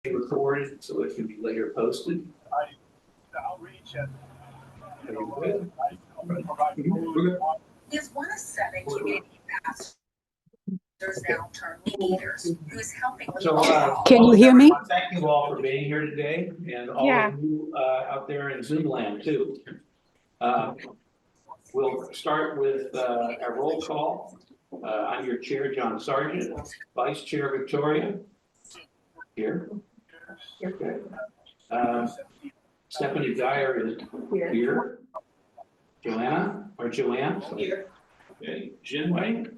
recorded so it can be later posted. Outreach and Is one of seven community ambassadors now turned leaders who's helping with Can you hear me? Thank you all for being here today, and all of you out there in Zoom land too. We'll start with a roll call. I'm your chair, John Sargent. Vice Chair Victoria. Here. Okay. Stephanie Dyer is here. Joanne. Here. Okay. Jinwei.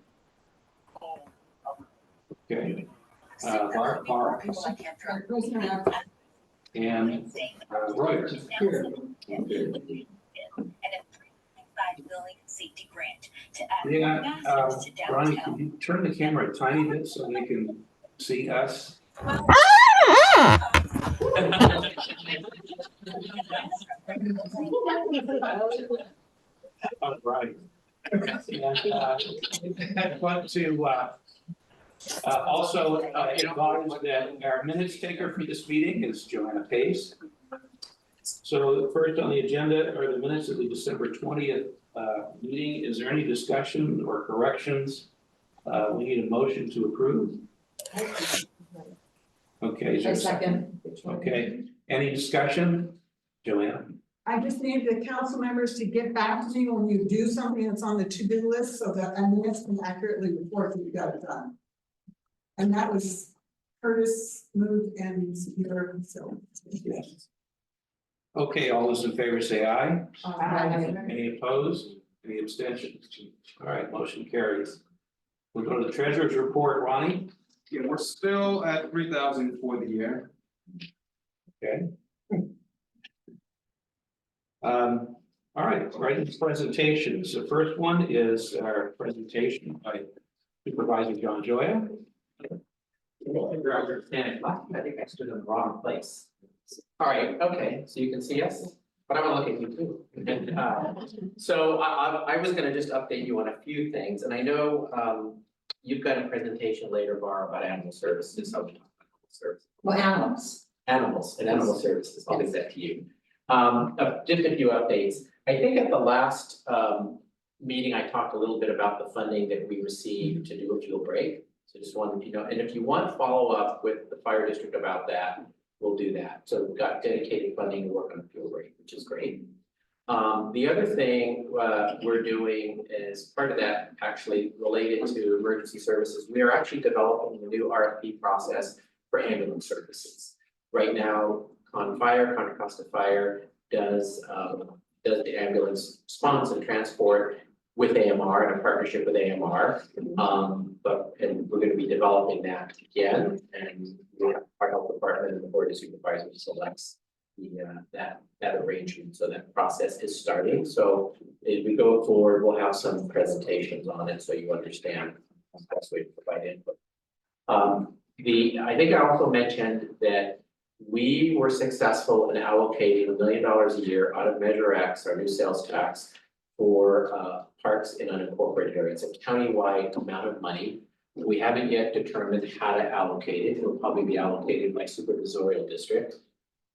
Okay. Barb. And Roy. Here. Okay. Safety grant to add Ronnie, can you turn the camera a tiny bit so they can see us? All right. I want to also advise that our minutes taker for this meeting is Joanna Pace. So first on the agenda are the minutes of the December 20th meeting. Is there any discussion or corrections? We need a motion to approve. Okay. Is there a second? Okay. Any discussion? Joanna? I just need the council members to get back to me when you do something that's on the to-do list so that I minutes can accurately report that you got it done. And that was Curtis moved and your so. Yes. Okay, all those in favor say aye. Aye. Any opposed? Any abstentions? All right, motion carries. We'll go to the treasurer's report, Ronnie. Yeah, we're still at 3,000 for the year. Okay. All right, right into presentations. The first one is our presentation by Supervisor John Joya. I think I stood in the wrong place. All right, okay, so you can see us, but I want to look at you too. So I was gonna just update you on a few things, and I know you've got a presentation later, Barb, about animal services. I'll talk about animal services. Well, animals. Animals and animal services, I'll leave that to you. Just a few updates. I think at the last meeting, I talked a little bit about the funding that we received to do a fuel break. So just wanted you know, and if you want to follow up with the fire district about that, we'll do that. So we've got dedicated funding to work on the fuel break, which is great. The other thing we're doing is part of that actually related to emergency services. We are actually developing a new RFP process for ambulance services. Right now, Contra Costa Fire does the ambulance response and transport with AMR in a partnership with AMR. And we're going to be developing that again, and we have our health department and the board of supervisors selects the that arrangement. So that process is starting. So as we go forward, we'll have some presentations on it so you understand the best way to provide input. I think I also mentioned that we were successful in allocating $1 million a year out of Measure X, our new sales tax, for parks in unincorporated areas. It's a countywide amount of money. We haven't yet determined how to allocate it. It'll probably be allocated by supervisorial district.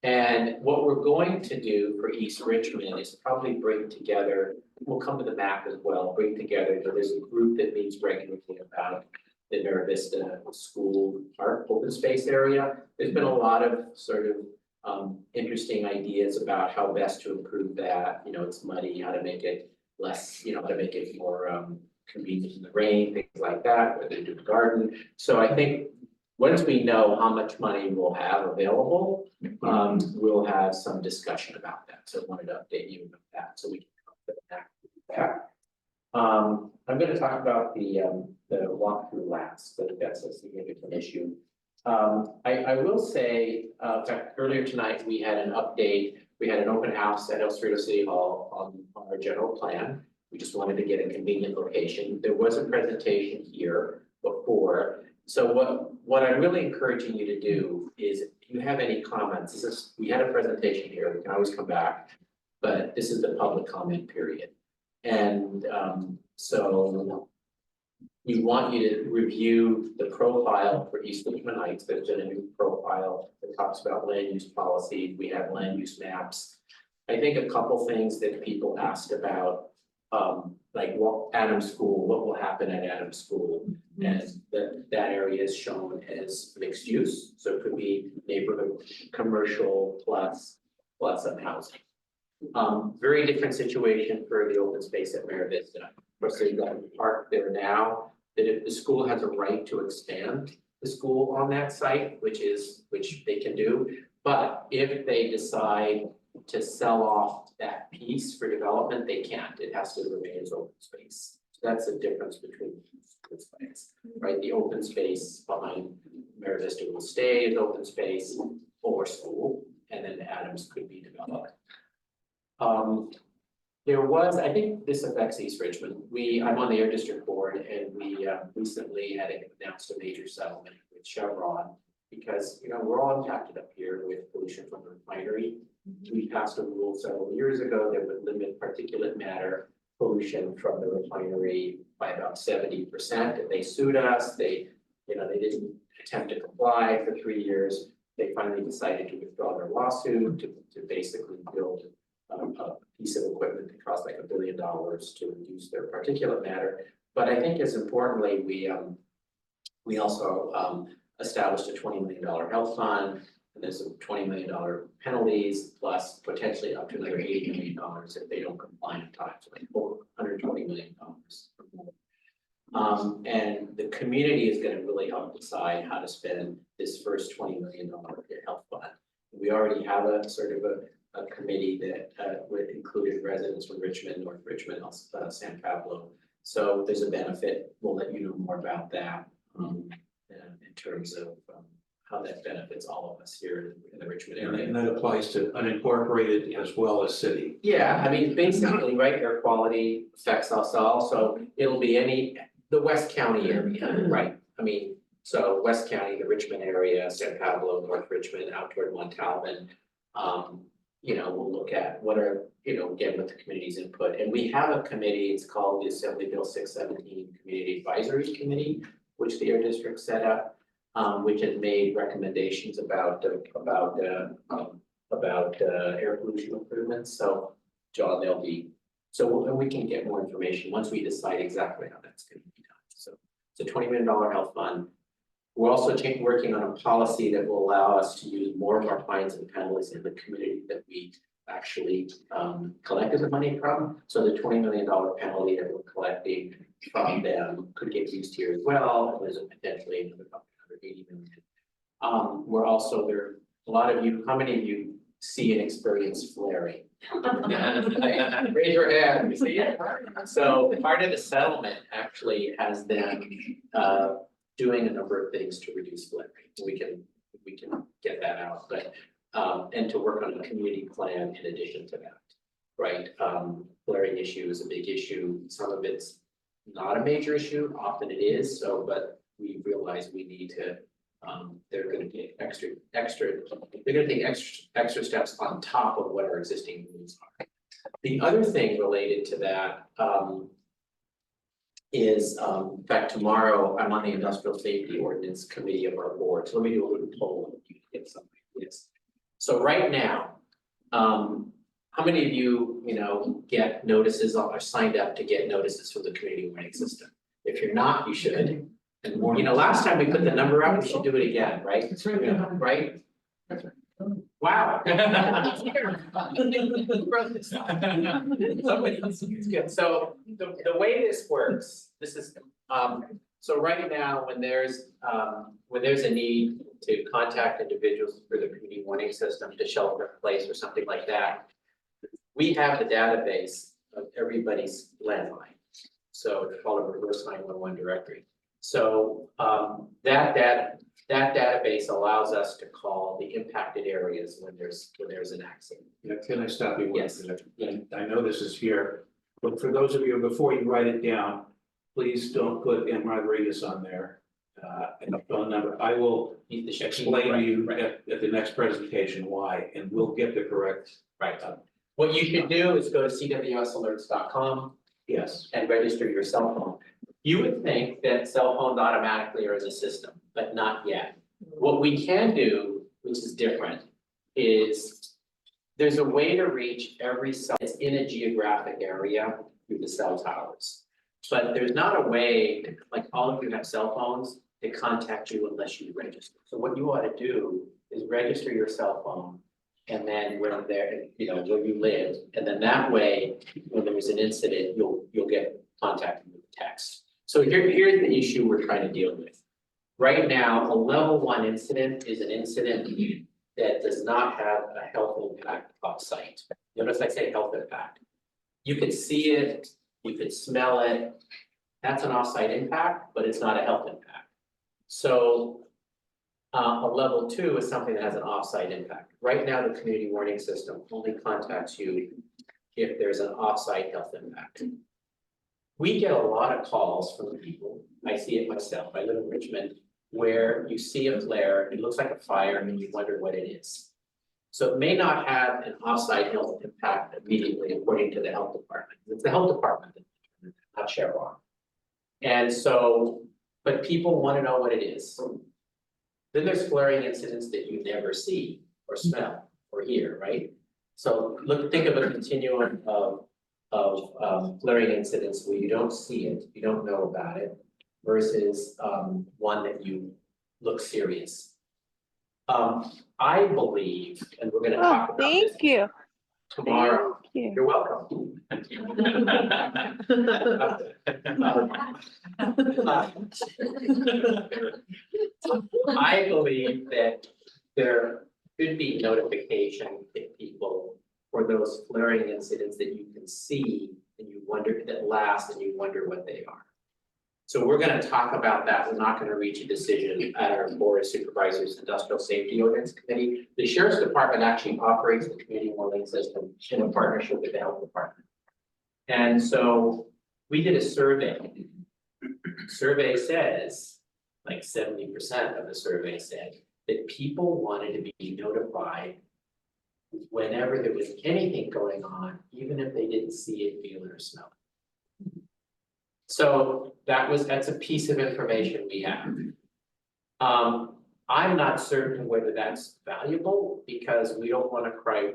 And what we're going to do for East Richmond is probably bring together, we'll come to the map as well, bring together, there's a group that meets regularly about the Mira Vista School Park open space area. There's been a lot of sort of interesting ideas about how best to improve that. You know, it's muddy, how to make it less, you know, how to make it more convenient in the rain, things like that, where they do the garden. So I think once we know how much money we'll have available, we'll have some discussion about that. So I wanted to update you about that so we can come back to that. I'm going to talk about the walkthrough last, but that's a significant issue. I will say, in fact, earlier tonight we had an update. We had an open house at El Cerrito City Hall on our general plan. We just wanted to get a convenient location. There was a presentation here before. So what I'm really encouraging you to do is, if you have any comments, we had a presentation here. We can always come back, but this is the public comment period. And so we want you to review the profile for East Richmond Heights. There's been a new profile that talks about land use policy. We have land use maps. I think a couple things that people asked about, like what Adams School, what will happen at Adams School? And that area is shown as mixed use, so it could be neighborhood, commercial plus some housing. Very different situation for the open space at Mara Vista. Of course, they've got a park there now, that if the school has a right to expand the school on that site, which they can do. But if they decide to sell off that piece for development, they can't. It has to remain as open space. So that's the difference between the sites, right? The open space behind Mara Vista will stay as open space or school, and then Adams could be developed. There was, I think this affects East Richmond. I'm on the Air District Board, and we recently had announced a major settlement with Chevron because, we're all impacted up here with pollution from the refinery. We passed a rule several years ago that would limit particulate matter pollution from the refinery by about 70%. And they sued us. They didn't attempt to comply for 3 years. They finally decided to withdraw their lawsuit to basically build a piece of equipment that cost like $1 billion to reduce their particulate matter. But I think as importantly, we also established a $20 million health fund, and there's some $20 million penalties plus potentially up to another $80 million if they don't comply in time, so like $120 million. And the community is going to really help decide how to spend this first $20 million health fund. We already have a sort of a committee that would include residents from Richmond, North Richmond, San Pablo. So there's a benefit. We'll let you know more about that in terms of how that benefits all of us here in the Richmond area. And that applies to unincorporated as well as city. Yeah, I mean, basically, right, air quality affects us all, so it'll be the West County area, right? I mean, so West County, the Richmond area, San Pablo, North Richmond, out toward Montalban. We'll look at what are, again, with the community's input. And we have a committee, it's called the Assembly Bill 617 Community Advisory Committee, which the Air District set up, which has made recommendations about air pollution improvements. So, John, we can get more information once we decide exactly how that's going to be done. So it's a $20 million health fund. We're also working on a policy that will allow us to use more of our fines and penalties in the community that we actually collected the money from. So the $20 million penalty that we're collecting from them could get used here as well. And there's potentially another $80 million. We're also there. A lot of you, how many of you see and experience flaring? Raise your hand. You see it? So part of the settlement actually has them doing a number of things to reduce flaring. We can get that out, but and to work on a community plan in addition to that, right? Flaring issue is a big issue. Some of it's not a major issue, often it is. So, but we realize we need to. They're going to take extra. They're going to take extra steps on top of what our existing rules are. The other thing related to that is, in fact, tomorrow I'm on the Industrial Safety Ordinance Committee of our board. So let me do a little poll and you can get some ideas. So right now, how many of you, get notices or are signed up to get notices from the community warning system? If you're not, you should. And last time we put the number up, we should do it again, right? It's right. Right? That's right. Wow. Somebody else is good. So the way this works, this is, so right now, when there's a need to contact individuals for the community warning system to shelter in place or something like that, we have the database of everybody's landline. So it's called a reverse 911 directory. So that database allows us to call the impacted areas when there's an accident. Yeah, can I stop you? Yes. And I know this is here, but for those of you, before you write it down, please don't put M. Rodriguez on there. And the phone number. I will explain to you at the next presentation why, and we'll get the correct. Right. What you should do is go to cwsalerts.com. Yes. And register your cell phone. You would think that cell phones automatically are in the system, but not yet. What we can do, which is different, is there's a way to reach every cell that's in a geographic area through the cell towers. But there's not a way, like all of you have cell phones, to contact you unless you register. So what you ought to do is register your cell phone. And then when there, you know, where you live, and then that way, when there's an incident, you'll get contacted with text. So here's the issue we're trying to deal with. Right now, a level 1 incident is an incident that does not have a health impact off-site. Notice I say health impact. You could see it, you could smell it. That's an off-site impact, but it's not a health impact. So a level 2 is something that has an off-site impact. Right now, the community warning system only contacts you if there's an off-site health impact. We get a lot of calls from people, I see it myself, I live in Richmond, where you see a flare, it looks like a fire, and you wonder what it is. So it may not have an off-site health impact immediately according to the health department. It's the health department that determines it, not Chevron. And so, but people want to know what it is. Then there's flaring incidents that you never see or smell or hear, right? So think of a continuum of flaring incidents where you don't see it, you don't know about it, versus one that you look serious. I believe, and we're gonna talk about this Thank you. tomorrow. Thank you. You're welcome. I believe that there should be notification to people for those flaring incidents that you can see and you wonder, that last and you wonder what they are. So we're gonna talk about that. We're not gonna reach a decision at our Board of Supervisors Industrial Safety Ordinance Committee. The Sheriff's Department actually operates the community warning system in a partnership with the Health Department. And so we did a survey. Survey says, like 70% of the survey said that people wanted to be notified whenever there was anything going on, even if they didn't see it, feel it, or smell it. So that's a piece of information we have. I'm not certain whether that's valuable because we don't want to cry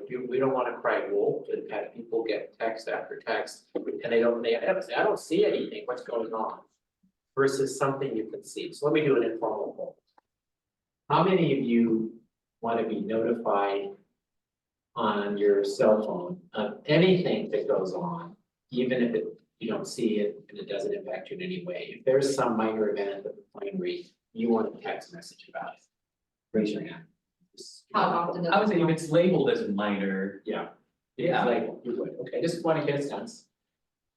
wolf and have people get text after text and I don't see anything, what's going on? Versus something you can see. So let me do an informal poll. How many of you want to be notified on your cell phone of anything that goes on, even if you don't see it and it doesn't impact you in any way? If there's some minor event at the refinery, you want a text message about it, raise your hand. How often does I would it say if come? it's labeled as minor, Yeah. Yeah. Like, you would, okay, just want to get a sense.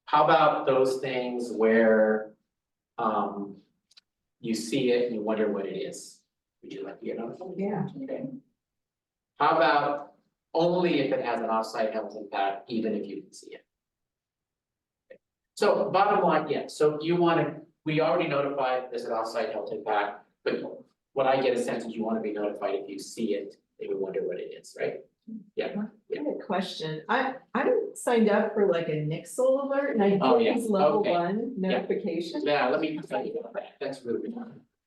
How about those things where you see it and you wonder what it is? Would you like to get on? Yeah. Okay. How about only if it has an off-site health impact, even if you can see it? Okay. So bottom line, yeah, so we already notified there's an off-site health impact, but what I get a sense is you want to be notified if you see it, and you wonder what it is, right? Yeah. I have a question. I'm signed up for like a Nixle alert and I Oh, get yeah. these level Okay. 1 Yeah. notifications. Yeah, let me tell you about that, that's really good.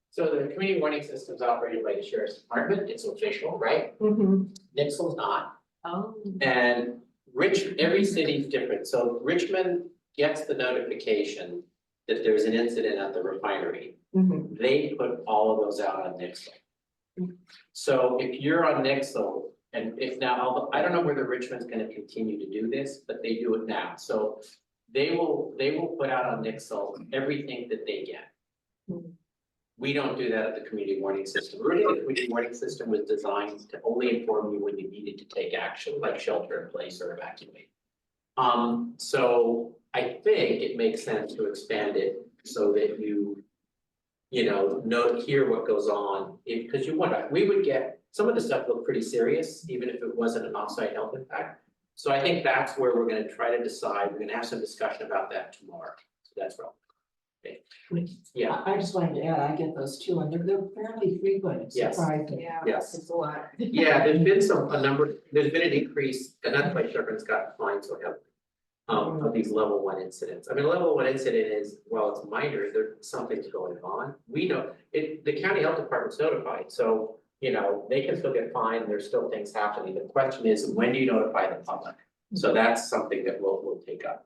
So the community warning system is operated by the Sheriff's Department, it's official, right? Nixle's not. Oh. And every city's different, so Richmond gets the notification that there's an incident at the refinery. They put all of those out on Nixle. So if you're on Nixle, and if now, I don't know whether Richmond's gonna continue to do this, but they do it now, so they will put out on Nixle everything that they get. We don't do that at the community warning system. Really, the community warning system was designed to only inform you when you needed to take action, like shelter in place or evacuate. So I think it makes sense to expand it so that you hear what goes on, because we would get, some of the stuff looked pretty serious, even if it wasn't an off-site health impact. So I think that's where we're gonna try to decide, we're gonna have some discussion about that tomorrow, so that's relevant. Okay. Yeah, I just wanted to add, I get those too, and they're fairly frequent, it's Yes. surprising. Yeah, Yes. it's a lot. yeah, there's been an increase, and that's why Chevron's got fined so heavily. of these level 1 incidents. I mean, a level 1 incident is, well, it's minor, there's something's going on. We know, the county health department's notified, so, you know, they can still get fined, there's still things happening. The question is, when do you notify the public? So that's something that we'll take up.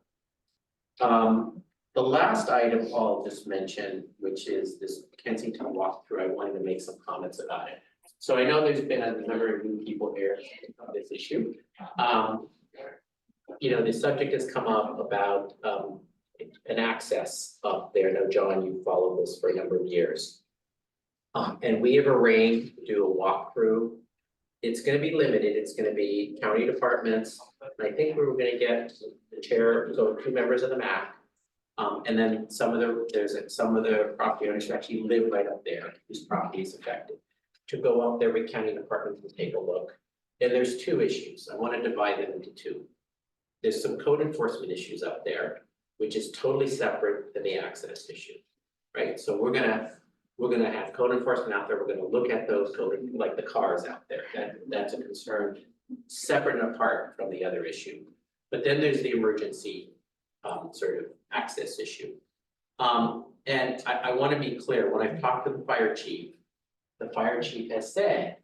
The last item I'll just mention, which is this Kensington walkthrough, I wanted to make some comments about it. So I know there's been a number of new people here on this issue. You know, the subject has come up about an access up there. Now, John, you followed this for a number of years. And we have arranged to do a walkthrough. It's gonna be limited, it's gonna be county departments, and I think we were gonna get the chair, so 2 members of the MAC. And then some of the property owners who actually live right up there, whose property is affected, to go up there with county departments and take a look. And there's 2 issues, I wanna divide them into 2. There's some code enforcement issues up there, which is totally separate than the access issue, right? So we're gonna have code enforcement out there, we're gonna look at those code, like the cars out there, that's a concern. Separate and apart from the other issue, but then there's the emergency sort of access issue. And I wanna be clear, when I've talked to the fire chief has said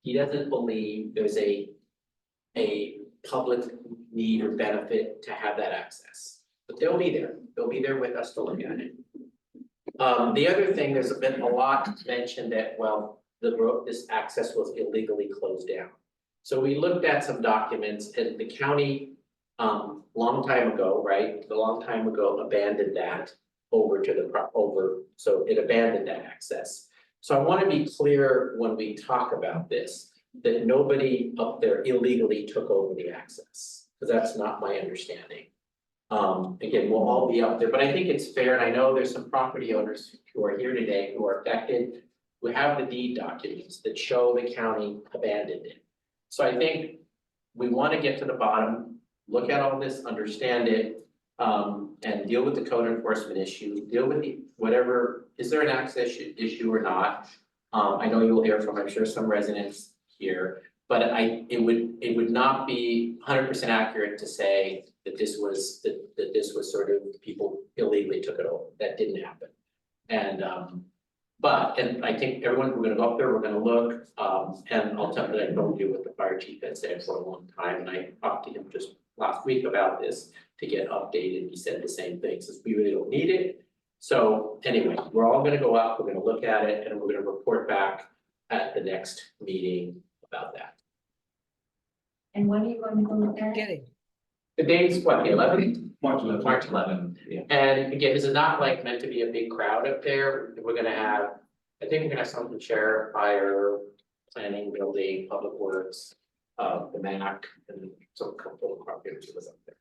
he doesn't believe there's a public need or benefit to have that access. But they'll be there with us to look at it. The other thing, there's been a lot mentioned that, well, this access was illegally closed down. So we looked at some documents and the county, long time ago, right, abandoned that so it abandoned that access. So I wanna be clear when we talk about this, that nobody up there illegally took over the access, because that's not my understanding. Again, we'll all be up there, but I think it's fair, and I know there's some property owners who are here today who are affected, who have the deed documents that show the county abandoned it. So I think we wanna get to the bottom, look at all this, understand it, and deal with the code enforcement issue, deal with whatever, is there an access issue or not? I know you'll hear from, I'm sure, some residents here, but it would not be 100% accurate to say that this was sort of people illegally took it over. That didn't happen. And I think everyone, we're gonna go up there, we're gonna look, and I'll tell you that I told you what the fire chief had said for a long time, and I talked to him just last week about this to get updated. He said the same thing, says we really don't need it. So anyway, we're all gonna go up, we're gonna look at it, and we're gonna report back at the next meeting about that. And when are you going to go look at it? The date's what, the 11th? March 11th. March 11th. Yeah. And again, this is not like meant to be a big crowd up there. We're gonna have, I think we're gonna have some from sheriff, fire, planning, building, public works, the MAC, and some couple of property owners up there.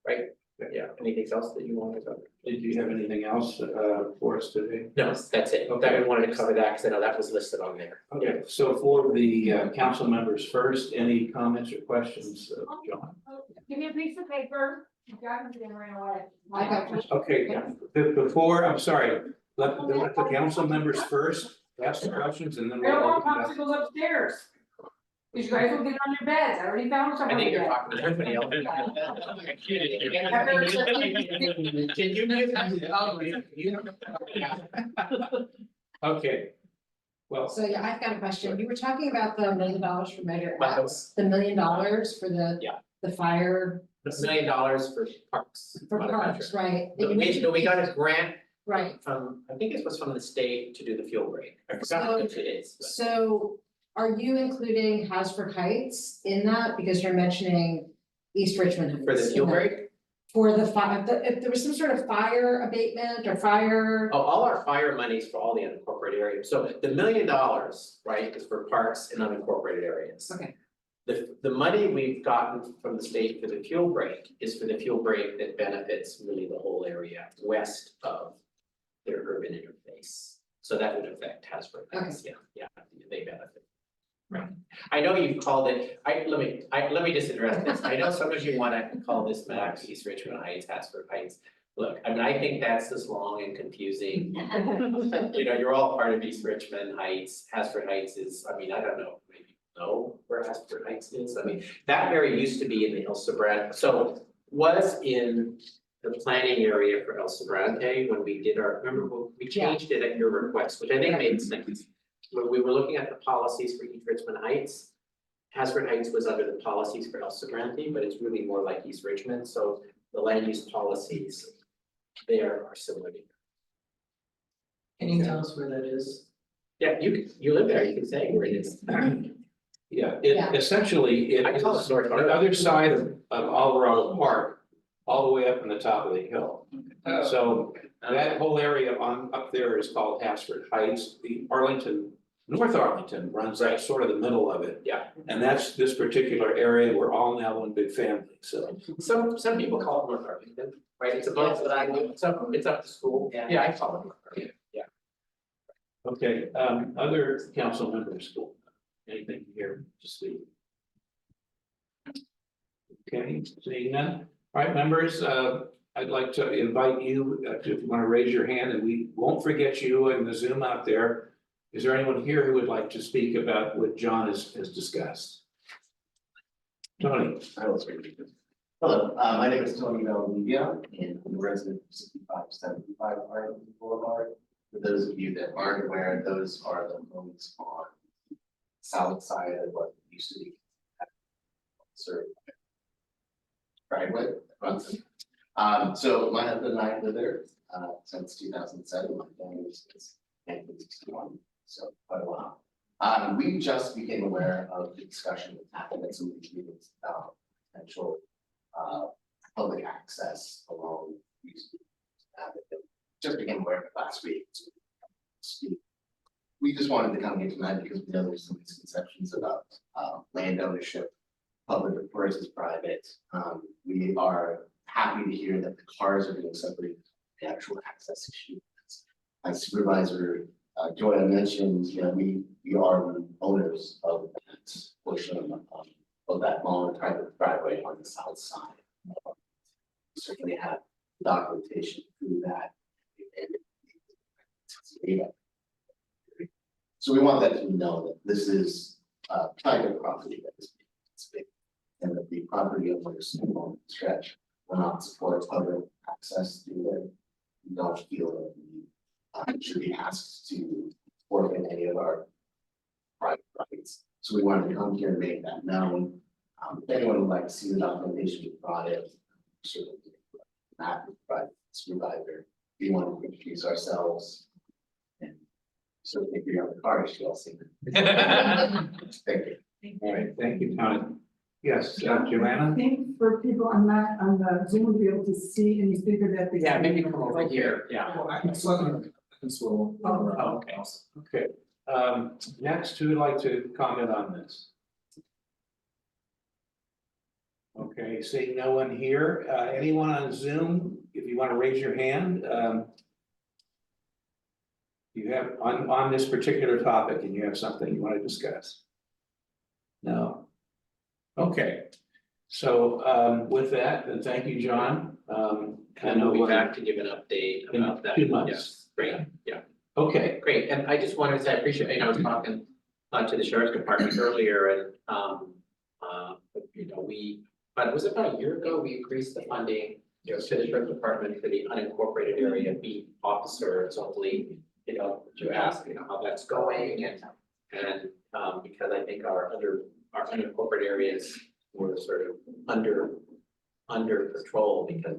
Right? Yeah, anything else that you want to cover? Did you have anything else for us today? No, that's it. Okay. That we wanted to cover that, because I know that was listed on there. Okay, so for the council members first, any comments or questions, John? Give me a piece of paper. Ran away. Okay, before, I'm sorry, let the council members first ask the questions and then I don't we'll want open it up. popsicles upstairs. You guys will get on your beds. I already found I somebody. think you're talking to everybody else. Can you give? Okay. Well, So yeah, I've got a question. You were talking about the $1 million for Measure But X, the $1 million for Yeah. the fire, $1 million for parks. for not a parks, contract. right? No, we got a grant Right, from, I think it was from the state to do the fuel break. I forgot which it is. but- so are you including Hasbrook Heights in that? Because you're mentioning East Richmond Heights. For the fuel in that. break? For the fire, if there was some sort of fire abatement or fire. Oh, all our fire monies for all the unincorporated areas. So the $1 million, right, is for parks in unincorporated areas. Okay. The money we've gotten from the state for the fuel break is for the fuel break that benefits really the whole area west of their urban interface. So that would affect Hasbrook Heights, yeah, they benefit. Right, I know you've called it, let me just address this, I know some of you wanna call this map East Richmond Heights, Hasbrook Heights. Look, I mean, I think that's just long and confusing. You know, you're all part of East Richmond Heights, Hasbrook Heights is, I mean, I don't know, maybe you know where Hasbrook Heights is, I mean, that area used to be in the Ilsebrand, so was in the planning area for El Sobrante when we did our, remember, we changed it at your request, which I think made sense. When we were looking at the policies for East Richmond Heights, Hasbrook Heights was under the policies for El Sobrante, but it's really more like East Richmond, so the land use policies there are similar. Can you tell us where that is? Yeah, you live there, you can say where it is. Yeah, Yeah. it essentially, it I call it is North the Arlington. other side of Alvarado Park, all the way up on the top of the hill. So that whole area up there is called Hasford Heights. The North Arlington runs right sort of the middle of it. Yeah. And that's this particular area. We're all now one big family, so. Some people call it North Arlington, right? It's above, it's up to school. Yeah, I call it North Arlington, yeah. Okay, other council members, anything here to speak? Okay, seeing none. All right, members, I'd like to invite you, if you want to raise your hand, and we won't forget you and the Zoom out there. Is there anyone here who would like to speak about what John has discussed? Tony. I will speak. Hello, my name is Tony Valdivia, and I'm a resident of 6575 Arlington Boulevard. For those of you that aren't aware, those are the homes on the south side of what used to be served driveway. So my husband and I live there since 2007. My family was since 1961, so quite a while. We just became aware of the discussion that happened at some of these meetings about potential public access along these. Just became aware of it last week. We just wanted to come here tonight because we know there's some misconceptions about land ownership, public versus private. We are happy to hear that the cars are being separated from the actual access issue. As Supervisor Joya mentioned, you know, we are the owners of that portion of that long private driveway on the south side. We certainly have documentation through that. So we want that to be known that this is private property that is being, and that the property owners along the stretch will not support public access through there. We don't feel that we should be asked to forfeit any of our private rights. So we wanted to come here and make that known. If anyone would like to see the documentation, we brought it. Certainly, Matt, but supervisor, we want to introduce ourselves. And certainly if you're on the car issue, I'll see. Thank you. All right, thank you, Tony. Yes, I Joanna? think for people on the Zoom will be able to see any speaker that they. Yeah, maybe come over here, yeah. Oh, okay. Okay, next, who would like to comment on this? Okay, seeing no one here, anyone on Zoom, if you want to raise your hand, you have on this particular topic and you have something you want to discuss? No? Okay, so with that, then thank you, John. And we'll be back to give an update about that. 2 months. Yes, great, yeah. Okay, Great, and I just wanted to say, I appreciate, you know, I was talking to the sheriff's department earlier and, you know, but it was about a year ago, we increased the funding, you know, to the sheriff's department for the unincorporated area beat officer, so hopefully, you know, you ask, you know, how that's going and, because I think our unincorporated areas were sort of under patrol because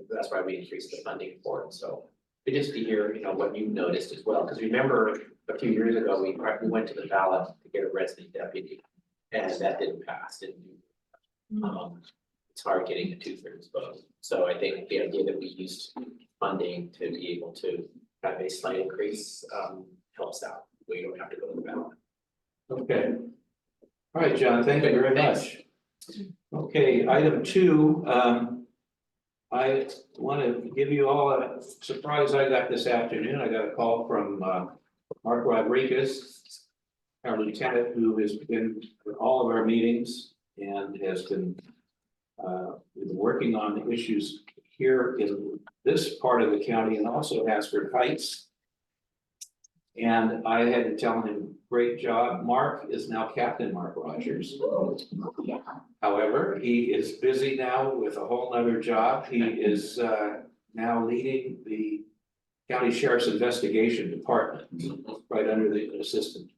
that's why we increased the funding for it, so. But just to hear, you know, what you noticed as well, because remember a few years ago, we went to the ballot to get a resident deputy. And that didn't pass, it's hard getting a 2/3 vote. So I think the idea that we used funding to be able to have a slight increase helps out. We don't have to go to the ballot. okay. All right, John, thank you very Thanks. much. Okay, item 2, I want to give you all a surprise I got this afternoon. I got a call from Mark Rodriguez, our lieutenant, who has been at all of our meetings and has been we've been working on the issues here in this part of the county and also Hasford Heights. And I had to tell him, great job. Mark is now Captain Mark Rogers. However, he is busy now with a whole nother job. He is now leading the County Sheriff's Investigation Department, right under the assistant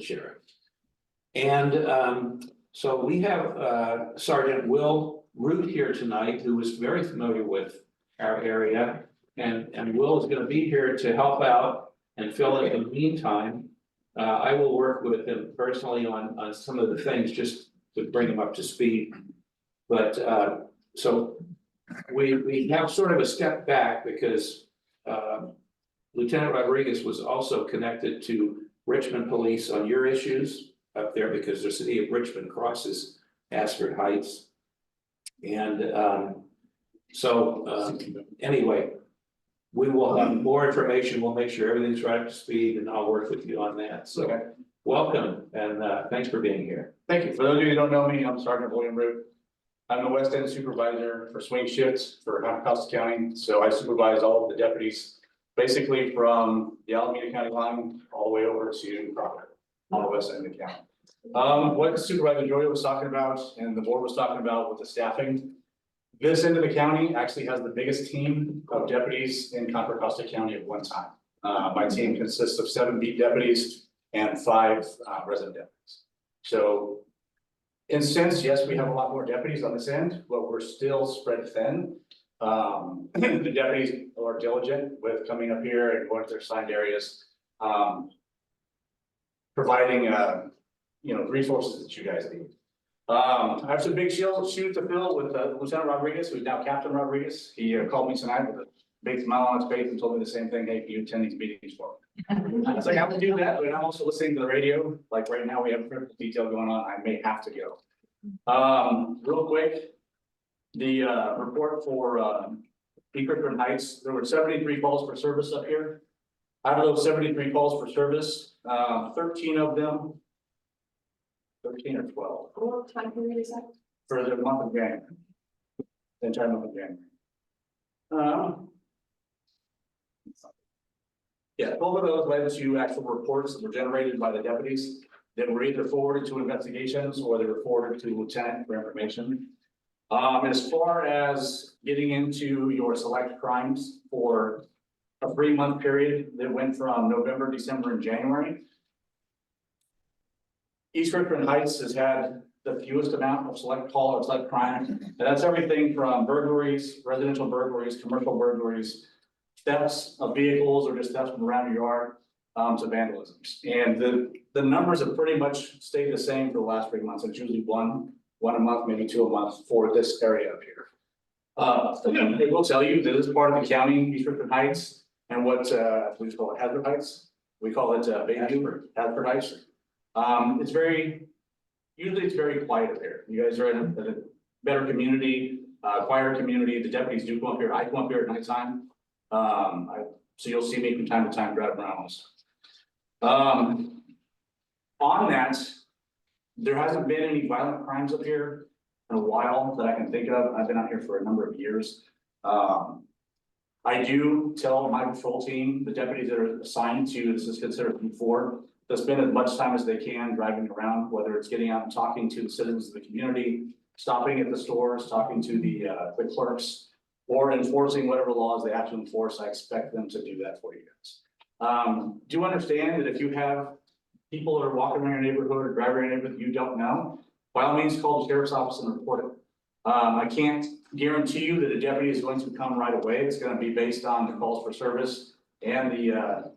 sheriff. And so we have Sergeant Will Root here tonight, who is very familiar with our area. And Will is gonna be here to help out and fill in the meantime. I will work with him personally on some of the things just to bring him up to speed. But so we have sort of a step back because Lieutenant Rodriguez was also connected to Richmond Police on your issues up there because the city of Richmond crosses Asford Heights. And anyway, we will have more information. We'll make sure everything's right up to speed and I'll work with you on that. So welcome and thanks for being here. Thank you. For those of you who don't know me, I'm Sergeant William Root. I'm the West End Supervisor for swing shifts for Contra County. So I supervise all of the deputies, basically from the Alameda County line all the way over to Crawford on the west end of the county. What Supervisor Joy was talking about and the board was talking about with the staffing. This end of the county actually has the biggest team of deputies in Contra Costa County at one time. My team consists of 7 beat deputies and 5 resident deputies. So in a sense, yes, we have a lot more deputies on this end, but we're still spread thin. The deputies are diligent with coming up here and going to their assigned areas, providing resources that you guys need. I have some big shoes to fill with Lieutenant Rodriguez, who's now Captain Rodriguez. He called me tonight with a big smile on his face and told me the same thing. Hey, can you attend these meetings for me? I was like, I will do that, but I'm also listening to the radio. Like right now, we have a critical detail going on. I may have to go. Real quick, the report for Richmond Heights, there were 73 calls for service up here. Out of those 73 calls for service, 13 of them. 13 or 12. What time period is that? For the month of January. The entire month of January. Yeah, both of those led to actual reports that were generated by the deputies that were either forwarded to investigations or they were forwarded to lieutenant for information. As far as getting into your select crimes for a 3-month period that went from November, December, and January. East Richmond Heights has had the fewest amount of select call or select crime. And that's everything from burglaries, residential burglaries, commercial burglaries, thefts of vehicles or just thefts from around your yard, to vandalisms. And the numbers have pretty much stayed the same for the last 3 months. It's usually one a month, maybe 2 a month for this area up here. It will tell you that this part of the county, East Richmond Heights, and what we just call it Hazard Heights. We call it Bayview, Hazard Heights. Usually it's very quiet up here. You guys are in a better community, quieter community. The deputies do come up here. I come up here at nighttime. So you'll see me from time to time driving around. On that, there hasn't been any violent crimes up here in a while that I can think of. I've been out here for a number of years. I do tell my patrol team, the deputies that are assigned to, this is considered P4, to spend as much time as they can driving around, whether it's getting out and talking to the citizens of the community, stopping at the stores, talking to the clerks, or enforcing whatever laws they have to enforce. I expect them to do that for you guys. Do understand that if you have people that are walking around your neighborhood or driving around your neighborhood that you don't know, by all means, call the sheriff's office and report it. I can't guarantee you that a deputy is going to come right away. It's going to be based on the calls for service and the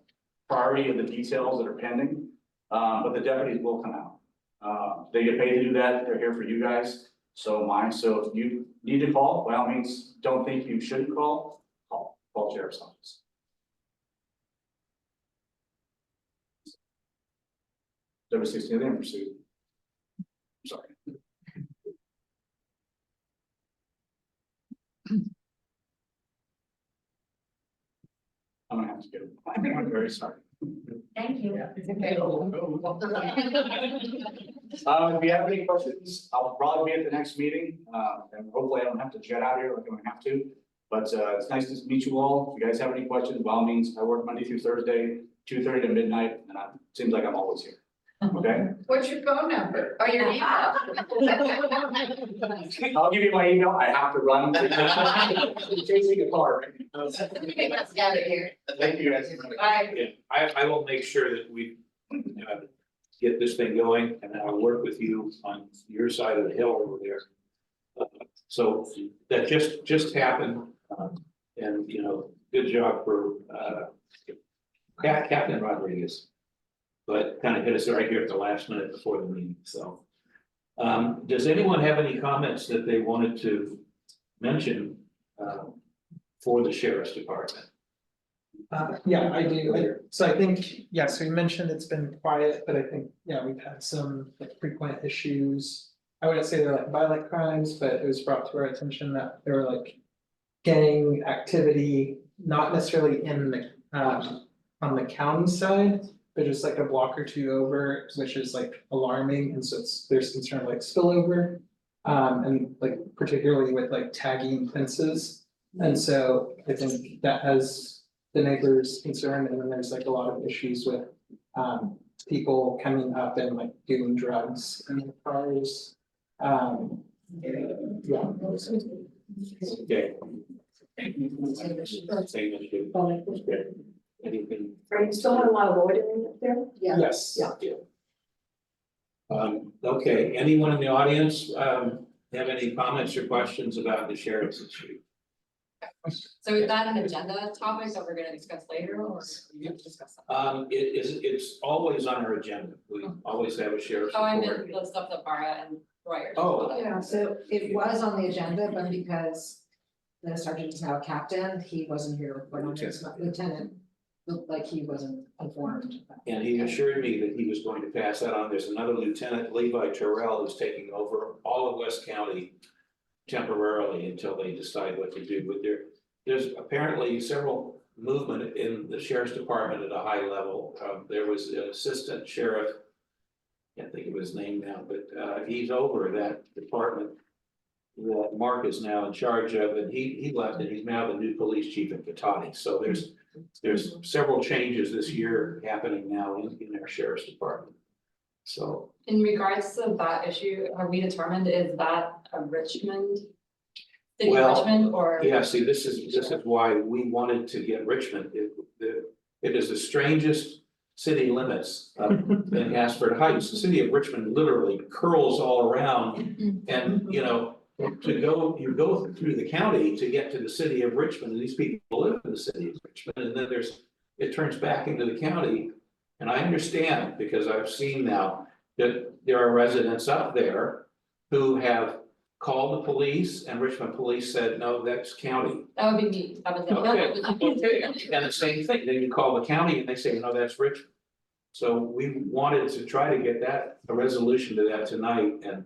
priority of the details that are pending, but the deputies will come out. They get paid to do that. They're here for you guys. So if you need to call, by all means, don't think you shouldn't call the sheriff's office. Number 16, in pursuit. Sorry. I'm gonna have to get it. I'm very sorry. Thank you. If you have any questions, I'll probably be at the next meeting, and hopefully I don't have to jet out here like I'm gonna have to. But it's nice to meet you all. If you guys have any questions, by all means, I work Monday through Thursday, 2:30 to midnight, and it seems like I'm always here. Okay? What's your phone number? Oh, your email? I'll give you my email. I have to run. Chasing a car. Let's get out of here. Thank you guys. Bye. Yeah, I will make sure that we get this thing going, and I'll work with you on your side of the hill over there. So that just happened, and good job for Captain Rodriguez. But kind of hit us right here at the last minute before the meeting, so. Does anyone have any comments that they wanted to mention for the sheriff's department? Yeah, I do. So I think, so you mentioned it's been quiet, but I think, we've had some like frequent issues. I wouldn't say they're like violent crimes, but it was brought to our attention that there were like gang activity, not necessarily in the on the county side, but just like a block or two over, which is like alarming, and so there's concern like spillover. And like particularly with like tagging fences, and so I think that has the neighbors concerned, and then there's like a lot of issues with people coming up and like doing drugs in the cars. Yeah. Okay. Same issue. Anything? Are you still on a lot of ordering up there? Yes. Yeah. Okay, anyone in the audience, have any comments or questions about the sheriff's issue? So is that an agenda topic that we're gonna discuss later, or we have to discuss that? It's always on our agenda. We always have a sheriff's Oh, I report. meant the stuff that Bara and Roy are. Oh. Yeah, so it was on the agenda, but because the sergeant is now a captain, he wasn't here, but his lieutenant looked like he wasn't informed. And he assured me that he was going to pass that on. There's another Lieutenant Levi Terrell who's taking over all of West County temporarily until they decide what to do with there's apparently several movement in the sheriff's department at a high level. There was an assistant sheriff, can't think of his name now, but he's over that department that Mark is now in charge of, and he left, and he's now the new police chief in Catani. So there's several changes this year happening now in our sheriff's department. So In regards to that issue, have we determined, is that a Richmond? City of Well, Richmond, or? yeah, see, this is why we wanted to get Richmond. It is the strangest city limits in Asford Heights. The city of Richmond literally curls all around, and you go through the county to get to the city of Richmond, and these people live in the city of Richmond, and then it turns back into the county. And I understand, because I've seen now that there are residents up there who have called the police, and Richmond police said, no, that's county. That would be me. That was Okay, and the same thing, then you call the county and they say, no, that's Richmond. So we wanted to try to get a resolution to that tonight, and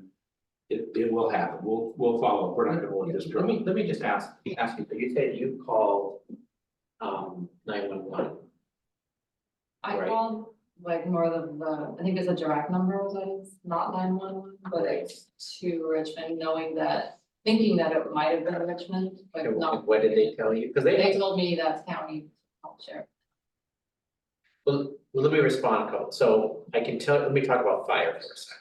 it will happen. We'll follow. We're not gonna let this drop. Let me just ask you, you said you called 911. I Right. called like more of the, I think there's a direct number that is not 911, but it's to Richmond, thinking that it might have been Richmond, but And not. what did they tell you? Because They told me that's county sheriff. Well, let me respond, Cole. So I can let me talk about fire for a second.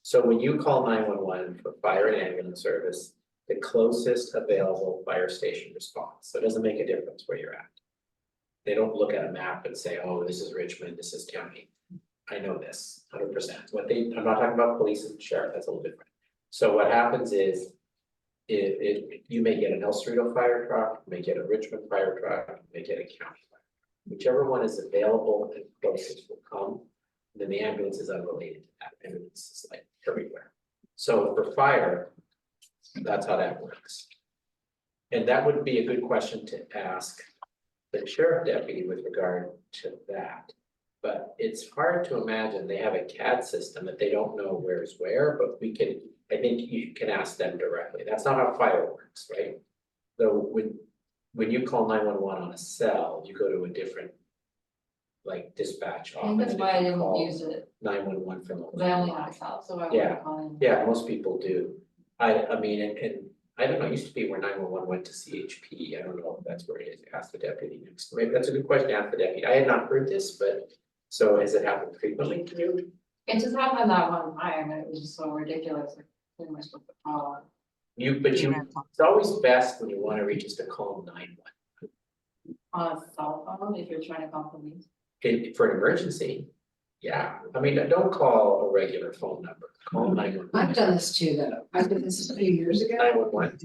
So when you call 911 for fire and ambulance service, the closest available fire station responds. So it doesn't make a difference where you're at. They don't look at a map and say, oh, this is Richmond, this is county. I know this 100%. I'm not talking about police and sheriff, that's a little different. So what happens is, you may get an El Cerrito fire truck, you may get a Richmond fire truck, you may get a county fire. Whichever one is available and closest will come. Then the ambulance is unrelated to that. Ambulance is like everywhere. So for fire, that's how that works. And that would be a good question to ask the sheriff deputy with regard to that. But it's hard to imagine they have a CAD system that they don't know where's where, but I think you can ask them directly. That's not how fire works, right? So when you call 911 on a cell, you go to a different like dispatch I think office. that's why I and you didn't call use it, 911 from a. because I only have a cell, so I Yeah. would call in. Yeah, most people do. I mean, and I don't know, it used to be where 911 went to CHP, I don't know if that's where it is, ask the deputy next, maybe that's a good question, to ask the deputy, I had not heard this, but. So has it happened frequently to you? It just happened that one time, and it was just so ridiculous, like, pretty much what the problem. It's always best when you wanna reach us to call 911. On a cell phone, if you're trying to call police. For an emergency, yeah, I mean, don't call a regular phone number, call 911. I've done this too, though. I did this a few years ago. 911.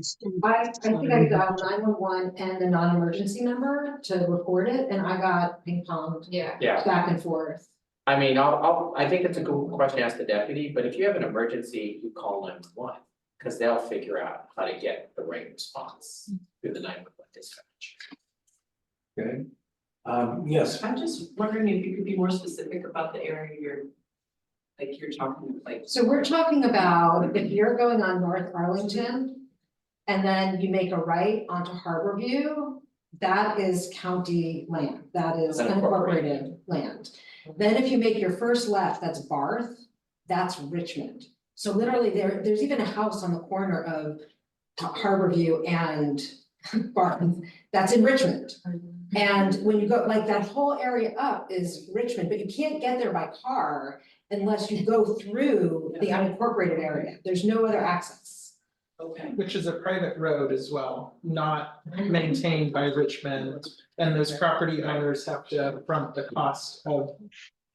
I think I dialed 911 and the non-emergency number to report it, and I got ping ponged Yeah. Yeah, back and forth. I mean, I think it's a good question to ask the deputy, but if you have an emergency, you call 911. Cause they'll figure out how to get the right response through the 911 dispatch. Okay. Yes, I'm just wondering if you could be more specific about the area you're talking, like. So we're talking about if you're going on North Arlington and then you make a right onto Harborview, that is county land, that is unincorporated land. Then if you make your first left, that's Barth, that's Richmond. So literally there's even a house on the corner of Harborview and Barth, that's in Richmond. And when you go, like that whole area up is Richmond, but you can't get there by car unless you go through the unincorporated area. There's no other access. Okay. Which is a private road as well, not maintained by Richmond. And those property owners have to front the cost of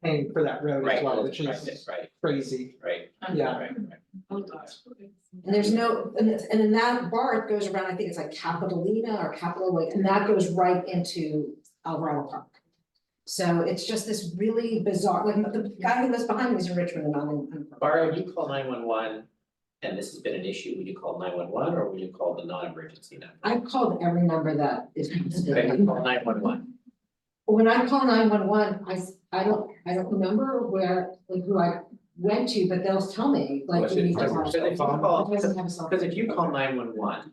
paying for that road as Right, well, which right, is right, crazy. right. Yeah. Right. And there's no, and then that Barth goes around, I think it's like Capitolina or Capitol Lake, and that goes right into Alvarado Park. So it's just this really bizarre, like the guy who lives behind me is in Richmond and I'm in. Barry, you call 911, and this has been an issue, would you call 911 or would you call the non-emergency number? I've called every number that is. Okay, you call 911. When I call 911, I don't remember where, like who I went to, but they'll tell me, like. Was you it- need to call. because if you call- It doesn't have a cell phone. Because if you call 911,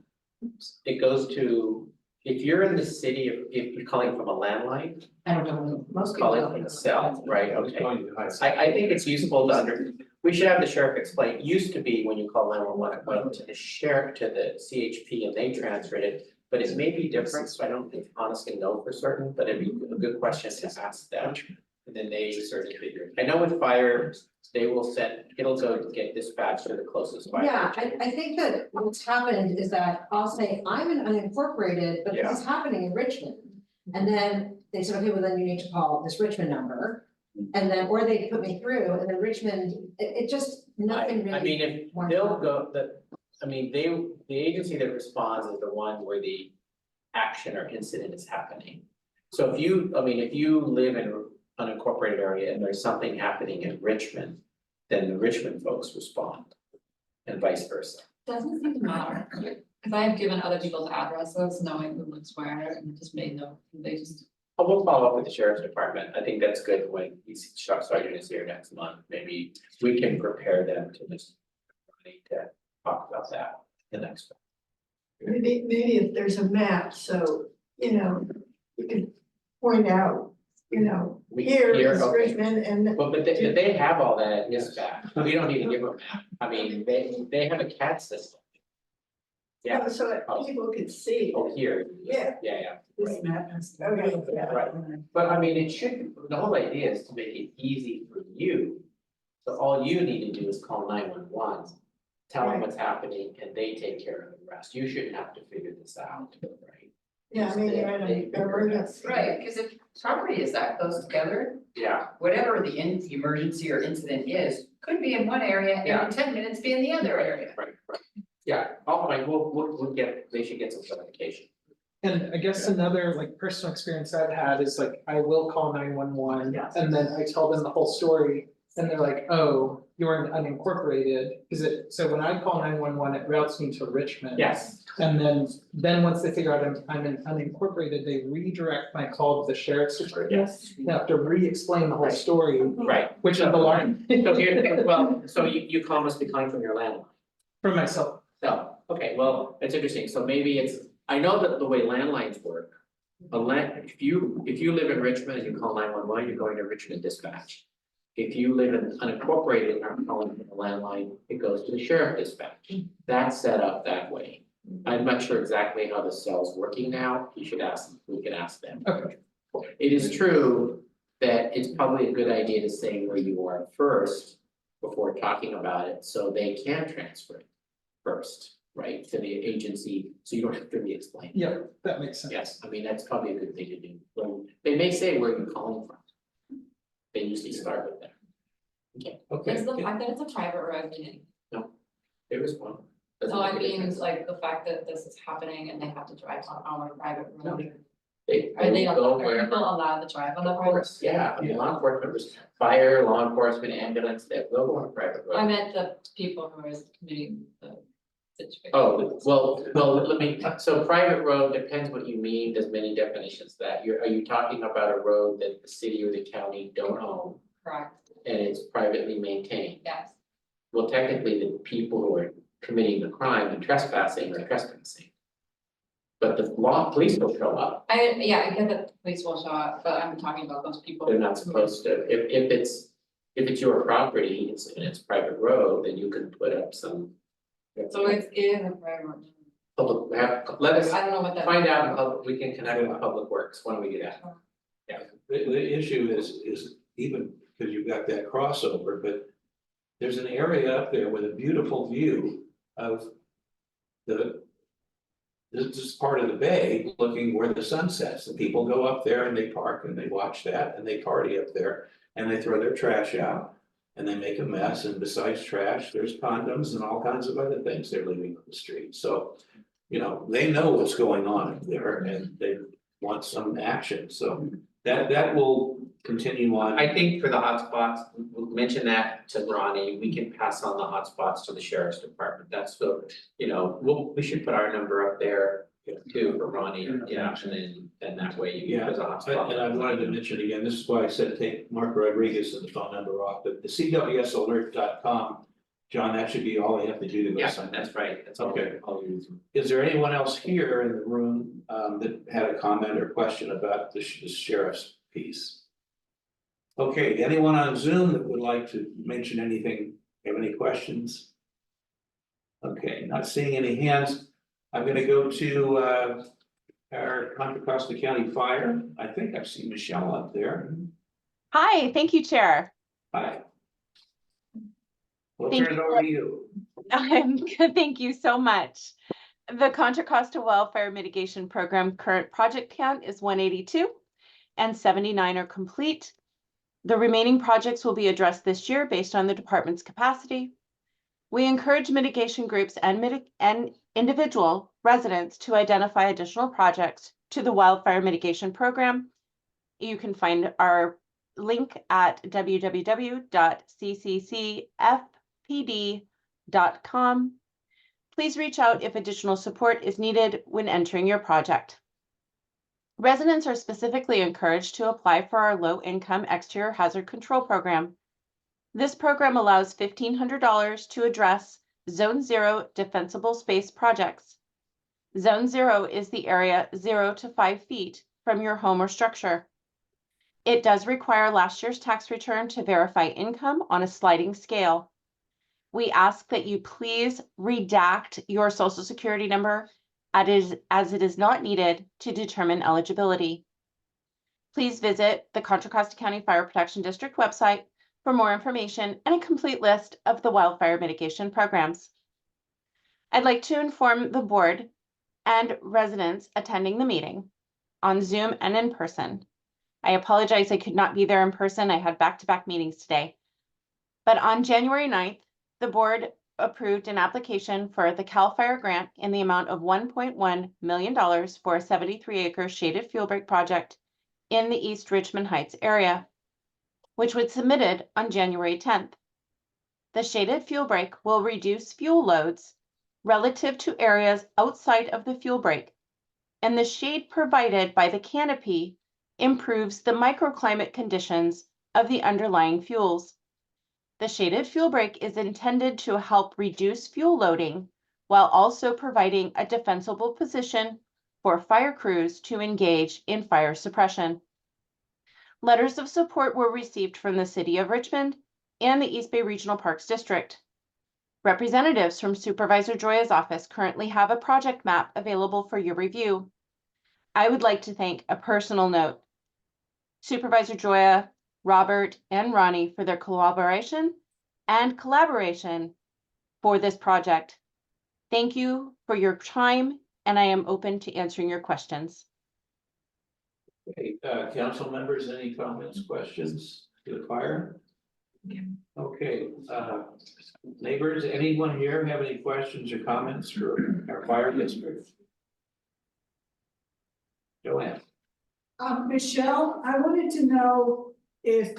it goes to, if you're in the city, if you're calling from a landline, I don't know, most people. calling don't from know. a cell, right, okay. I think it's useful to we should have the sheriff explain, it used to be when you call 911, it went to the sheriff, to the CHP, and they transferred it. But it may be different, so I don't honestly know for certain, but it'd be a good question to ask them. And then they sort of figure it. I know with fire, they will it'll go get dispatched to the closest fire. Yeah, station. I think that what's happened is that I'll say, I'm an unincorporated, but this is happening in Richmond. And then they said, okay, well, then you need to call this Richmond number. And then, or they put me through, and then Richmond, it just, nothing really. I mean, if worked they'll out. go, the agency that responds is the one where the action or incident is happening. So if you live in an unincorporated area and there's something happening in Richmond, then the Richmond folks respond. And vice versa. Doesn't seem to matter, because I have given other people's addresses, knowing who lives where, and just made them, they just. Oh, we'll follow up with the sheriff's department. I think that's good when he's sheriff sergeant is here next month. Maybe we can prepare them to just need to talk about that the next one. Maybe if there's a map, so, you can point out, here is okay. Richmond and. But they have all that at dispatch. We don't need to give them a map. I mean, they have a CAD system. Yeah, So that people could see. oh, here. Yeah. Yeah, This map is. Okay, yeah. Right. But I mean, the whole idea is to make it easy for you. So all you need to do is call 911, tell them what's happening, and they take care of the rest. You shouldn't have to figure this out, right? Yeah, I mean, you're in an emergency. Right, because if property is that close together, Yeah, whatever the emergency or incident is, could be in one area and Yeah. in 10 minutes be in the other area. right. Yeah, we'll they should get some clarification. And I guess another like personal experience I've had is like, I will call 911 and then I tell them the whole story. And they're like, oh, you're an unincorporated, so when I call 911, it routes me to Richmond. Yes. And then once they figure out I'm an unincorporated, they redirect my call to the sheriff's department. Yes. They have to re-explain the whole story, Right. which is alarming So you call must be calling from your landline. for myself. So, okay, well, it's interesting, so maybe I know that the way landlines work. If you live in Richmond and you call 911, you're going to Richmond dispatch. If you live in unincorporated and are calling from a landline, it goes to the sheriff dispatch. That's set up that way. I'm not sure exactly how the cell's working now, we could ask them. Okay. It is true that it's probably a good idea to say where you are first before talking about it, so they can transfer it first, right, to the agency, so you don't have to re-explain. Yeah, that makes sense. Yes, I mean, that's probably a good thing to do. Well, they may say where you're calling from. They usually start with that. Okay, Okay. Is the fact that it's a private road meeting? there is one. Doesn't No, I make a mean, difference. like the fact that this is happening and they have to drive on our private road. They Are they, go are wherever. people allowed to drive on the Of private? course, yeah, I mean, law enforcement members, fire, law enforcement, ambulance, they will go on private road. I meant the people who are committing the situation. Oh, well, let me, so private road depends what you mean, there's many definitions of that, are you talking about a road that the city or the county don't own? Correct, And it's privately maintained? yes. Well, technically, the people who are committing the crime and trespassing are trespassing. But the police will show up, I get that the police will show up, but I'm talking about those people. they're not supposed to, if it's your property, and it's private road, then you can put up some. So it is a private road. Let us I don't know what that. find out, we can connect with Public Works, when we do that. The issue is even because you've got that crossover, but there's an area up there with a beautiful view of this is part of the bay looking where the sun sets. The people go up there and they park and they watch that and they party up there and they throw their trash out and they make a mess. And besides trash, there's condoms and all kinds of other things they're leaving on the street. So, you know, they know what's going on up there and they want some action. So that will continue on. I think for the hotspots, we'll mention that to Ronnie, we can pass on the hotspots to the sheriff's department, that's so, we should put our number up there too for Ronnie, yeah, and then that way you Yeah, get the hotspot. and I wanted to mention again, this is why I said take Mark Rodriguez and the phone number off, but the CWSalert.com, John, that should be all they have to do to go Yeah, sign. that's right, that's all. Okay. I'll use. Is there anyone else here in the room that had a comment or question about the sheriff's piece? Okay, anyone on Zoom that would like to mention anything, have any questions? Okay, not seeing any hands. I'm gonna go to our Contra Costa County Fire. I think I've seen Michelle up there. Hi, thank you, Chair. Hi. We'll Thank turn it over to you. I'm good, thank you so much. The Contra Costa Wildfire Mitigation Program current project count is 182 and 79 are complete. The remaining projects will be addressed this year based on the department's capacity. We encourage mitigation groups and individual residents to identify additional projects to the Wildfire Mitigation Program. You can find our link at www.cccfpd.com. Please reach out if additional support is needed when entering your project. Residents are specifically encouraged to apply for our low-income exterior hazard control program. This program allows $1,500 to address Zone 0 defensible space projects. Zone 0 is the area 0 to 5 feet from your home or structure. It does require last year's tax return to verify income on a sliding scale. We ask that you please redact your Social Security number as it is not needed to determine eligibility. Please visit the Contra Costa County Fire Protection District website for more information and a complete list of the wildfire mitigation programs. I'd like to inform the board and residents attending the meeting on Zoom and in person. I apologize I could not be there in person. I had back-to-back meetings today. But on January 9th, the board approved an application for the CAL FIRE grant in the amount of $1.1 million for a 73-acre shaded fuel break project in the East Richmond Heights area, which was submitted on January 10th. The shaded fuel break will reduce fuel loads relative to areas outside of the fuel break, and the shade provided by the canopy improves the microclimate conditions of the underlying fuels. The shaded fuel break is intended to help reduce fuel loading while also providing a defensible position for fire crews to engage in fire suppression. Letters of support were received from the City of Richmond and the East Bay Regional Parks District. Representatives from Supervisor Joya's office currently have a project map available for your review. I would like to thank a personal note Supervisor Joya, Robert, and Ronnie for their collaboration and collaboration for this project. Thank you for your time, and I am open to answering your questions. Okay, council members, any comments, questions to the fire? Okay, neighbors, anyone here have any questions or comments for our fire district? Joanne. Michelle, I wanted to know if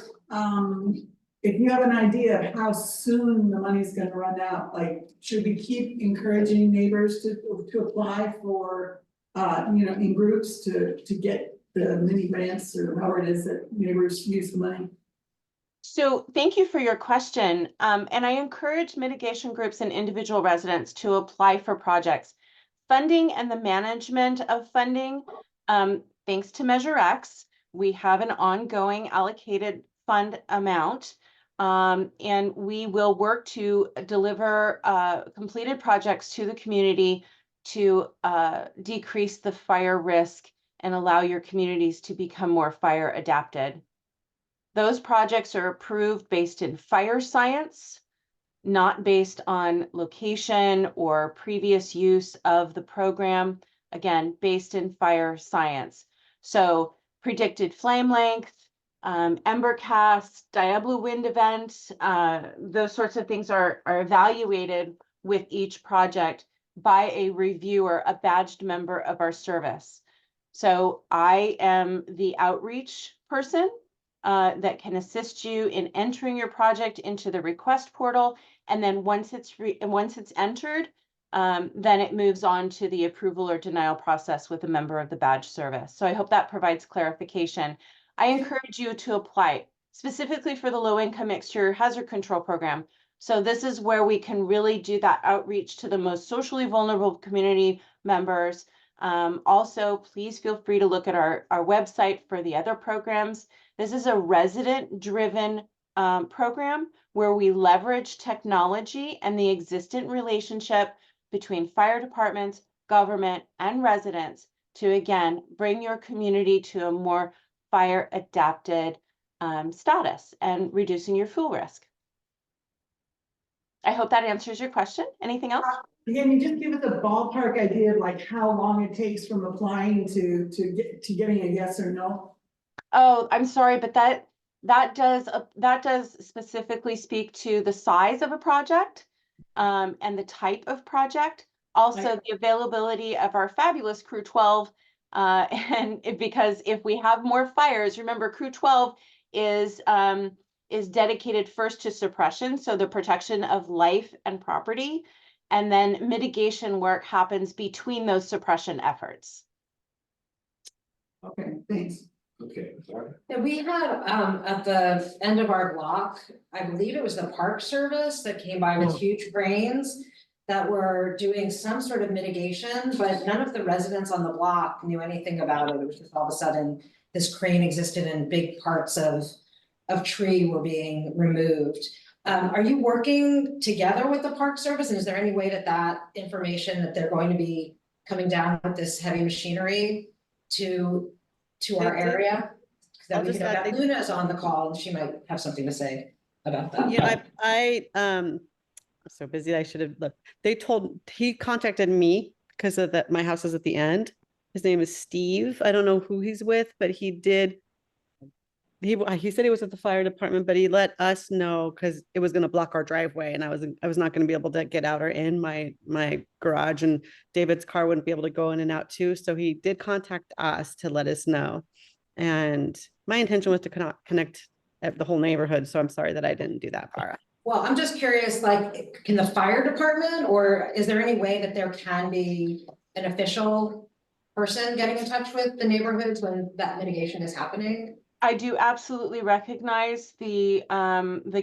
you have an idea of how soon the money's gonna run out, like, should we keep encouraging neighbors to apply for, in groups to get the mini grants or however it is that neighbors use the money? So thank you for your question. And I encourage mitigation groups and individual residents to apply for projects. Funding and the management of funding, thanks to Measure X, we have an ongoing allocated fund amount. And we will work to deliver completed projects to the community to decrease the fire risk and allow your communities to become more fire adapted. Those projects are approved based in fire science, not based on location or previous use of the program. Again, based in fire science. So predicted flame length, ember cast, diablo wind event, those sorts of things are evaluated with each project by a reviewer, a badged member of our service. So I am the outreach person that can assist you in entering your project into the request portal. And then once it's entered, then it moves on to the approval or denial process with a member of the badge service. So I hope that provides clarification. I encourage you to apply specifically for the low income exterior hazard control program. So this is where we can really do that outreach to the most socially vulnerable community members. Also, please feel free to look at our website for the other programs. This is a resident-driven program where we leverage technology and the existent relationship between fire departments, government, and residents to, again, bring your community to a more fire-adapted status and reducing your fuel risk. I hope that answers your question. Anything else? Can you just give us a ballpark idea of like how long it takes from applying to getting a yes or no? Oh, I'm sorry, but that does specifically speak to the size of a project and the type of project. Also, the availability of our fabulous Crew 12, because if we have more fires, remember Crew 12 is dedicated first to suppression, so the protection of life and property, and then mitigation work happens between those suppression efforts. Okay, thanks. Okay, sorry. Yeah, we had at the end of our block, I believe it was the Park Service that came by with huge cranes that were doing some sort of mitigation, but none of the residents on the block knew anything about it. It was just all of a sudden this crane existed and big parts of tree were being removed. Are you working together with the Park Service, and is there any way that information that they're going to be coming down with this heavy machinery to our area? That we could have Luna's on the call and she might have something to say about that. Yeah, I'm so busy. I should have looked. He contacted me because of that. My house is at the end. His name is Steve. I don't know who he's with, but he said he was at the fire department, but he let us know because it was going to block our driveway, and I was not going to be able to get out or in my garage, and David's car wouldn't be able to go in and out too. So he did contact us to let us know, and my intention was to connect the whole neighborhood. So I'm sorry that I didn't do that, Farah. Well, I'm just curious, like, can the fire department, or is there any way that there can be an official person getting in touch with the neighborhoods when that mitigation is happening? I do absolutely recognize the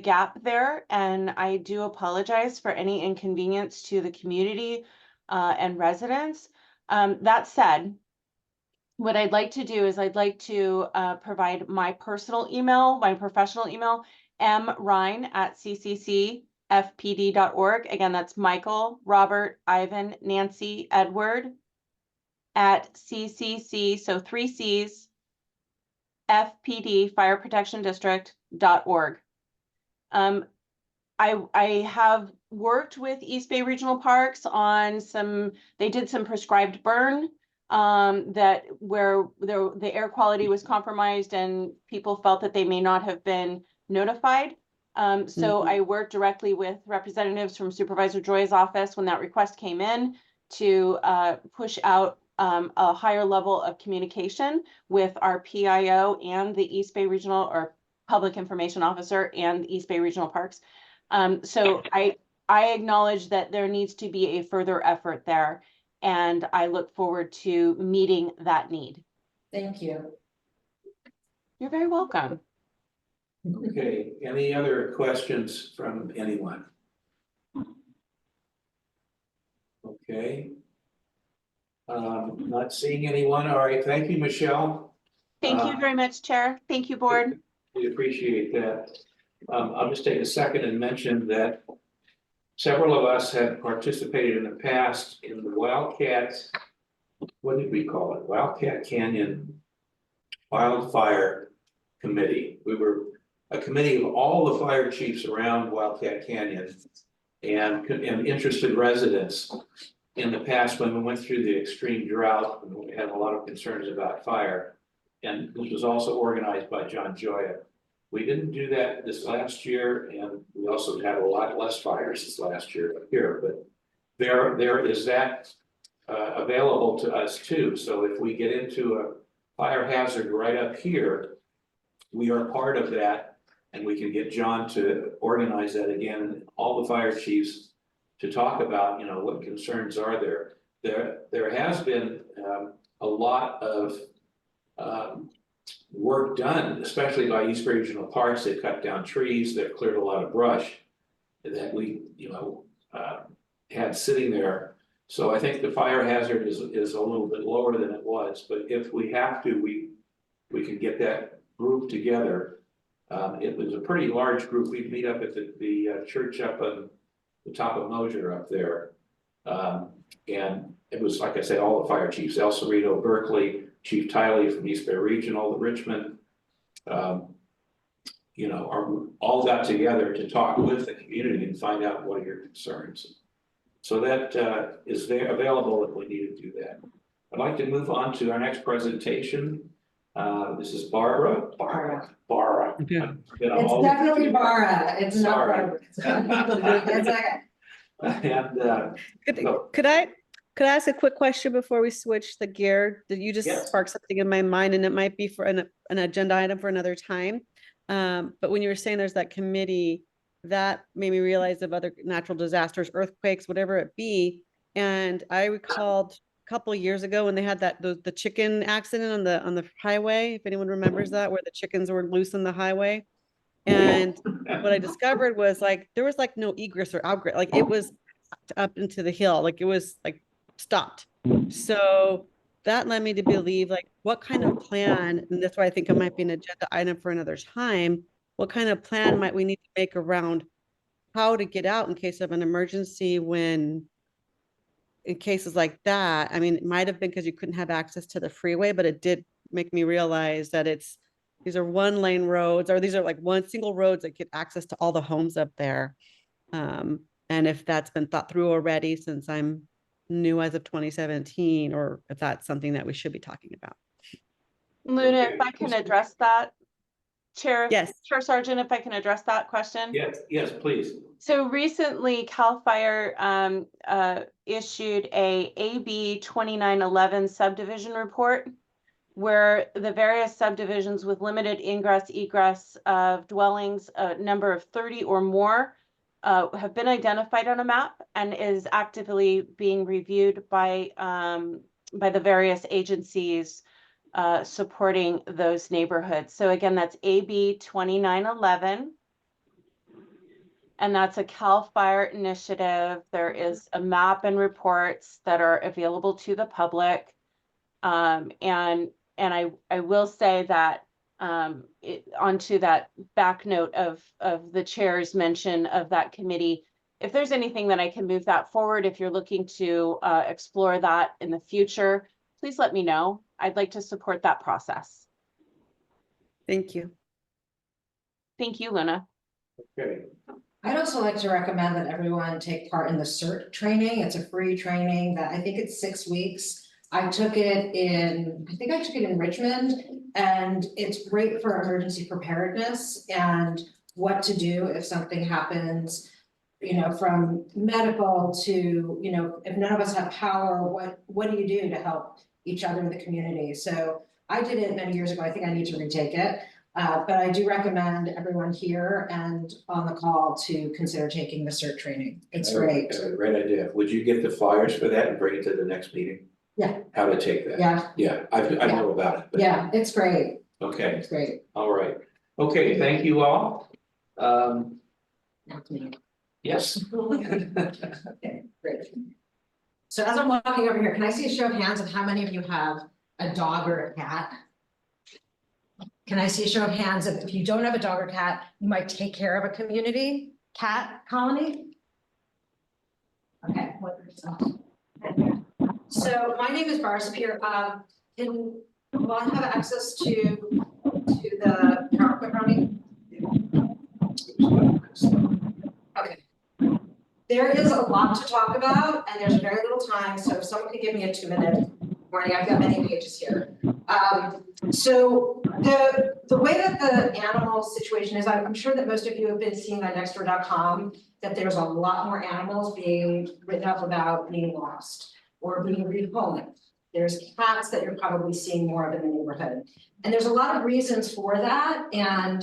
gap there, and I do apologize for any inconvenience to the community and residents. That said, what I'd like to do is I'd like to provide my personal email, my professional email, mrine@ccc fpd.org. Again, that's Michael, Robert, Ivan, Nancy, Edward at CCC, so 3 C's, FPD, Fire Protection District.org. I have worked with East Bay Regional Parks on they did some prescribed burn that where the air quality was compromised and people felt that they may not have been notified. So I worked directly with representatives from Supervisor Joy's office when that request came in to push out a higher level of communication with our PIO and the East Bay Regional or Public Information Officer and the East Bay Regional Parks. So I acknowledge that there needs to be a further effort there, and I look forward to meeting that need. Thank you. You're very welcome. Okay, any other questions from anyone? Okay. Not seeing anyone. All right, thank you, Michelle. Thank you very much, Chair. Thank you, Board. We appreciate that. I'll just take a second and mention that several of us have participated in the past in the Wildcat, what did we call it? Wildcat Canyon Wildfire Committee. We were a committee of all the fire chiefs around Wildcat Canyon and interested residents in the past when we went through the extreme drought and we had a lot of concerns about fire. And this was also organized by John Joya. We didn't do that this last year, and we also had a lot less fires this last year up here, but there is that available to us too. So if we get into a fire hazard right up here, we are part of that, and we can get John to organize that again, and all the fire chiefs to talk about, you know, what concerns are there. There has been a lot of work done, especially by East Bay Regional Parks. They've cut down trees, they've cleared a lot of brush that we, you know, had sitting there. So I think the fire hazard is a little bit lower than it was, but if we have to, we can get that group together. It was a pretty large group. We'd meet up at the church up on the top of Mosier up there. And it was, like I said, all the fire chiefs, El Cerrito, Berkeley, Chief Tiley from East Bay Regional, the Richmond, you know, are all got together to talk with the community and find out what are your concerns. So that is there available if we need to do that. I'd like to move on to our next presentation. This is Barbara. Okay. It's definitely Bara. It's not Barbara. It's okay. And Could I ask a quick question before we switch the gear? Did you just spark something in my mind, and it might be for an agenda item for another time? But when you were saying there's that committee, that made me realize of other natural disasters, earthquakes, whatever it be. And I recalled a couple of years ago when they had that the chicken accident on the highway, if anyone remembers that, where the chickens were loose on the highway. And what I discovered was like there was like no egress or outgress, like it was up into the hill, like it was like stopped. So that led me to believe like what kind of plan, and that's why I think it might be an agenda item for another time. What kind of plan might we need to make around how to get out in case of an emergency when in cases like that? I mean, it might have been because you couldn't have access to the freeway, but it did make me realize that these are one lane roads, or these are like one single roads that get access to all the homes up there. And if that's been thought through already, since I'm new as of 2017, or if that's something that we should be talking about. Luna, if I can address that, Chair Sargent, if I can address that question. Yes, please. So recently, CAL FIRE issued a AB 2911 subdivision report, where the various subdivisions with limited ingress egress of dwellings, a number of 30 or more, have been identified on a map and is actively being reviewed by the various agencies supporting those neighborhoods. So again, that's AB 2911. And that's a CAL FIRE initiative. There is a map and reports that are available to the public. And I will say that onto that back note of the chair's mention of that committee. If there's anything that I can move that forward, if you're looking to explore that in the future, please let me know. I'd like to support that process. Thank you. Thank you, Luna. Okay. I'd also like to recommend that everyone take part in the CERT training. It's a free training that I think it's 6 weeks. I took it in Richmond, and it's great for emergency preparedness and what to do if something happens, from medical to, if none of us have power, what do you do to help each other in the community? So I did it many years ago. I think I need to retake it. But I do recommend everyone here and on the call to consider taking the CERT training. It's great. Great idea. Would you get the flyers for that and bring it to the next meeting? Yeah. How to take that? Yeah. Yeah, I know about it. But... Yeah, it's great. Okay. It's great. All right. Okay, thank you all. Now to me. Yes. Okay, great. So as I'm walking over here, can I see a show of hands of how many of you have a dog or a cat? Can I see a show of hands if you don't have a dog or cat, you might take care of a community cat colony? Okay. So my name is Barb Sapir. Can one have access to the PowerPoint running? Okay. There is a lot to talk about and there's very little time, so if someone could give me a 2-minute warning, I've got many pages here. So the way that the animal situation is, I'm sure that most of you have been seeing on nextdoor.com that there's a lot more animals being written up about being lost or being rehomed. There's cats that you're probably seeing more of in the neighborhood. And there's a lot of reasons for that. And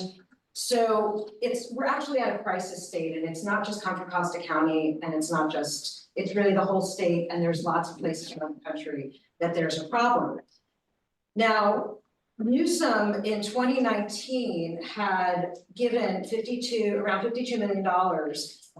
so we're actually at a crisis state, and it's not just Contra Costa County, and it's really the whole state, and there's lots of places around the country that there's a problem. Now, Newsom in 2019 had given around $52 million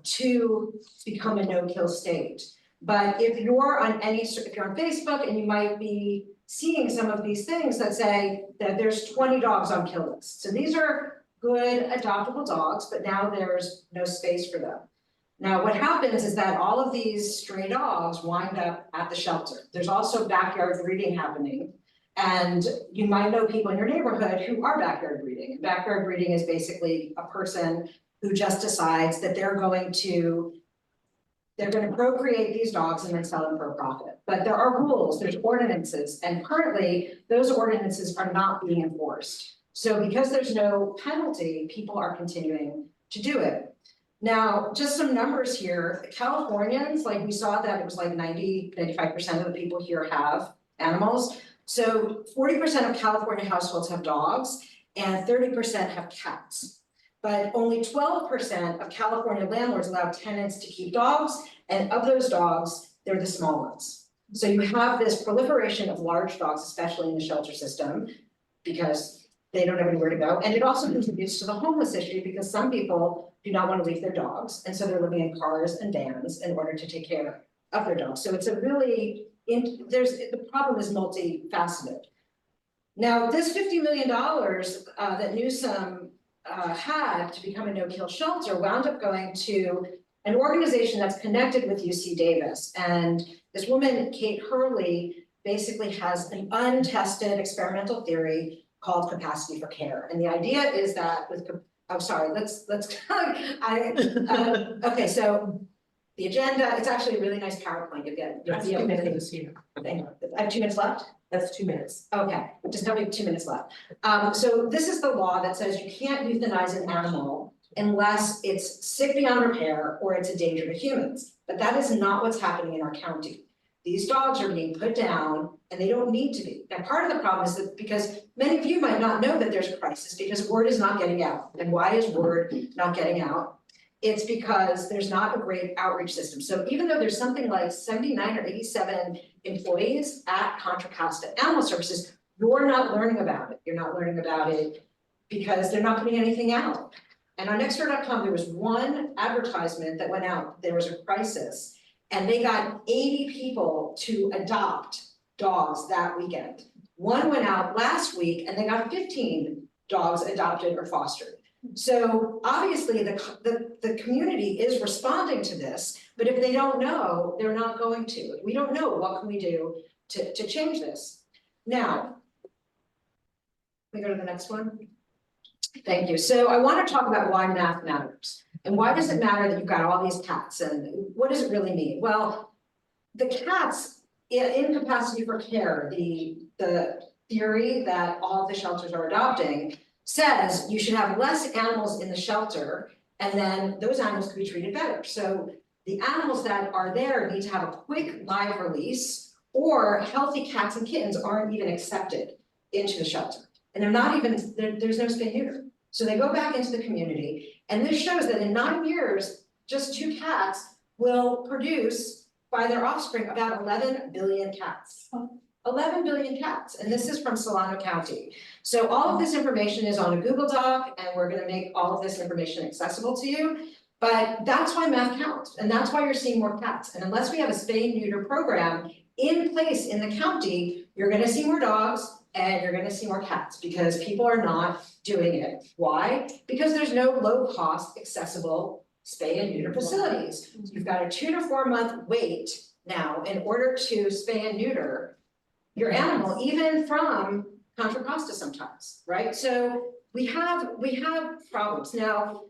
to become a no-kill state. But if you're on Facebook and you might be seeing some of these things that say that there's 20 dogs on kill list. So these are good adoptable dogs, but now there's no space for them. Now, what happens is that all of these stray dogs wind up at the shelter. There's also backyard breeding happening. And you might know people in your neighborhood who are backyard breeding. Backyard breeding is basically a person who just decides that they're going to procreate these dogs and then sell them for a profit. But there are rules, there's ordinances, and currently those ordinances are not being enforced. So because there's no penalty, people are continuing to do it. Now, just some numbers here. Californians, like we saw that it was like 95% of the people here have animals. So 40% of California households have dogs and 30% have cats. But only 12% of California landlords allow tenants to keep dogs, and of those dogs, they're the small ones. So you have this proliferation of large dogs, especially in the shelter system, because they don't have anywhere to go. And it also contributes to the homeless issue because some people do not want to leave their dogs, and so they're living in cars and vans in order to take care of their dogs. So it's a really, the problem is multifaceted. Now, this $50 million that Newsom had to become a no-kill shelter wound up going to an organization that's connected with UC Davis. And this woman, Kate Hurley, basically has an untested experimental theory called capacity for care. And the idea is that okay, so the agenda, it's actually a really nice PowerPoint again. I have 2 minutes left? That's 2 minutes. Okay, just have 2 minutes left. So this is the law that says you can't euthanize an animal unless it's sick beyond repair or it's a danger to humans. But that is not what's happening in our county. These dogs are being put down and they don't need to be. Now, part of the problem is that because many of you might not know that there's a crisis because word is not getting out. And why is word not getting out? It's because there's not a great outreach system. So even though there's something like 79 or 87 employees at Contra Costa Animal Services, you're not learning about it. You're not learning about it because they're not putting anything out. And on nextdoor.com, there was one advertisement that went out. There was a crisis and they got 80 people to adopt dogs that weekend. One went out last week and they got 15 dogs adopted or fostered. So obviously the community is responding to this, but if they don't know, they're not going to. If we don't know, what can we do to change this? Now, let me go to the next one. Thank you. So I want to talk about why math matters. And why does it matter that you've got all these cats, and what does it really mean? Well, the cats in capacity for care, the theory that all the shelters are adopting says you should have less animals in the shelter, and then those animals can be treated better. So the animals that are there need to have a quick live release, or healthy cats and kittens aren't even accepted into the shelter. And they're not even, there's no spay neuter. So they go back into the community, and this shows that in 9 years, just 2 cats will produce by their offspring about 11 billion cats. 11 billion cats, and this is from Solano County. So all of this information is on a Google Doc, and we're gonna make all of this information accessible to you. But that's why math counts, and that's why you're seeing more cats. And unless we have a spay and neuter program in place in the county, you're gonna see more dogs and you're gonna see more cats, because people are not doing it. Why? Because there's no low-cost, accessible spay and neuter facilities. You've got a 2 to 4 month wait now in order to spay and neuter your animal, even from Contra Costa sometimes, right? So we have problems. Now,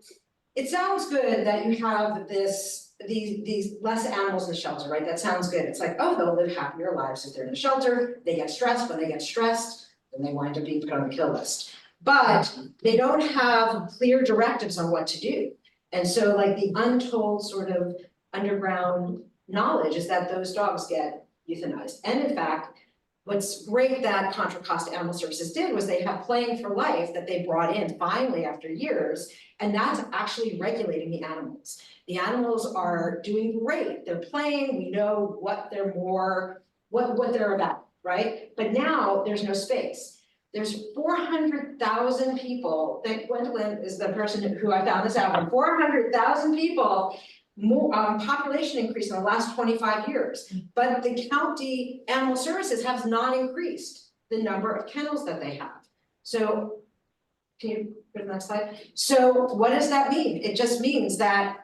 it sounds good that you have these less animals in the shelter, right? That sounds good. It's like, oh, they'll live happier lives if they're in the shelter. They get stressed. When they get stressed, then they wind up being put on the kill list. But they don't have clear directives on what to do. And so like the untold sort of underground knowledge is that those dogs get euthanized. And in fact, what's great that Contra Costa Animal Services did was they have Playing for Life that they brought in finally after years, and that's actually regulating the animals. The animals are doing great, they're playing, we know what they're what they're about, right? But now there's no space. There's 400,000 people, that Gwendolyn is the person who I found this out from, 400,000 people more population increase in the last 25 years, but the county animal services has not increased the number of kennels that they have. So can you go to the next slide? So what does that mean? It just means that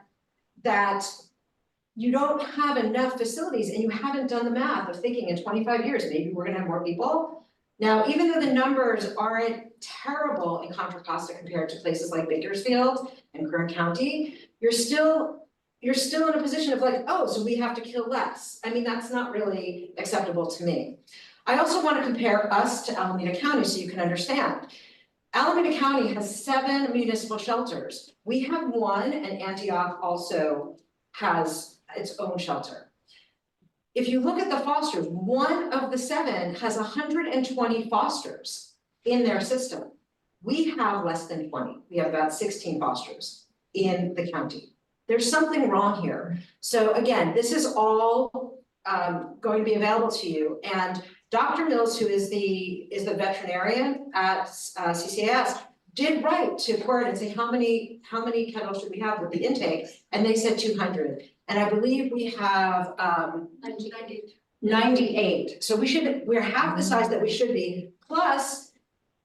you don't have enough facilities, and you haven't done the math of thinking in 25 years, maybe we're gonna have more people. Now, even though the numbers aren't terrible in Contra Costa compared to places like Bakersfield and Kern County, you're still in a position of like, oh, so we have to kill less. I mean, that's not really acceptable to me. I also want to compare us to Alameda County so you can understand. Alameda County has 7 municipal shelters. We have 1, and Antioch also has its own shelter. If you look at the fosters, 1 of the 7 has 120 fosters in their system. We have less than 20. We have about 16 fosters in the county. There's something wrong here. So again, this is all going to be available to you. And Dr. Mills, who is the veterinarian at CCAS, did write to Port and say, how many kennels should we have with the intake? And they said 200. And I believe we have 98. So we're half the size that we should be. Plus,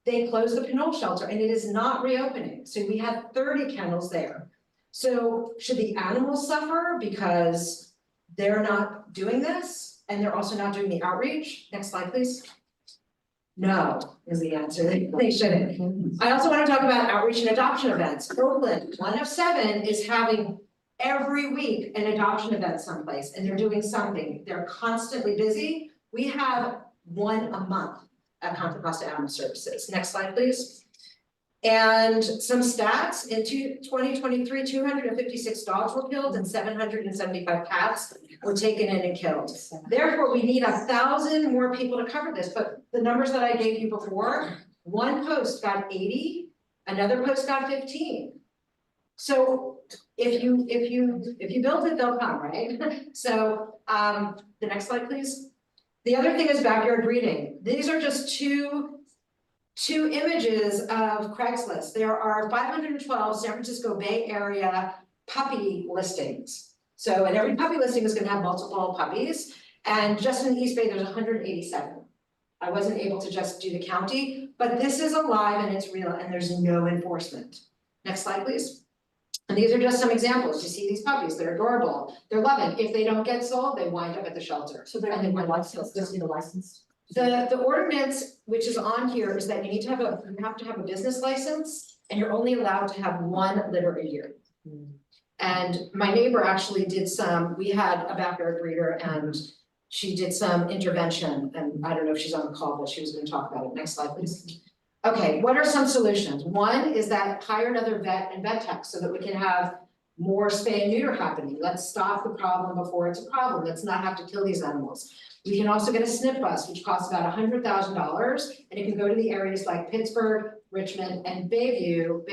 they closed the Pinole shelter and it is not reopening. So we have 30 kennels there. So should the animals suffer because they're not doing this and they're also not doing the outreach? Next slide, please. No, is the answer. They shouldn't. I also want to talk about outreach and adoption events. Oakland, 1 of 7, is having every week an adoption event someplace, and they're doing something. They're constantly busy. We have 1 a month at Contra Costa Animal Services. Next slide, please. And some stats, in 2023, 256 dogs were killed and 775 cats were taken in and killed. Therefore, we need 1,000 more people to cover this, but the numbers that I gave you before, 1 post got 80, another post got 15. So if you build it, they'll come, right? So the next slide, please. The other thing is backyard breeding. These are just two images of Craigslist. There are 512 San Francisco Bay Area puppy listings. So, and every puppy listing is going to have multiple puppies. And just in the East Bay, there's 187. I wasn't able to just do the county, but this is alive and it's real and there's no enforcement. Next slide, please. And these are just some examples. You see these puppies, they're adorable, they're loving. If they don't get sold, they wind up at the shelter. So they're And then licensed, just need a license. the ordinance, which is on here, is that you have to have a business license and you're only allowed to have 1 litter a year. And my neighbor actually did we had a backyard breeder and she did some intervention, and I don't know if she's on the call, but she was gonna talk about it. Next slide, please. Okay, what are some solutions? One is that hire another vet and vet tech so that we can have more spay and neuter happening. Let's stop the problem before it's a problem. Let's not have to kill these animals. We can also get a SNP bus, which costs about $100,000, and it can go to the areas like Pittsburgh, Richmond, and Bayview.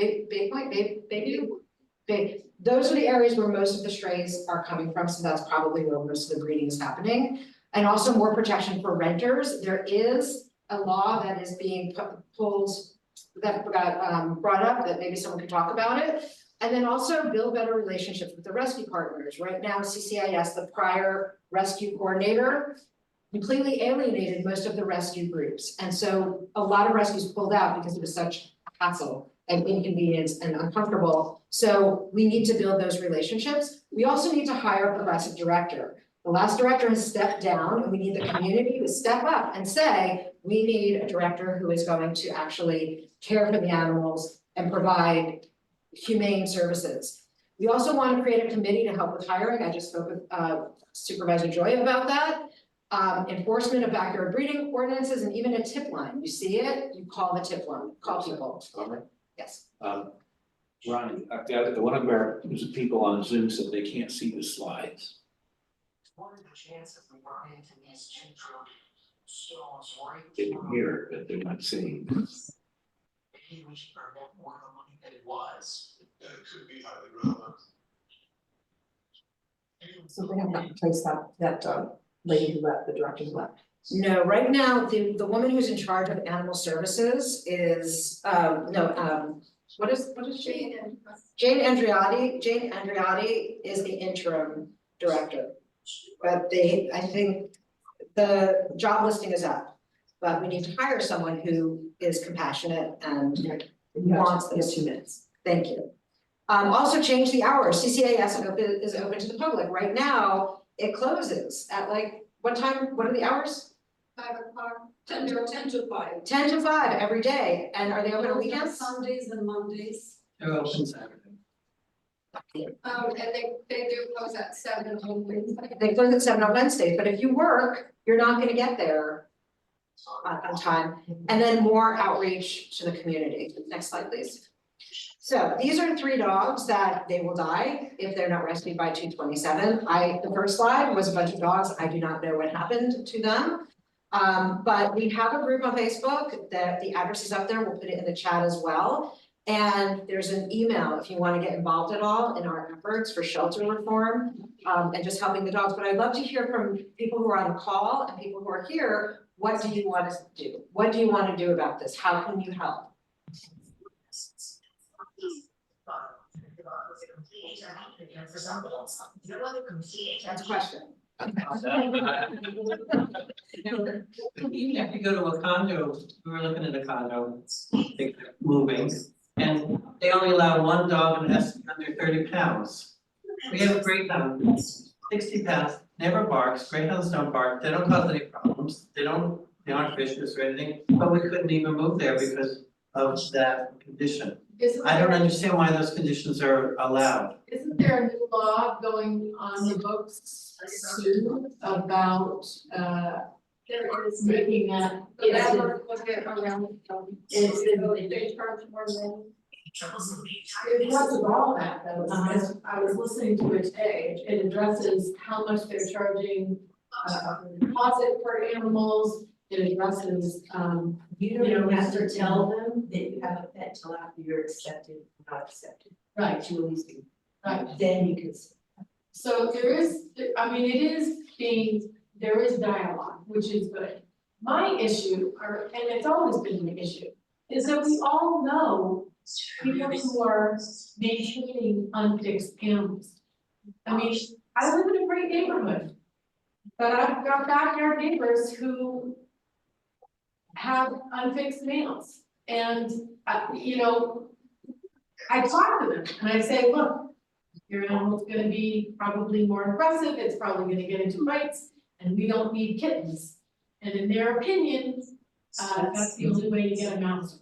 Those are the areas where most of the strays are coming from, so that's probably where most of the breeding is happening. And also more protection for renters. There is a law that is being pulled, that got brought up, that maybe someone could talk about it. And then also build better relationships with the rescue partners. Right now, CCIS, the prior rescue coordinator, completely alienated most of the rescue groups. And so a lot of rescues pulled out because it was such a hassle and inconvenience and uncomfortable. So we need to build those relationships. We also need to hire a progressive director. The last director has stepped down and we need the community to step up and say, we need a director who is going to actually care for the animals and provide humane services. We also want to create a committee to help with hiring. I just spoke with Supervisor Joy about that. Enforcement of backyard breeding ordinances and even a tip line. You see it, you call the tip line, call people. Yes. Ronnie, I've got one of our people on Zoom said they can't see the slides. What are the chances we run into these children? They can hear it, but they're not seeing. Maybe we should prevent more of the money than it was. That could be highly relevant. So they have not replaced that lady who left, the director who left. No, right now, the woman who's in charge of animal services is, what is she? Jane Andriotti. Jane Andriotti is the interim director. But I think the job listing is up, but we need to hire someone who is compassionate and wants this. 2 minutes. Thank you. Also change the hours. CCAS is open to the public. Right now, it closes at what time? What are the hours? 5 o'clock, 10 to 5. 10 to 5 every day. And are they open on weekends? Sundays and Mondays. They're open Saturday. And they do close at 7 on Wednesday. They close at 7 on Wednesdays, but if you work, you're not gonna get there on time. And then more outreach to the community. Next slide, please. So these are 3 dogs that they will die if they're not rescued by 227. The first slide was a bunch of dogs. I do not know what happened to them. But we have a group on Facebook that the address is up there. We'll put it in the chat as well. And there's an email if you want to get involved at all in our efforts for shelter reform and just helping the dogs. But I'd love to hear from people who are on the call and people who are here. What do you want us to do? What do you want to do about this? How can you help? That's a question. If you go to a condo, we were looking at a condo, moving, and they only allow 1 dog and it has to be under 30 pounds. We have a greyhound, 60 pounds, never barks, greyhounds don't bark, they don't cause any problems, they aren't vicious or anything, but we couldn't even move there because of that condition. I don't understand why those conditions are allowed. Isn't there a new law going on the books soon about, there is making that. It's they charge more than. It wasn't all that though, I was listening to it today, it addresses how much they're charging, deposit for animals. It addresses, You don't have to tell them that you have a pet till after you're accepted, or not accepted. Right. You always do. Right. Then you can. So there is, there is dialogue, which is good. My issue, and it's always been my issue, is that we all know people who are maintaining unfixed animals. I mean, I live in a great neighborhood, but I've got backyard neighbors who have unfixed males. And, you know, I talk to them and I say, look, your animal's gonna be probably more aggressive, it's probably gonna get into fights, and we don't need kittens. And in their opinion, that's the only way to get a mouse.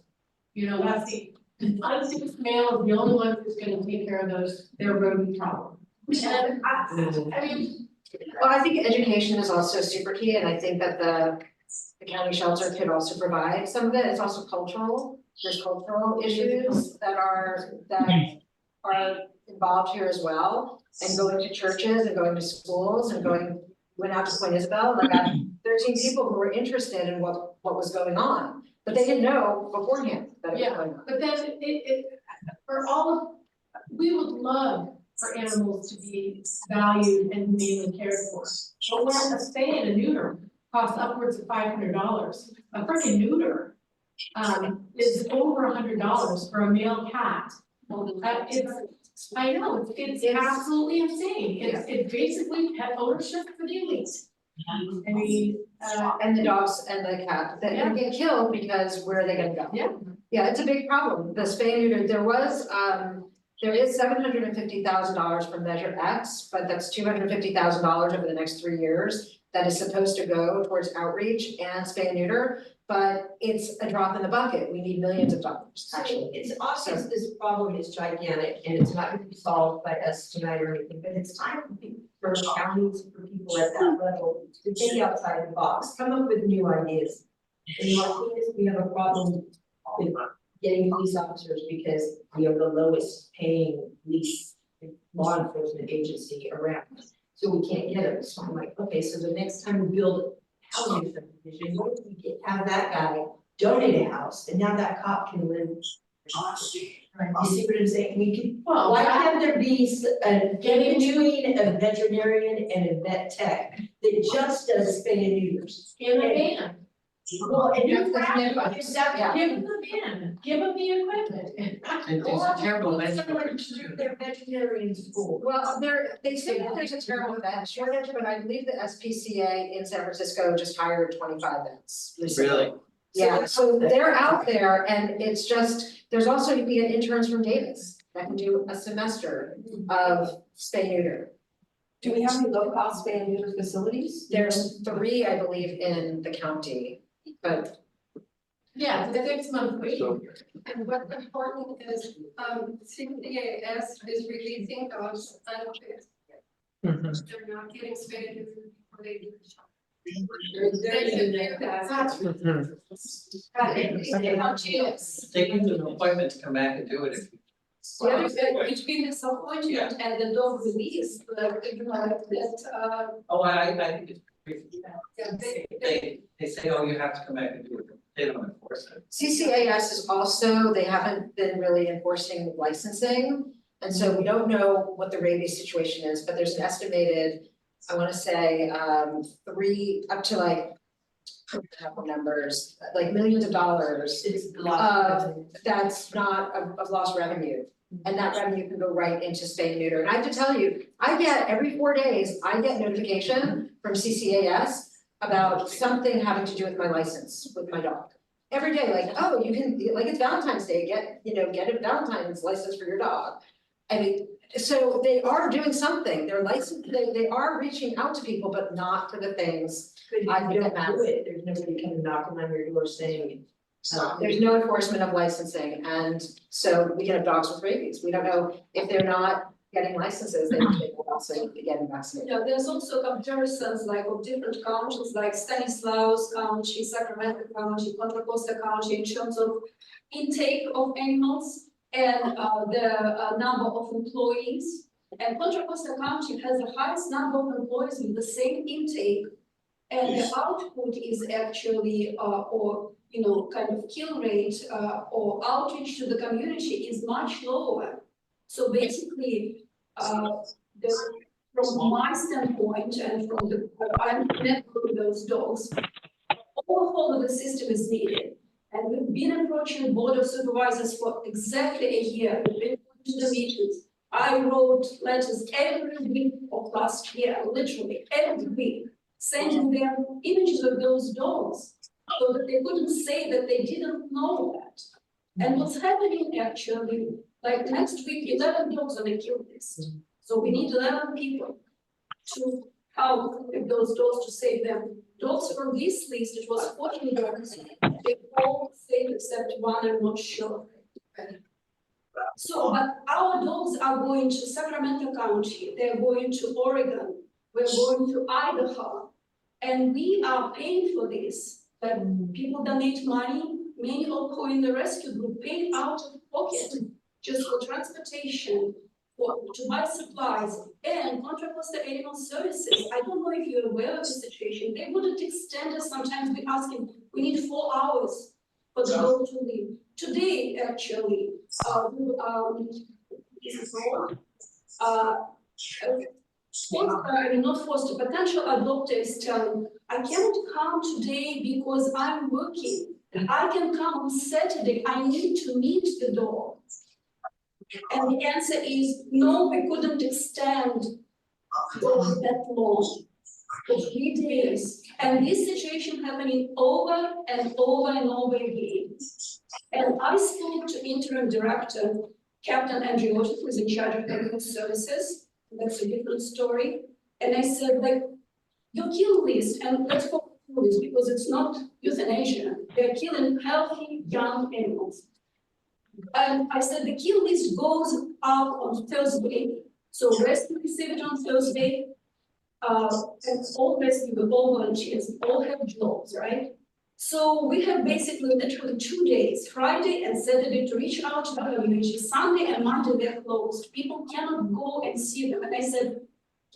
You know, that's the unfixed male is the only one who's gonna take care of their rodent problem. And I mean, Well, I think education is also super key, and I think that the county shelter could also provide some of it. It's also cultural. There's cultural issues that are involved here as well. And going to churches and going to schools and went out to Point Isabel, and I got 13 people who were interested in what was going on. But they didn't know beforehand that it was going on. but then for all of, we would love for animals to be valued and humanely cared for. But when a spay and a neuter costs upwards of $500, a freaking neuter is over $100 for a male cat. I know, it's absolutely insane. It's basically pet ownership for the elite. I mean, And the dogs and the cat that get killed because where are they gonna go? Yeah. Yeah, it's a big problem. The spay and neuter, there is $750,000 from Measure X, but that's $250,000 over the next 3 years that is supposed to go towards outreach and spay and neuter, but it's a drop in the bucket. We need millions of dollars, actually. It's obvious this problem is gigantic and it's not gonna be solved by us tonight or anything, but it's time for counties, for people at that level to think outside the box, come up with new ideas. In Martinez, we have a problem with getting police officers because we are the lowest paying police law enforcement agency around. So we can't get them. So I'm like, okay, so the next time we build a housing subdivision, what if we have that guy donate a house and now that cop can live? You see what I'm saying? We could, why can't there be a in between a veterinarian and a vet tech that just does spay and neuters? in a van. Well, and Give that's them the the van, give them the equipment. It's a terrible Their veterinarian school. Well, they say that there's a terrible vet shortage, but I believe the SPCA in San Francisco just hired 25 vets recently. Really? Yeah, so they're out there and it's just, there's also to be an interns from Davis that can do a semester of spay neuter. Do we have any low-cost spay and neuter facilities? There's 3, I believe, in the county, but Yeah, the 6 month wait. And what's important is, CPAS is releasing those unfixed. They're not getting spayed before they do the job. They should do that. They give them an appointment to come back and do it. The other thing, between the subappointment and the dog release, Oh, I think it's great. They say, oh, you have to come back and do it. They don't enforce it. CCAS is also, they haven't been really enforcing licensing. And so we don't know what the rabies situation is, but there's an estimated, I wanna say, 3 up to like, a couple numbers, like millions of dollars. It's a lot. That's not of lost revenue. And that revenue can go right into spay and neuter. And I have to tell you, I get every 4 days, I get notification from CCAS about something having to do with my license with my dog. Every day, like, oh, you can, like, it's Valentine's Day, get a Valentine's license for your dog. I mean, so they are doing something, they're licensed, they are reaching out to people, but not for the things. I think that matters. There's nobody coming knocking on your door saying. There's no enforcement of licensing, and so we can have dogs with rabies. We don't know if they're not getting licenses, they will also be getting vaccinated. Yeah, there's also comparisons like of different counties, like Stanislaus County, Sacramento County, Contra Costa County, in terms of intake of animals and the number of employees. And Contra Costa County has the highest number of employees with the same intake. And the output is actually, kind of kill rate or outreach to the community is much lower. So basically, from my standpoint and from the, I'm connected with those dogs, overhaul of the system is needed. And we've been approaching the Board of Supervisors for exactly a year. We've been to the meetings. I wrote letters every week of last year, literally every week, sending them images of those dogs. So that they couldn't say that they didn't know that. And what's happening actually, like next week, 11 dogs on the kill list. So we need 11 people to help with those dogs to save them. Dogs from this list, it was 14 dogs, they all saved except one, I'm not sure. So, but our dogs are going to Sacramento County, they're going to Oregon, we're going to Idaho. And we are paying for this, but people donate money, many of who in the rescue group paid out of pocket just for transportation, to buy supplies, and Contra Costa Animal Services. I don't know if you're aware of the situation. They wouldn't extend us. Sometimes we ask them, we need 4 hours for the dog to leave. Today, actually, this is all, not forced, potential adopter is telling, I cannot come today because I'm working. I can come on Saturday. I need to meet the dog. And the answer is no, we couldn't extend that long for 3 days. And this situation happening over and over and over again. And I spoke to interim director, Captain Andriotti, who is in charge of animal services. That's a different story. And I said, like, your kill list, and let's focus on this because it's not euthanasia. They're killing healthy young animals. And I said the kill list goes out on Thursday. So rescue receive it on Thursday. And all rescue, all volunteers, all have jobs, right? So we have basically literally 2 days, Friday and Saturday, to reach out to the community. Sunday and Monday they're closed. People cannot go and see them. And I said,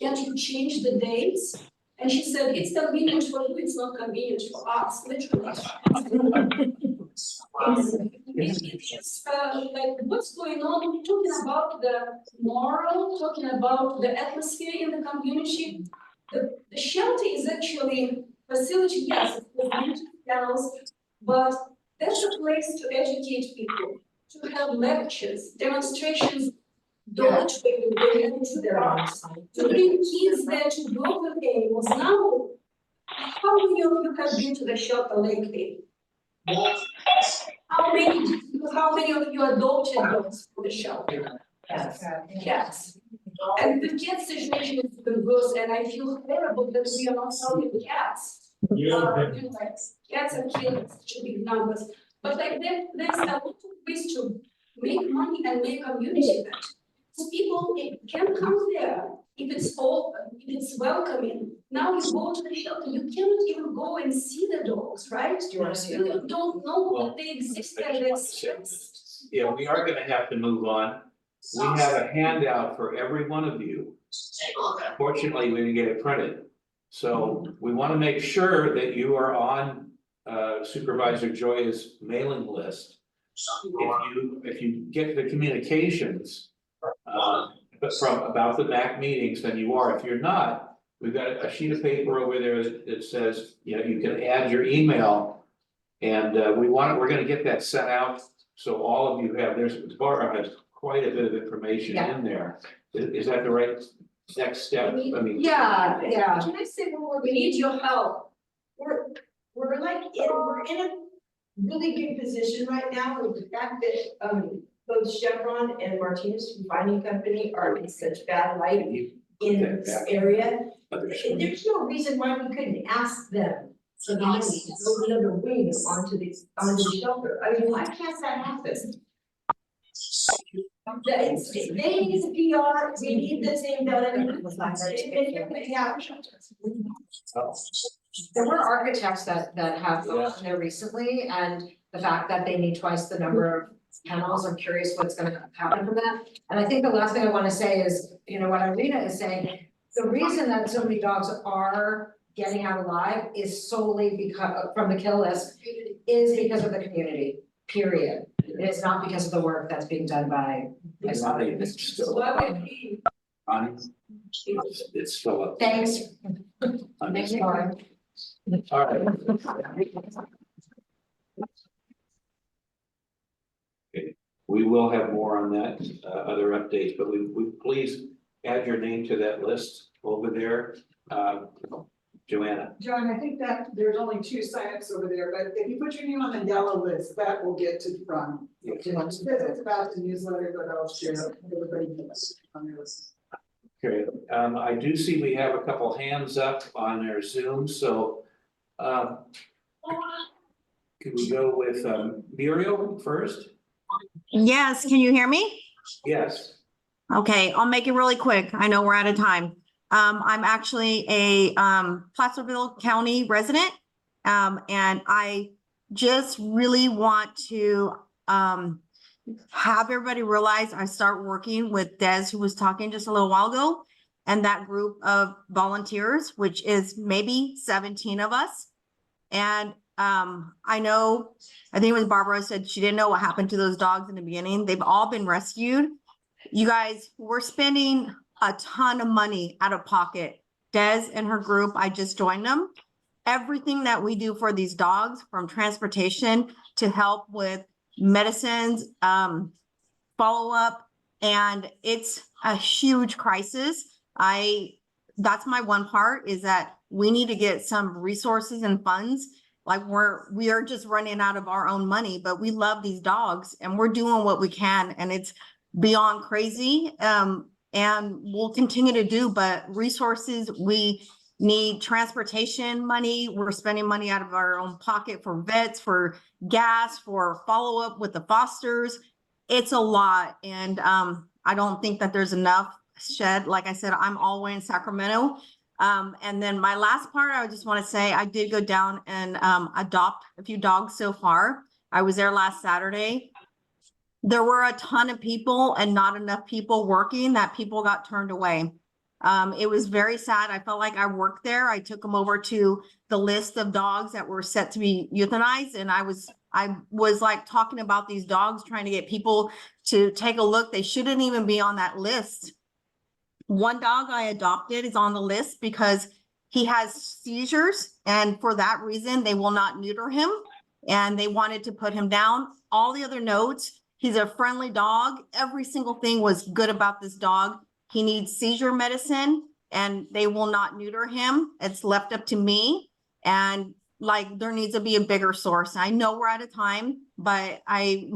can't you change the dates? And she said, it's convenient for you, it's not convenient for us, literally. It's like what's going on? We're talking about the moral, talking about the atmosphere in the community. The shelter is actually facility, yes, it's channels, but that's a place to educate people, to have lectures, demonstrations, dog training, they have to bring kids there to work with animals. Now, how many of you have been to the shelter lately? How many of you adopted dogs from the shelter? Cats. And the cat situation is even worse, and I feel horrible that we are not selling cats. Cats are killed in big numbers. But like there's a lot of ways to make money and make community better. So people can come there if it's open, if it's welcoming. Now you go to the shelter, you cannot even go and see the dogs, right? You don't know that they exist and it's. Yeah, we are gonna have to move on. We have a handout for every one of you. Fortunately, we didn't get it printed. So we want to make sure that you are on Supervisor Joya's mailing list. If you get the communications about the MAC meetings, then you are. If you're not, we've got a sheet of paper over there that says, you know, you can add your email, and we're going to get that sent out so all of you have. Barbara has quite a bit of information in there. Is that the right next step? I mean, yeah. Can I say one more? We need your help. We're like we're in a really good position right now with the fact that both Chevron and Martinez Refining Company are in such bad light in this area. There's no reason why we couldn't ask them for the money to build another wing onto the shelter. I mean, why can't that happen? They need the PR, we need the same done. There were architects that have gone there recently, and the fact that they need twice the number of panels, I'm curious what's gonna happen from that. And I think the last thing I wanna say is, you know, what Irina is saying, the reason that so many dogs are getting out alive is solely because, from the kill list, is because of the community, period. It is not because of the work that's being done by somebody. it's still up. Thanks. Thanks, Lauren. All right. Okay. We will have more on that, other updates, but we please add your name to that list over there. Joanna. John, I think that there's only 2 signups over there, but if you put your name on the yellow list, that will get to the front. Yes. It's about the newsletter, but I'll share everybody gets on your list. Okay, I do see we have a couple hands up on our Zoom, so could we go with Muriel first? Yes, can you hear me? Yes. Okay, I'll make it really quick. I know we're out of time. I'm actually a Placerville County resident. And I just really want to have everybody realize I start working with Des, who was talking just a little while ago, and that group of volunteers, which is maybe 17 of us. And I know, I think it was Barbara said she didn't know what happened to those dogs in the beginning. They've all been rescued. You guys, we're spending a ton of money out of pocket. Des and her group, I just joined them. Everything that we do for these dogs, from transportation to help with medicines, follow-up, and it's a huge crisis. That's my one part, is that we need to get some resources and funds. Like we are just running out of our own money, but we love these dogs and we're doing what we can, and it's beyond crazy. And we'll continue to do, but resources, we need transportation money. We're spending money out of our own pocket for vets, for gas, for follow-up with the fosters. It's a lot. And I don't think that there's enough shed. Like I said, I'm all the way in Sacramento. And then my last part, I just want to say, I did go down and adopt a few dogs so far. I was there last Saturday. There were a ton of people and not enough people working, that people got turned away. It was very sad. I felt like I worked there. I took them over to the list of dogs that were set to be euthanized. And I was like talking about these dogs, trying to get people to take a look. They shouldn't even be on that list. One dog I adopted is on the list because he has seizures, and for that reason, they will not neuter him, and they wanted to put him down. All the other notes, he's a friendly dog. Every single thing was good about this dog. He needs seizure medicine, and they will not neuter him. It's left up to me, and like there needs to be a bigger source. I know we're out of time, but I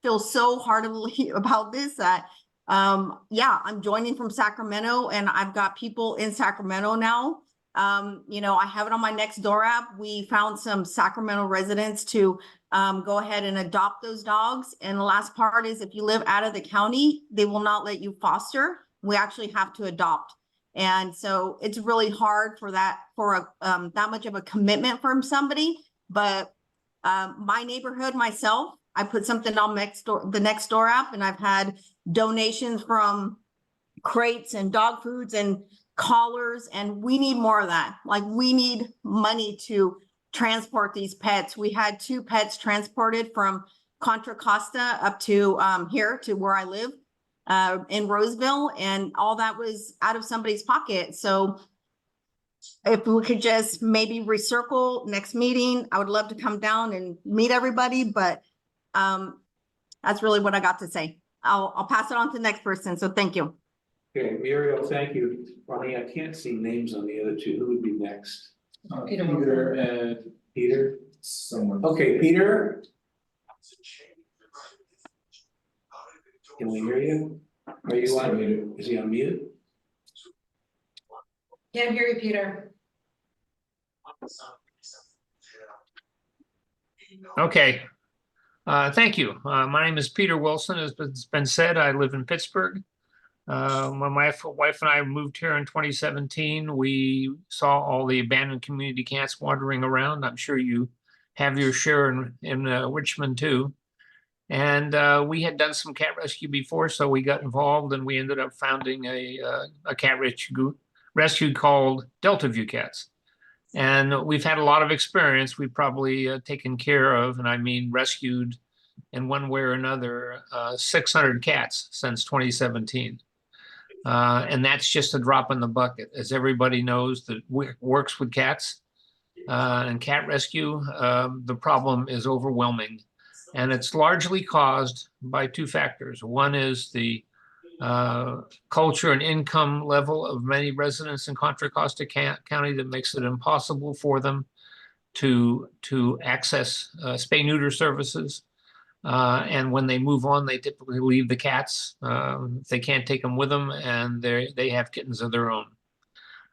feel so heartily about this that yeah, I'm joining from Sacramento, and I've got people in Sacramento now. You know, I have it on my Nextdoor app. We found some Sacramento residents to go ahead and adopt those dogs. And the last part is, if you live out of the county, they will not let you foster. We actually have to adopt. And so it's really hard for that, for that much of a commitment from somebody. But my neighborhood, myself, I put something on the Nextdoor app, and I've had donations from crates and dog foods and collars, and we need more of that. Like, we need money to transport these pets. We had 2 pets transported from Contra Costa up to here to where I live in Roseville, and all that was out of somebody's pocket. So if we could just maybe recircle next meeting, I would love to come down and meet everybody, but that's really what I got to say. I'll pass it on to the next person. So thank you. Okay, Muriel, thank you. Ronnie, I can't see names on the other 2. Who would be next? Peter and Peter? someone. Okay, Peter? Can we hear you? Are you on mute? Is he on mute? Can't hear you, Peter. Okay. Thank you. My name is Peter Wilson. As it's been said, I live in Pittsburgh. My wife and I moved here in 2017. We saw all the abandoned community cats wandering around. I'm sure you have your share in Richmond too. And we had done some cat rescue before, so we got involved, and we ended up founding a cat rescue called Delta View Cats. And we've had a lot of experience. We've probably taken care of, and I mean rescued in one way or another, 600 cats since 2017. And that's just a drop in the bucket. As everybody knows that works with cats and cat rescue, the problem is overwhelming. And it's largely caused by 2 factors. One is the culture and income level of many residents in Contra Costa County that makes it impossible for them to access spay neuter services. And when they move on, they typically leave the cats. They can't take them with them, and they have kittens of their own.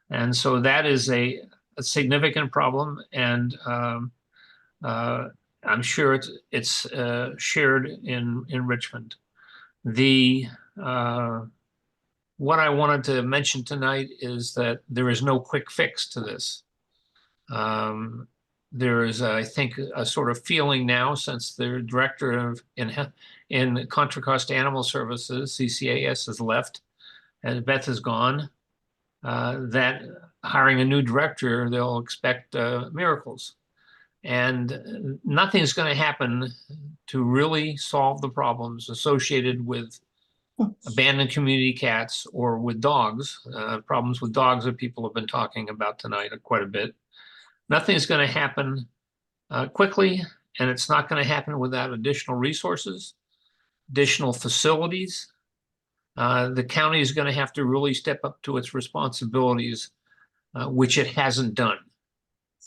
And so that is a significant problem, and I'm sure it's shared in Richmond. What I wanted to mention tonight is that there is no quick fix to this. There is, I think, a sort of feeling now, since the director in Contra Costa Animal Services, CCAS, has left, and Beth is gone, that hiring a new director, they'll expect miracles. And nothing's going to happen to really solve the problems associated with abandoned community cats or with dogs, problems with dogs that people have been talking about tonight quite a bit. Nothing's going to happen quickly, and it's not going to happen without additional resources, additional facilities. The county is going to have to really step up to its responsibilities, which it hasn't done.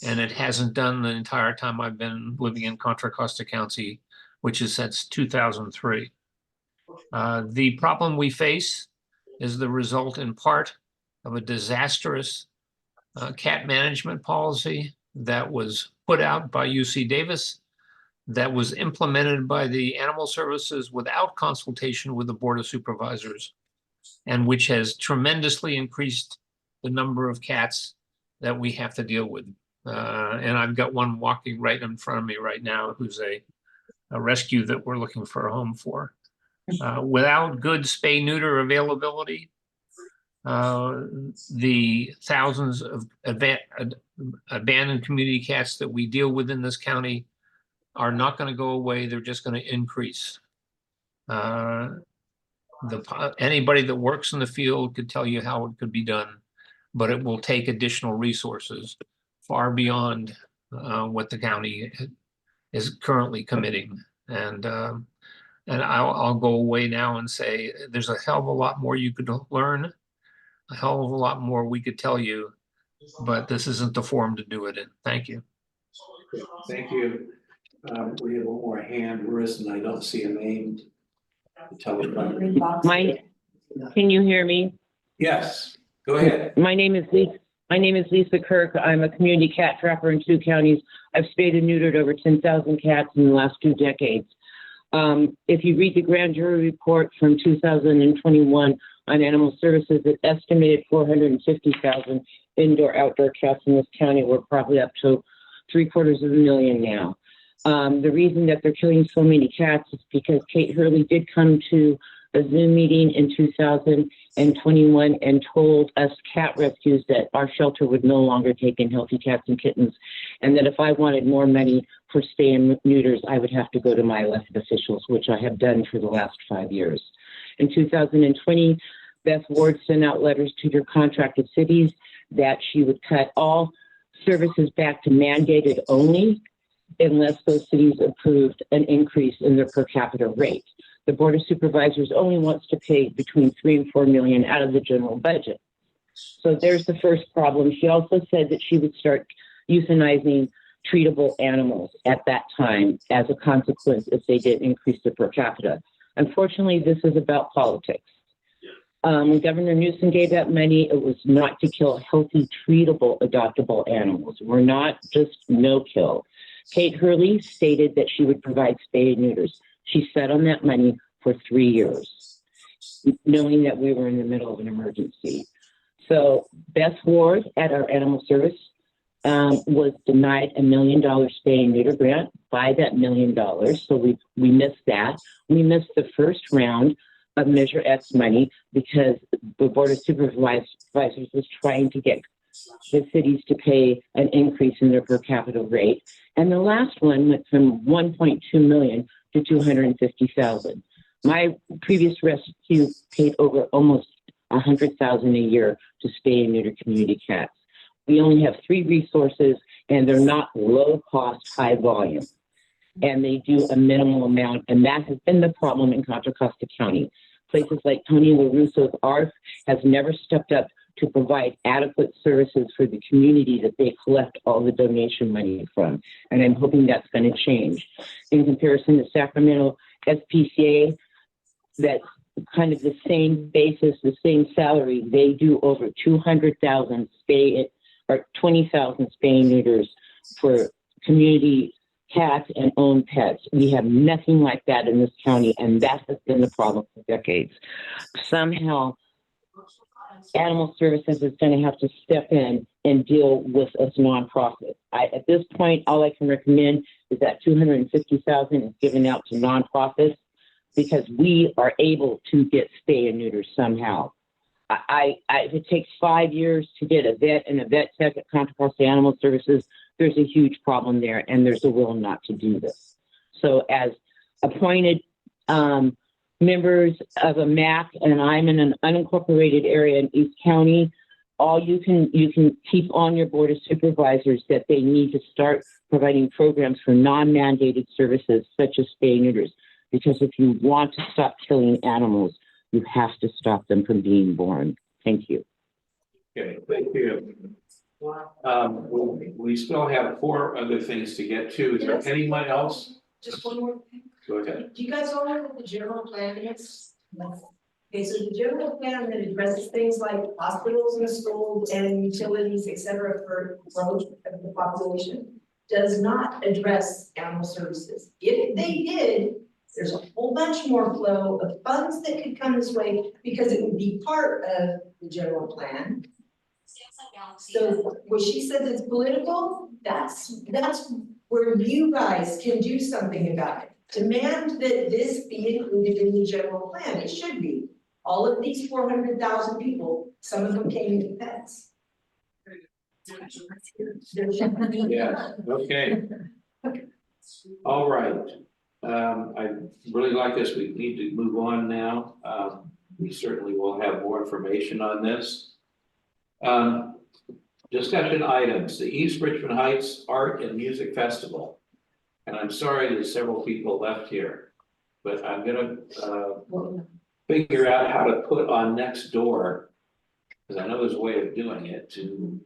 And it hasn't done the entire time I've been living in Contra Costa County, which is since 2003. The problem we face is the result in part of a disastrous cat management policy that was put out by UC Davis, that was implemented by the Animal Services without consultation with the Board of Supervisors, and which has tremendously increased the number of cats that we have to deal with. And I've got one walking right in front of me right now who's a rescue that we're looking for a home for. Without good spay neuter availability, the thousands of abandoned community cats that we deal with in this county are not going to go away. They're just going to increase. Anybody that works in the field could tell you how it could be done, but it will take additional resources far beyond what the county is currently committing. And I'll go away now and say there's a hell of a lot more you could learn, a hell of a lot more we could tell you, but this isn't the forum to do it in. Thank you. Thank you. We have one more hand, Marissa, and I don't see a name to tell everybody. Can you hear me? Yes, go ahead. My name is Lisa Kirk. I'm a community cat trapper in 2 counties. I've spayed and neutered over 10,000 cats in the last 2 decades. If you read the grand jury report from 2021 on animal services, it estimated 450,000 indoor-outdoor cats in this county. We're probably up to 750,000 now. The reason that they're killing so many cats is because Kate Hurley did come to a Zoom meeting in 2021 and told us cat rescues that our shelter would no longer take in healthy cats and kittens, and that if I wanted more money for spay and neuters, I would have to go to my elected officials, which I have done for the last 5 years. In 2020, Beth Ward sent out letters to your contracted cities that she would cut all services back to mandated only unless those cities approved an increase in their per capita rate. The Board of Supervisors only wants to pay between $3 and $4 million out of the general budget. So there's the first problem. She also said that she would start euthanizing treatable animals at that time as a consequence if they didn't increase the per capita. Unfortunately, this is about politics. Governor Newsom gave that money. It was not to kill healthy, treatable, adoptable animals. We're not just no-kill. Kate Hurley stated that she would provide spay and neuters. She sat on that money for 3 years, knowing that we were in the middle of an emergency. So Beth Ward at our animal service was denied $1 million spay and neuter grant by that $1 million. So we missed that. We missed the first round of Measure X money because the Board of Supervisors was trying to get the cities to pay an increase in their per capita rate. And the last one went from 1.2 million to 250,000. My previous rescue paid over almost 100,000 a year to spay and neuter community cats. We only have 3 resources, and they're not low cost, high volume. And they do a minimal amount, and that has been the problem in Contra Costa County. Places like Tony LaRusso's ARF has never stepped up to provide adequate services for the community that they collect all the donation money from. And I'm hoping that's going to change. In comparison to Sacramento SPCA, that's kind of the same basis, the same salary. They do over 200,000 or 20,000 spay neuters for community cats and owned pets. We have nothing like that in this county, and that has been the problem for decades. Somehow, Animal Services is going to have to step in and deal with us nonprofits. At this point, all I can recommend is that $250,000 is given out to nonprofits because we are able to get spay and neuters somehow. If it takes 5 years to get a vet and a vet tech at Contra Costa Animal Services, there's a huge problem there, and there's a will not to do this. So as appointed members of a MAC, and I'm in an unincorporated area in East County, you can keep on your board of supervisors that they need to start providing programs for non-mandated services such as spay neuters. Because if you want to stop killing animals, you have to stop them from being born. Thank you. Okay, thank you. We still have 4 other things to get to. Is there anyone else? Just one more thing. Go ahead. Do you guys all know what the general plan is? Okay, so the general plan that addresses things like hospitals and schools and utilities, et cetera, for growth of the population, does not address animal services. If they did, there's a whole bunch more flow of funds that could come this way because it would be part of the general plan. So when she says it's political, that's where you guys can do something about it. Demand that this be included in the general plan. It should be. All of these 400,000 people, some of them came into pets. Yeah, okay. All right. I really like this. We need to move on now. We certainly will have more information on this. Discussion items, the East Richmond Heights Art and Music Festival. And I'm sorry that several people left here, but I'm gonna figure out how to put on next door, because I know there's a way of doing it to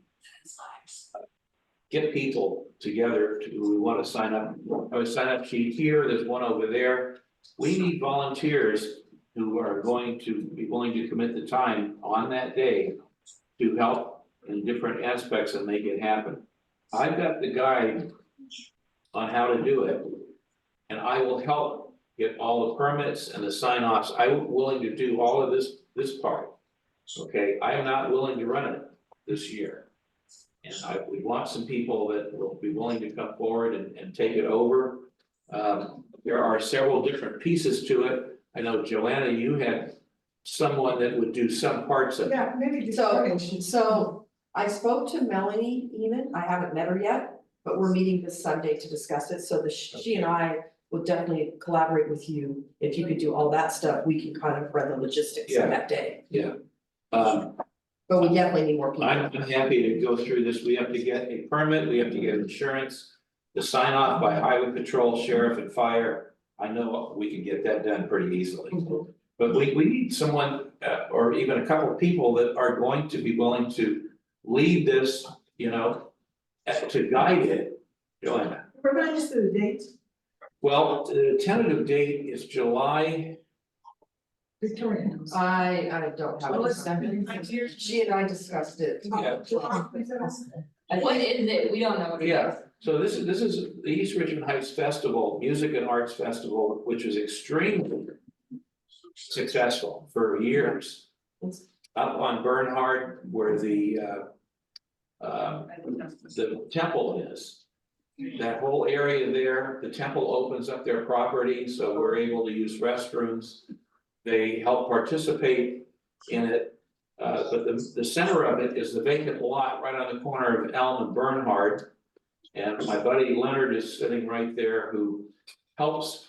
get people together who want to sign up. I would sign up sheet here, there's one over there. We need volunteers who are going to be willing to commit the time on that day to help in different aspects and make it happen. I've got the guide on how to do it, and I will help get all the permits and the sign-offs. I'm willing to do all of this part. Okay, I am not willing to run it this year. And we want some people that will be willing to come forward and take it over. There are several different pieces to it. I know, Joanna, you had someone that would do some parts of it. Yeah, maybe. So I spoke to Melanie even, I haven't met her yet, but we're meeting this Sunday to discuss it, so she and I will definitely collaborate with you. If you could do all that stuff, we can kind of run the logistics of that day. Yeah. But we definitely need more people. I'm happy to go through this. We have to get a permit, we have to get insurance, the sign off by highway patrol, sheriff and fire. I know we can get that done pretty easily. But we need someone or even a couple of people that are going to be willing to lead this, you know, to guide it. Joanna. Remind us of the dates. Well, the tentative date is July. Victoria. I don't have it. She and I discussed it. Yeah. What is it? We don't know what it is. Yeah, so this is the East Richmond Heights Festival, Music and Arts Festival, which was extremely successful for years. Up on Bernhard, where the temple is. That whole area there, the temple opens up their property, so we're able to use restrooms. They help participate in it, but the center of it is the vacant lot right on the corner of Elm and Bernhard. And my buddy Leonard is sitting right there, who helps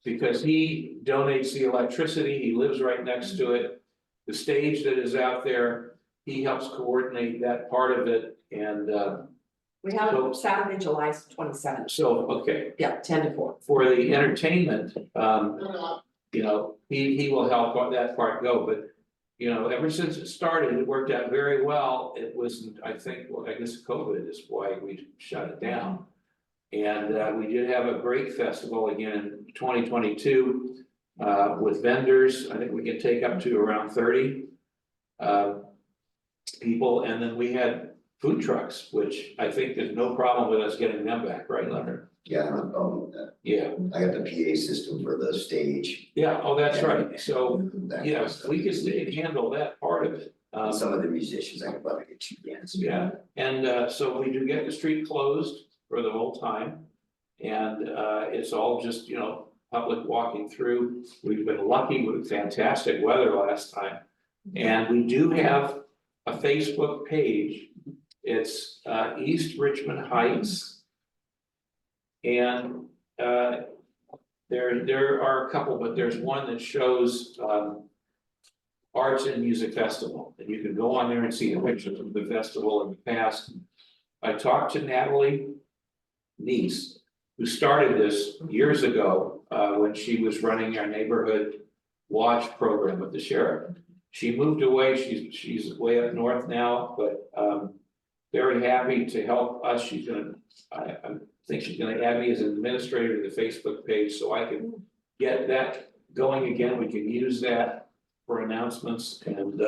because he donates the electricity, he lives right next to it. The stage that is out there, he helps coordinate that part of it, and We have Saturday, July 27th. so, okay. Yeah, 10 to 4. For the entertainment, you know, he will help that part go, but. You know, ever since it started, it worked out very well. It wasn't, I think, well, I guess COVID is why we shut it down. And we did have a great festival again in 2022 with vendors. I think we can take up to around 30 people. And then we had food trucks, which I think there's no problem with us getting them back, right, Leonard? Yeah, I don't have a problem with that. Yeah. I got the PA system for the stage. Yeah, oh, that's Yeah. right. So, That yeah, kind of stuff. we can handle that part of it. And some of the musicians, I could probably get 2 bands. Yeah, and so we do get the street closed for the whole time. And it's all just, you know, public walking through. We've been lucky with fantastic weather last time. And we do have a Facebook page. It's East Richmond Heights. And there are a couple, but there's one that shows Arts and Music Festival, and you can go on there and see the pictures of the festival in the past. I talked to Natalie Neese, who started this years ago when she was running our neighborhood watch program with the sheriff. She moved away, she's way up north now, but very happy to help us. She's gonna, I think she's gonna add me as an administrator to the Facebook page so I can get that going again. We can use that for announcements and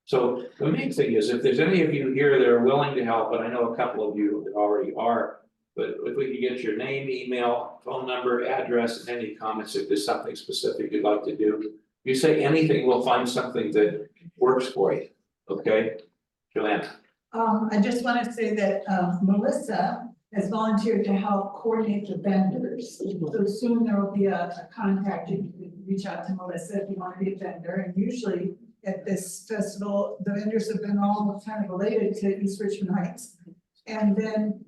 so the main thing is if there's any of you here that are willing to help, and I know a couple of you that already are, but if we could get your name, email, phone number, address, and any comments, if there's something specific you'd like to do. If you say anything, we'll find something that works for you, okay? Joanna. I just want to say that Melissa has volunteered to help coordinate the vendors. So soon there will be a contact, you can reach out to Melissa if you want to be a vendor. And usually at this festival, the vendors have been all kind of related to East Richmond Heights. And then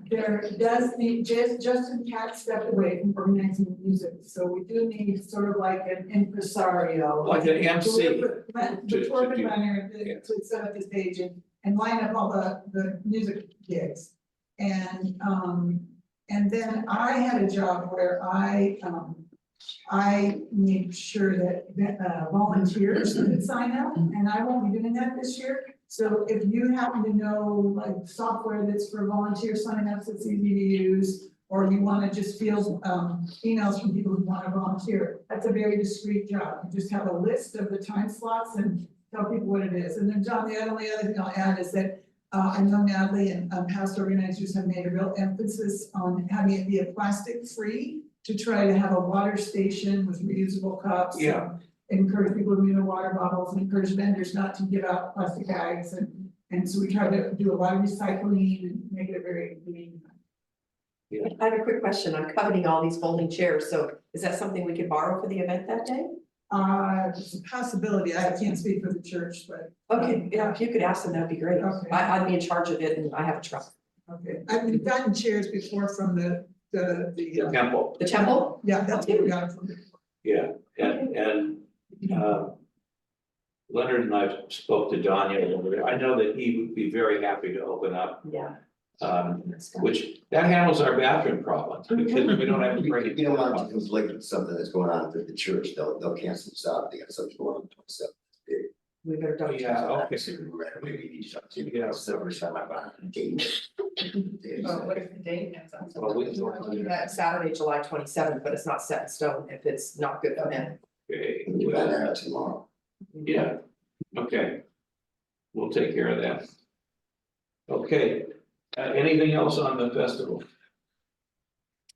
there does need, Justin Katz stepped away from organizing the music. So we do need sort of like an impresario. Like an MC. The tour planner to set up the stage and line up all the music gigs. And then I had a job where I made sure that volunteers could sign up, and I won't be doing that this year. So if you happen to know like software that's for volunteer signups that's easy to use, or you want to just field emails from people who want to volunteer, that's a very discreet job. You just have a list of the time slots and tell people what it is. And then John, the only other thing I'll add is that I know Natalie and past organizers have made a real emphasis on having it be a plastic free to try to have a water station with reusable cups. Yeah. Encourage people to use their water bottles and encourage vendors not to give out plastic bags. And so we try to do a lot of recycling and make it a very green. I have a quick question. I'm coveting all these folding chairs, so is that something we could borrow for the event that day? It's a possibility. I can't speak for the church, but. Okay, yeah, if you could ask them, that'd be great. Okay. I'd be in charge of it and I have a truck. Okay, I've gotten chairs before from the Temple. The temple? Yeah, that's what we got from. Yeah, and Leonard and I spoke to Danya over there. I know that he would be very happy to open up. Yeah. Which that handles our bathroom problems because we don't have to bring it. You don't want to conflict with something that's going on at the church, they'll cancel this out, they got something going on, so. We better double check. Yeah, okay. Maybe you just, yeah, so every time I buy a date. What if the date ends up? Well, we can work on That Saturday, July 27th, but it's not set in stone if it's not good for them. Okay, You buy that tomorrow. yeah, okay. We'll take care of that. Okay, anything else on the festival?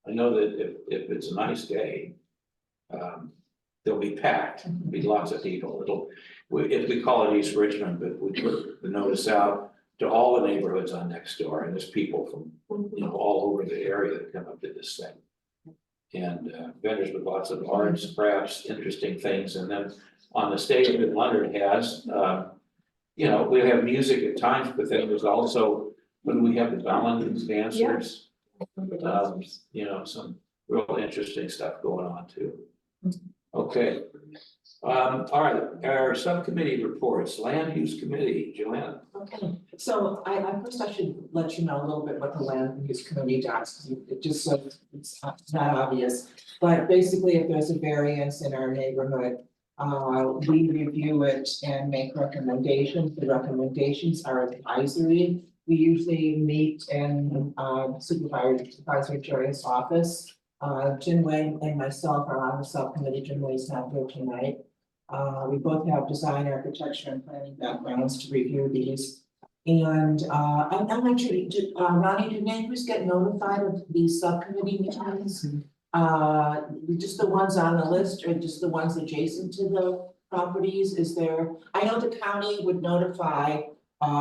I know that if it's a nice day, they'll be packed, be lots of people. If we call it East Richmond, but we put the notice out to all the neighborhoods on next door, and there's people from, you know, all over the area that come up to this thing. And vendors with lots of arts, crafts, interesting things, and then on the stage that Leonard has, you know, we have music at times, but then there's also, when we have the balance dancers. You know, some real interesting stuff going on too. Okay, All right, our subcommittee reports, land use committee, Joanna. Okay, so first I should let you know a little bit what the land use committee does, because it just so it's not obvious. But basically, if there's a variance in our neighborhood, we review it and make recommendations. The recommendations are advisory. We usually meet in Supervisor Joy's office. Jim Wayne and myself are on the subcommittee. Jim Wayne's not here tonight. We both have design, architecture, and planning backgrounds to review these. And I'm actually, Ronnie, do neighbors get notified of these subcommittee meetings? Just the ones on the list or just the ones adjacent to the properties? Is there, I know the county would notify,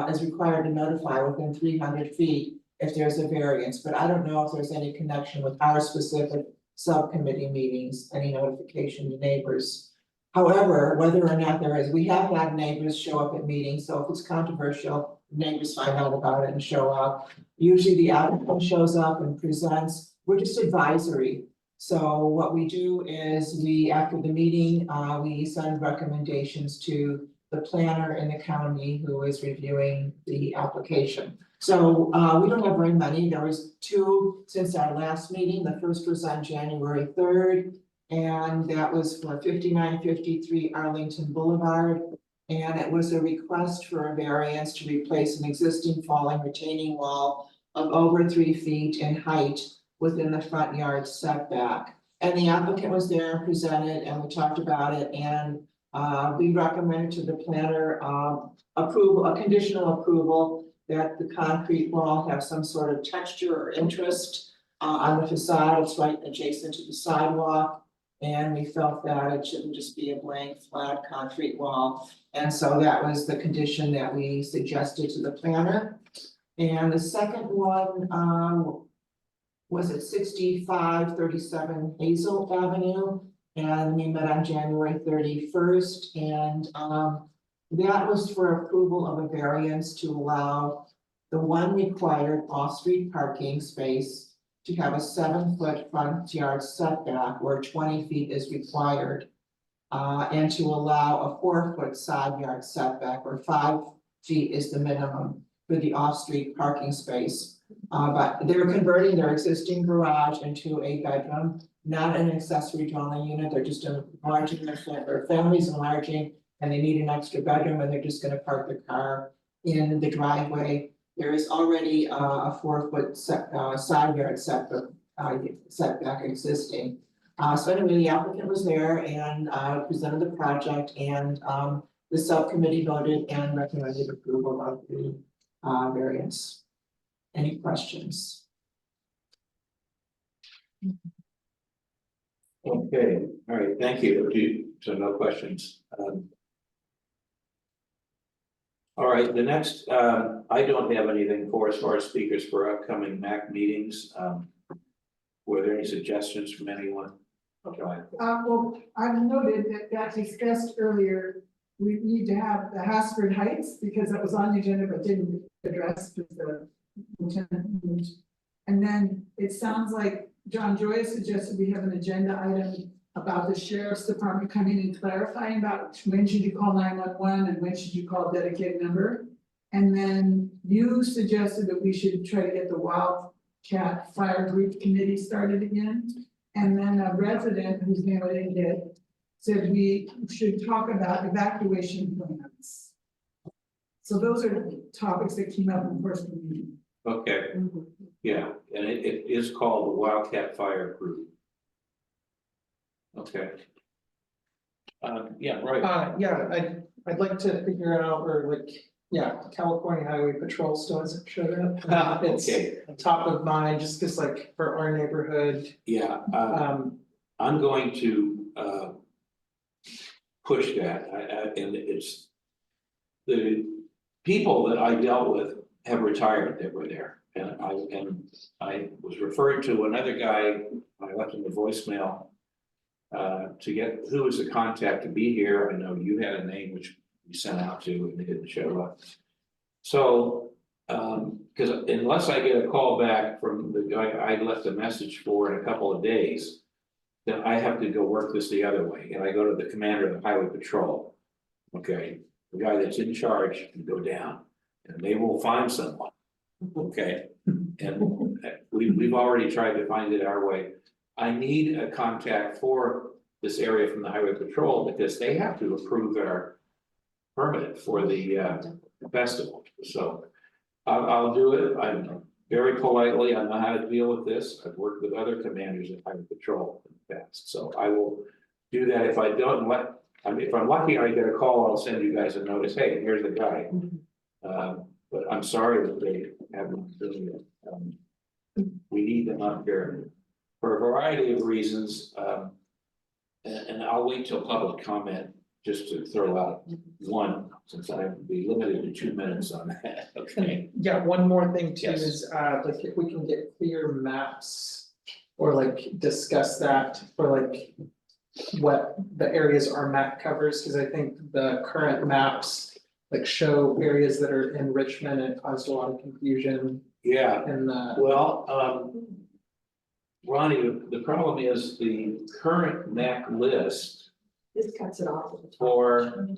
is required to notify within 300 feet if there's a variance, but I don't know if there's any connection with our specific subcommittee meetings, any notification to neighbors. However, whether or not there is, we have had neighbors show up at meetings, so if it's controversial, neighbors find out about it and show up. Usually the applicant shows up and presents, we're just advisory. So what we do is we, after the meeting, we send recommendations to the planner in the county who is reviewing the application. So we don't have very many. There was 2 since our last meeting. The first was on January 3rd. And that was for 5953 Arlington Boulevard. And it was a request for a variance to replace an existing falling retaining wall of over 3 feet in height within the front yard setback. And the applicant was there and presented, and we talked about it, and we recommended to the planner approval, a conditional approval that the concrete wall have some sort of texture or interest on the facade. It's right adjacent to the sidewalk. And we felt that it shouldn't just be a blank flat concrete wall. And so that was the condition that we suggested to the planner. And the second one was at 6537 Hazel Avenue. And we met on January 31st. And that was for approval of a variance to allow the one required off-street parking space to have a 7-foot front yard setback where 20 feet is required. And to allow a 4-foot side yard setback where 5 feet is the minimum for the off-street parking space. But they're converting their existing garage into a bedroom, not an accessory dwelling unit. They're just enlarging their family's enlarging, and they need an extra bedroom, and they're just gonna park the car in the driveway. There is already a 4-foot side yard setback existing. So anyway, the applicant was there and presented the project, and the subcommittee voted and recommended approval of the variance. Any questions? Okay, all right, thank you. So no questions. All right, the next, I don't have anything for as far as speakers for upcoming MAC meetings. Were there any suggestions from anyone? Joanne? Well, I've noted that discussed earlier, we need to have the Hasford Heights, because that was on the agenda but didn't address with the lieutenant. And then it sounds like John Joy suggested we have an agenda item about the sheriff's department coming and clarifying about when should you call 911 and when should you call a dedicated number. And then you suggested that we should try to get the Wildcat Fire Group Committee started again. And then a resident whose name I didn't get said we should talk about evacuation plans. So those are the topics that came up in the first meeting. Okay, yeah, and it is called the Wildcat Fire Group. Okay. Yeah, right. Yeah, I'd like to figure out, or like, yeah, California Highway Patrol still hasn't showed up. It's Okay. top of mind, just because like for our neighborhood. Yeah, I'm going to push that, and it's the people that I dealt with have retired that were there, and I was referred to another guy. I left him a voicemail to get who was the contact to be here. I know you had a name which you sent out to, and they didn't show up. So, because unless I get a call back from the guy I left a message for in a couple of days, then I have to go work this the other way, and I go to the commander of the highway patrol. Okay, the guy that's in charge can go down, and they will find someone. Okay, and we've already tried to find it our way. I need a contact for this area from the highway patrol, because they have to approve our permit for the festival, so. I'll do it, I'm very politely, I know how to deal with this, I've worked with other commanders of highway patrol in the past, so I will do that. If I don't if I'm lucky, I get a call, I'll send you guys a notice, hey, here's the guy. But I'm sorry that they haven't doing it. We need them up here for a variety of reasons, and I'll wait till public comment just to throw out one, since I would be limited to 2 minutes on that, okay? Yeah, one more thing too Yes. is, like, if we can get clear maps or like discuss that for like what the areas our map covers, because I think the current maps like show areas that are in Richmond, and it caused a lot of confusion. Yeah, in the. well, Ronnie, the problem is the current MAC list This cuts it off. for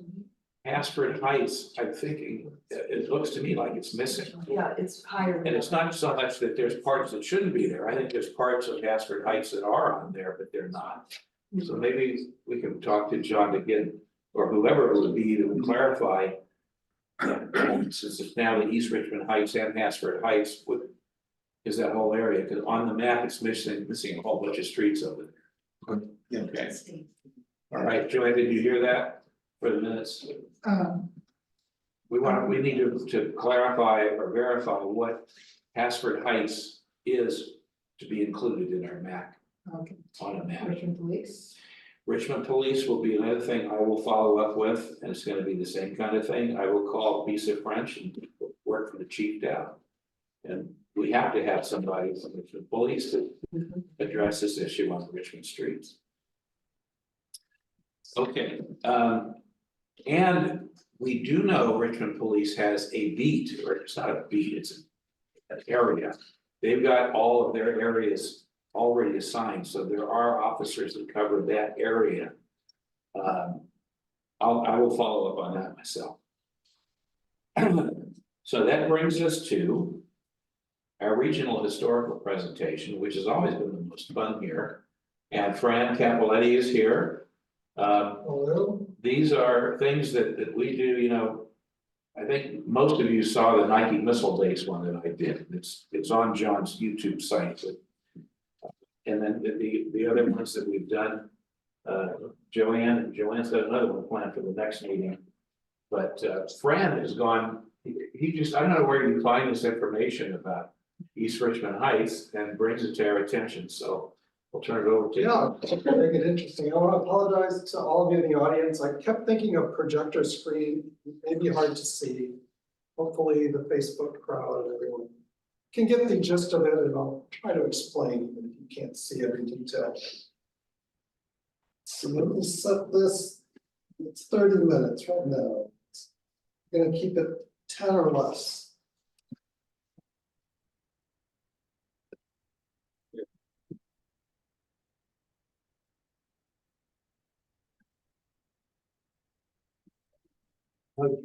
Hasford Heights, I'm thinking, it looks to me like it's missing. Yeah, it's higher. And it's not so much that there's parts that shouldn't be there, I think there's parts of Hasford Heights that are on there, but they're not. So maybe we can talk to John to get, or whoever it would be, to clarify. Since it's now the East Richmond Heights and Hasford Heights, what is that whole area, because on the map, it's missing a whole bunch of streets over there. Okay. All right, Joanne, did you hear that for the minutes? We need to clarify or verify what Hasford Heights is to be included in our map. Okay. On a map. Richmond Police. Richmond Police will be another thing I will follow up with, and it's gonna be the same kind of thing. I will call Lisa French and work for the chief down. And we have to have somebody from Richmond Police to address this issue on Richmond streets. Okay, and we do know Richmond Police has a beat, or it's not a beat, it's an area. They've got all of their areas already assigned, so there are officers that cover that area. I will follow up on that myself. So that brings us to our regional historical presentation, which has always been the most fun here. And Fran Capoletti is here. Hello. These are things that we do, you know. I think most of you saw the Nike Missile Days one that I did. It's on John's YouTube site. And then the other ones that we've done, Joanne's got another one planned for the next meeting. But Fran has gone, he just, I don't know where you find this information about East Richmond Heights and brings it to our attention, so I'll turn it over to you. Yeah, to make it interesting, I want to apologize to all of you in the audience. I kept thinking of projector screen, it may be hard to see. Hopefully the Facebook crowd and everyone can get the gist of it, and I'll try to explain even if you can't see every detail. So let me set this, it's 30 minutes right now. I'm gonna keep it 10 or less.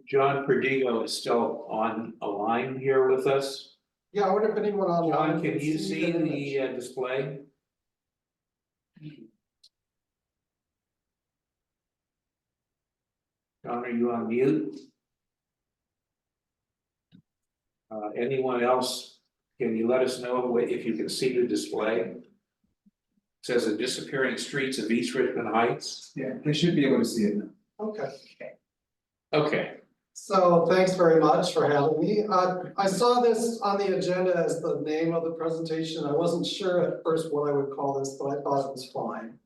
John Perdigo is still on a line here with us. Yeah, I wonder if anyone online. John, can you see the display? John, are you on mute? Anyone else, can you let us know if you can see the display? It says the disappearing streets of East Richmond Heights. Yeah, they should be able to see it now. Okay. Okay. So thanks very much for having me. I saw this on the agenda as the name of the presentation. I wasn't sure at first what I would call this, but I thought it was fine.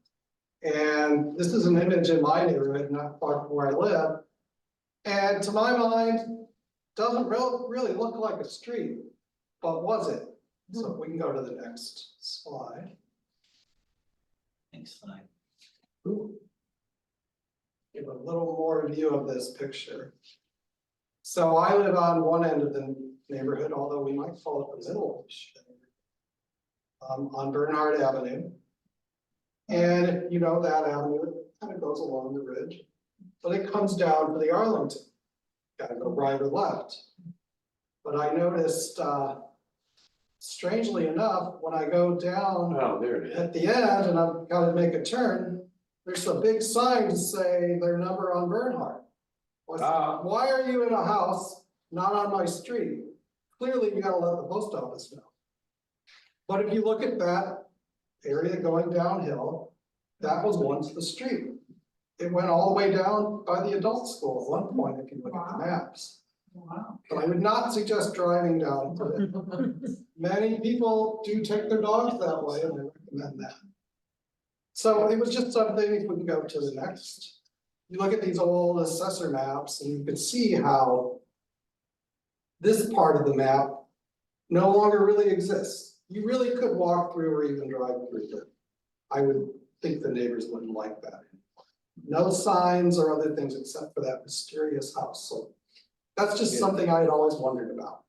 And this is an image in my neighborhood, not far from where I live. And to my mind, doesn't really look like a street, but was it? So we can go to the next slide. Next slide. Ooh. Give a little more view of this picture. So I live on one end of the neighborhood, although we might call it the middle. On Bernard Avenue. And if you know that avenue, it kind of goes along the ridge, but it comes down to the Arlington. Gotta go right or left. But I noticed, strangely enough, when I go down Oh, there it is. at the end and I've got to make a turn, there's a big sign to say their number on Bernhardt. Well, I said, why are you in a house not on my street? Clearly, you gotta let the post office know. But if you look at that area going downhill, that was once the street. It went all the way down by the adult school at one point, if you look at the maps. Wow. But I would not suggest driving down to it. Many people do take their dogs that way, and I recommend that. So it was just something, if we can go to the next. You look at these old assessor maps and you can see how this part of the map no longer really exists. You really could walk through or even drive through it. I would think the neighbors wouldn't like that. No signs or other things except for that mysterious house. So that's just something I had always wondered about.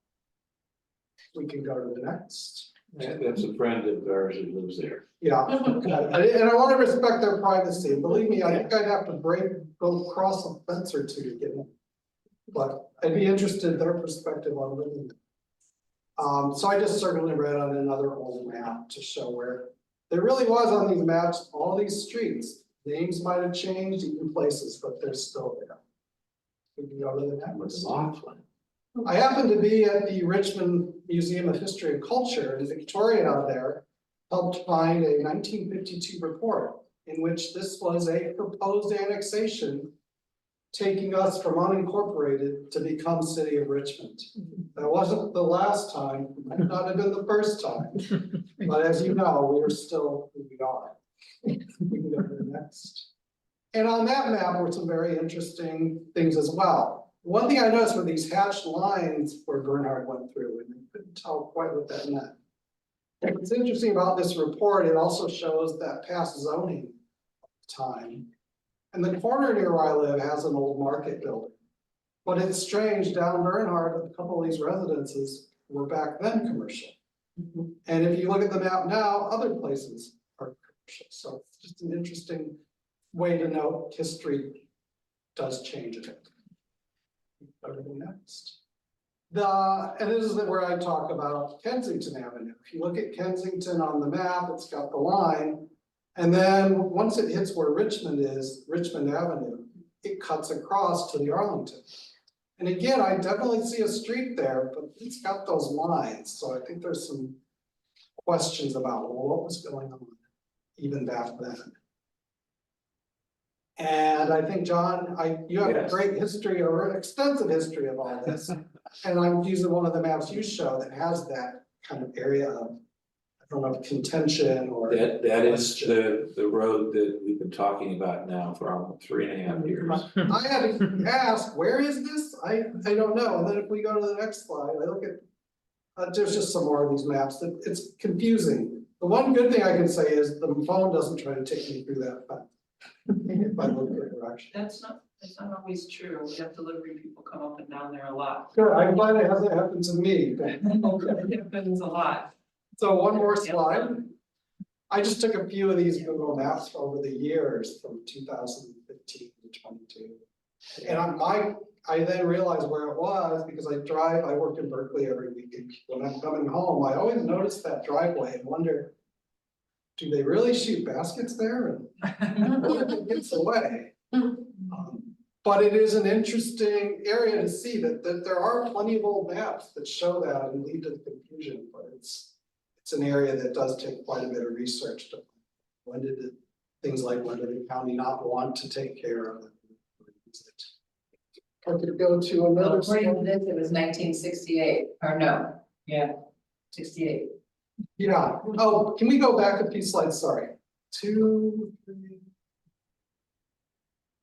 We can go to the next. That's a friend of ours who lives there. Yeah, and I want to respect their privacy. Believe me, I think I'd have to go across a fence or two to get in. But I'd be interested in their perspective on living. So I just certainly read on another old map to show where there really was on these maps, all these streets. Names might have changed, even places, but they're still there. We can go to the next. I happened to be at the Richmond Museum of History and Culture, and Victoria out there helped find a 1952 report in which this was a proposed annexation, taking us from unincorporated to become city of Richmond. That wasn't the last time, might not have been the first time, but as you know, we are still who we are. We can go to the next. And on that map were some very interesting things as well. One thing I noticed were these hatched lines where Bernhardt went through, and I couldn't tell quite what that meant. What's interesting about this report, it also shows that past zoning time. And the corner near where I live has an old market building. But it's strange, down Bernhardt, a couple of these residences were back then commercial. And if you look at the map now, other places are commercial. So it's just an interesting way to note history does change a bit. Go to the next. And this is where I talk about Kensington Avenue. If you look at Kensington on the map, it's got the line. And then once it hits where Richmond is, Richmond Avenue, it cuts across to the Arlington. And again, I definitely see a street there, but it's got those lines. So I think there's some questions about, well, what was going on even back then. And I think, John, you have a great history or an extensive history of all this. And I'm using one of the maps you show that has that kind of area of, I don't know, contention or. That is the road that we've been talking about now for almost 3.5 years. I had to ask, where is this? I don't know. And then if we go to the next slide, I look at, there's just some more of these maps that it's confusing. The one good thing I can say is the phone doesn't try to take me through that fast. If I look at direction. That's not always true. We have delivery people come up and down there a lot. Good, I'm glad it hasn't happened to me. It happens a lot. So one more slide. I just took a few of these Google Maps over the years from 2015 to 22. And I then realized where it was because I work in Berkeley every weekend. When I'm coming home, I always notice that driveway and wonder, do they really shoot baskets there? And what if it gets away? But it is an interesting area to see that there are plenty of old maps that show that and lead to confusion, but it's an area that does take quite a bit of research to when did things like when did the county not want to take care of it? I could go to another. According to this, it was 1968, or no, yeah, 68. Yeah, oh, can we go back a few slides, sorry. 2, 3.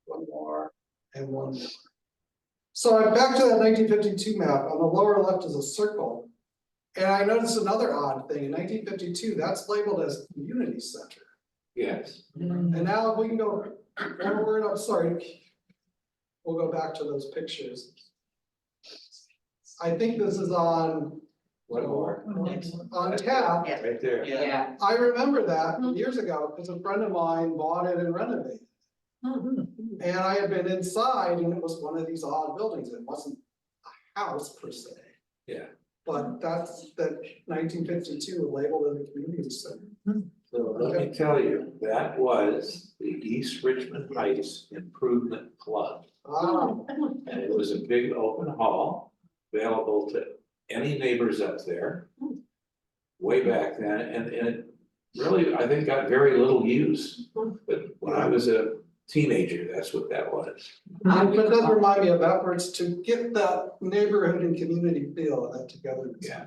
One more and one more. So I'm back to that 1952 map. On the lower left is a circle. And I noticed another odd thing. In 1952, that's labeled as community center. Yes. And now if we can go forward, I'm sorry. We'll go back to those pictures. I think this is on One more. On tap. Right there. Yeah. I remember that years ago, because a friend of mine bought it and renovated. And I had been inside and it was one of these odd buildings. It wasn't a house per se. Yeah. But that's that 1952 labeled as a community center. So let me tell you, that was the East Richmond Heights Improvement Club. Wow. And it was a big open hall available to any neighbors up there. Way back then, and it really, I think, got very little use. But when I was a teenager, that's what that was. But it does remind me of efforts to get that neighborhood and community feel of that together. Yeah.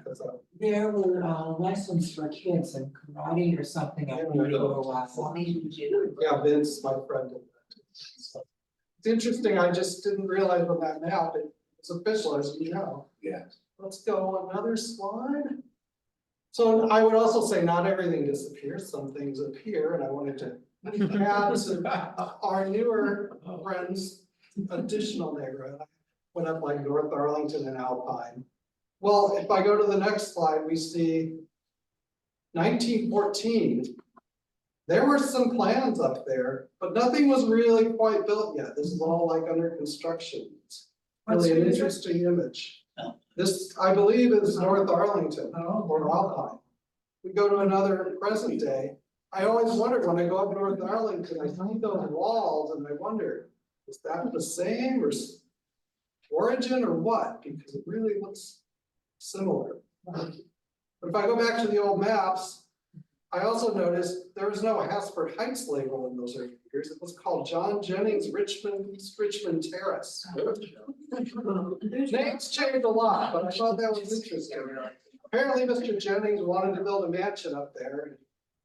There were lessons for kids in karate or something. I remember a while. Yeah, Vince, my friend. Did that. So, it's interesting, I just didn't realize on that map, it's official, as you know. Yeah. Let's go another slide. So I would also say not everything disappears, some things appear, and I wanted to add to our newer friends, additional neighborhood. I went up like North Arlington and Alpine. Well, if I go to the next slide, we see 1914. There were some plans up there, but nothing was really quite built yet. This is all like under construction. It's really an interesting image. This, I believe, is North Arlington or Alpine. We go to another present day. I always wondered when I go up North Arlington, I see those walls and I wonder, is that the same or origin or what? Because it really looks similar. But if I go back to the old maps, I also noticed there was no Hasford Heights label in those early years. It was called John Jennings Richmond, East Richmond Terrace. Names changed a lot, but I thought that was interesting. Apparently, Mr. Jennings wanted to build a mansion up there.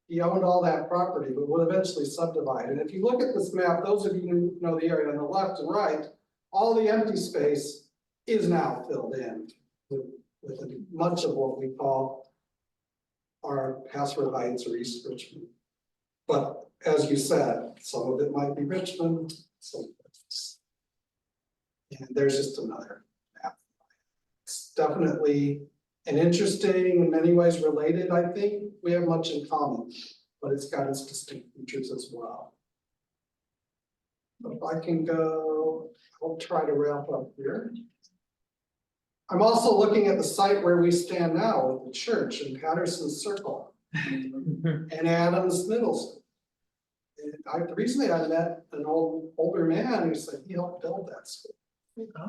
He owned all that property, but would eventually subdivide. And if you look at this map, those of you who know the area on the left and right, all the empty space is now filled in with much of what we call our Hasford Heights or East Richmond. But as you said, some of it might be Richmond, some of it's. And there's just another map. It's definitely an interesting, in many ways related, I think. We have much in common, but it's got its distinct features as well. If I can go, I'll try to wrap up here. I'm also looking at the site where we stand now with the church in Patterson Circle and Adams Middle School. And recently I met an older man who said he helped build that school.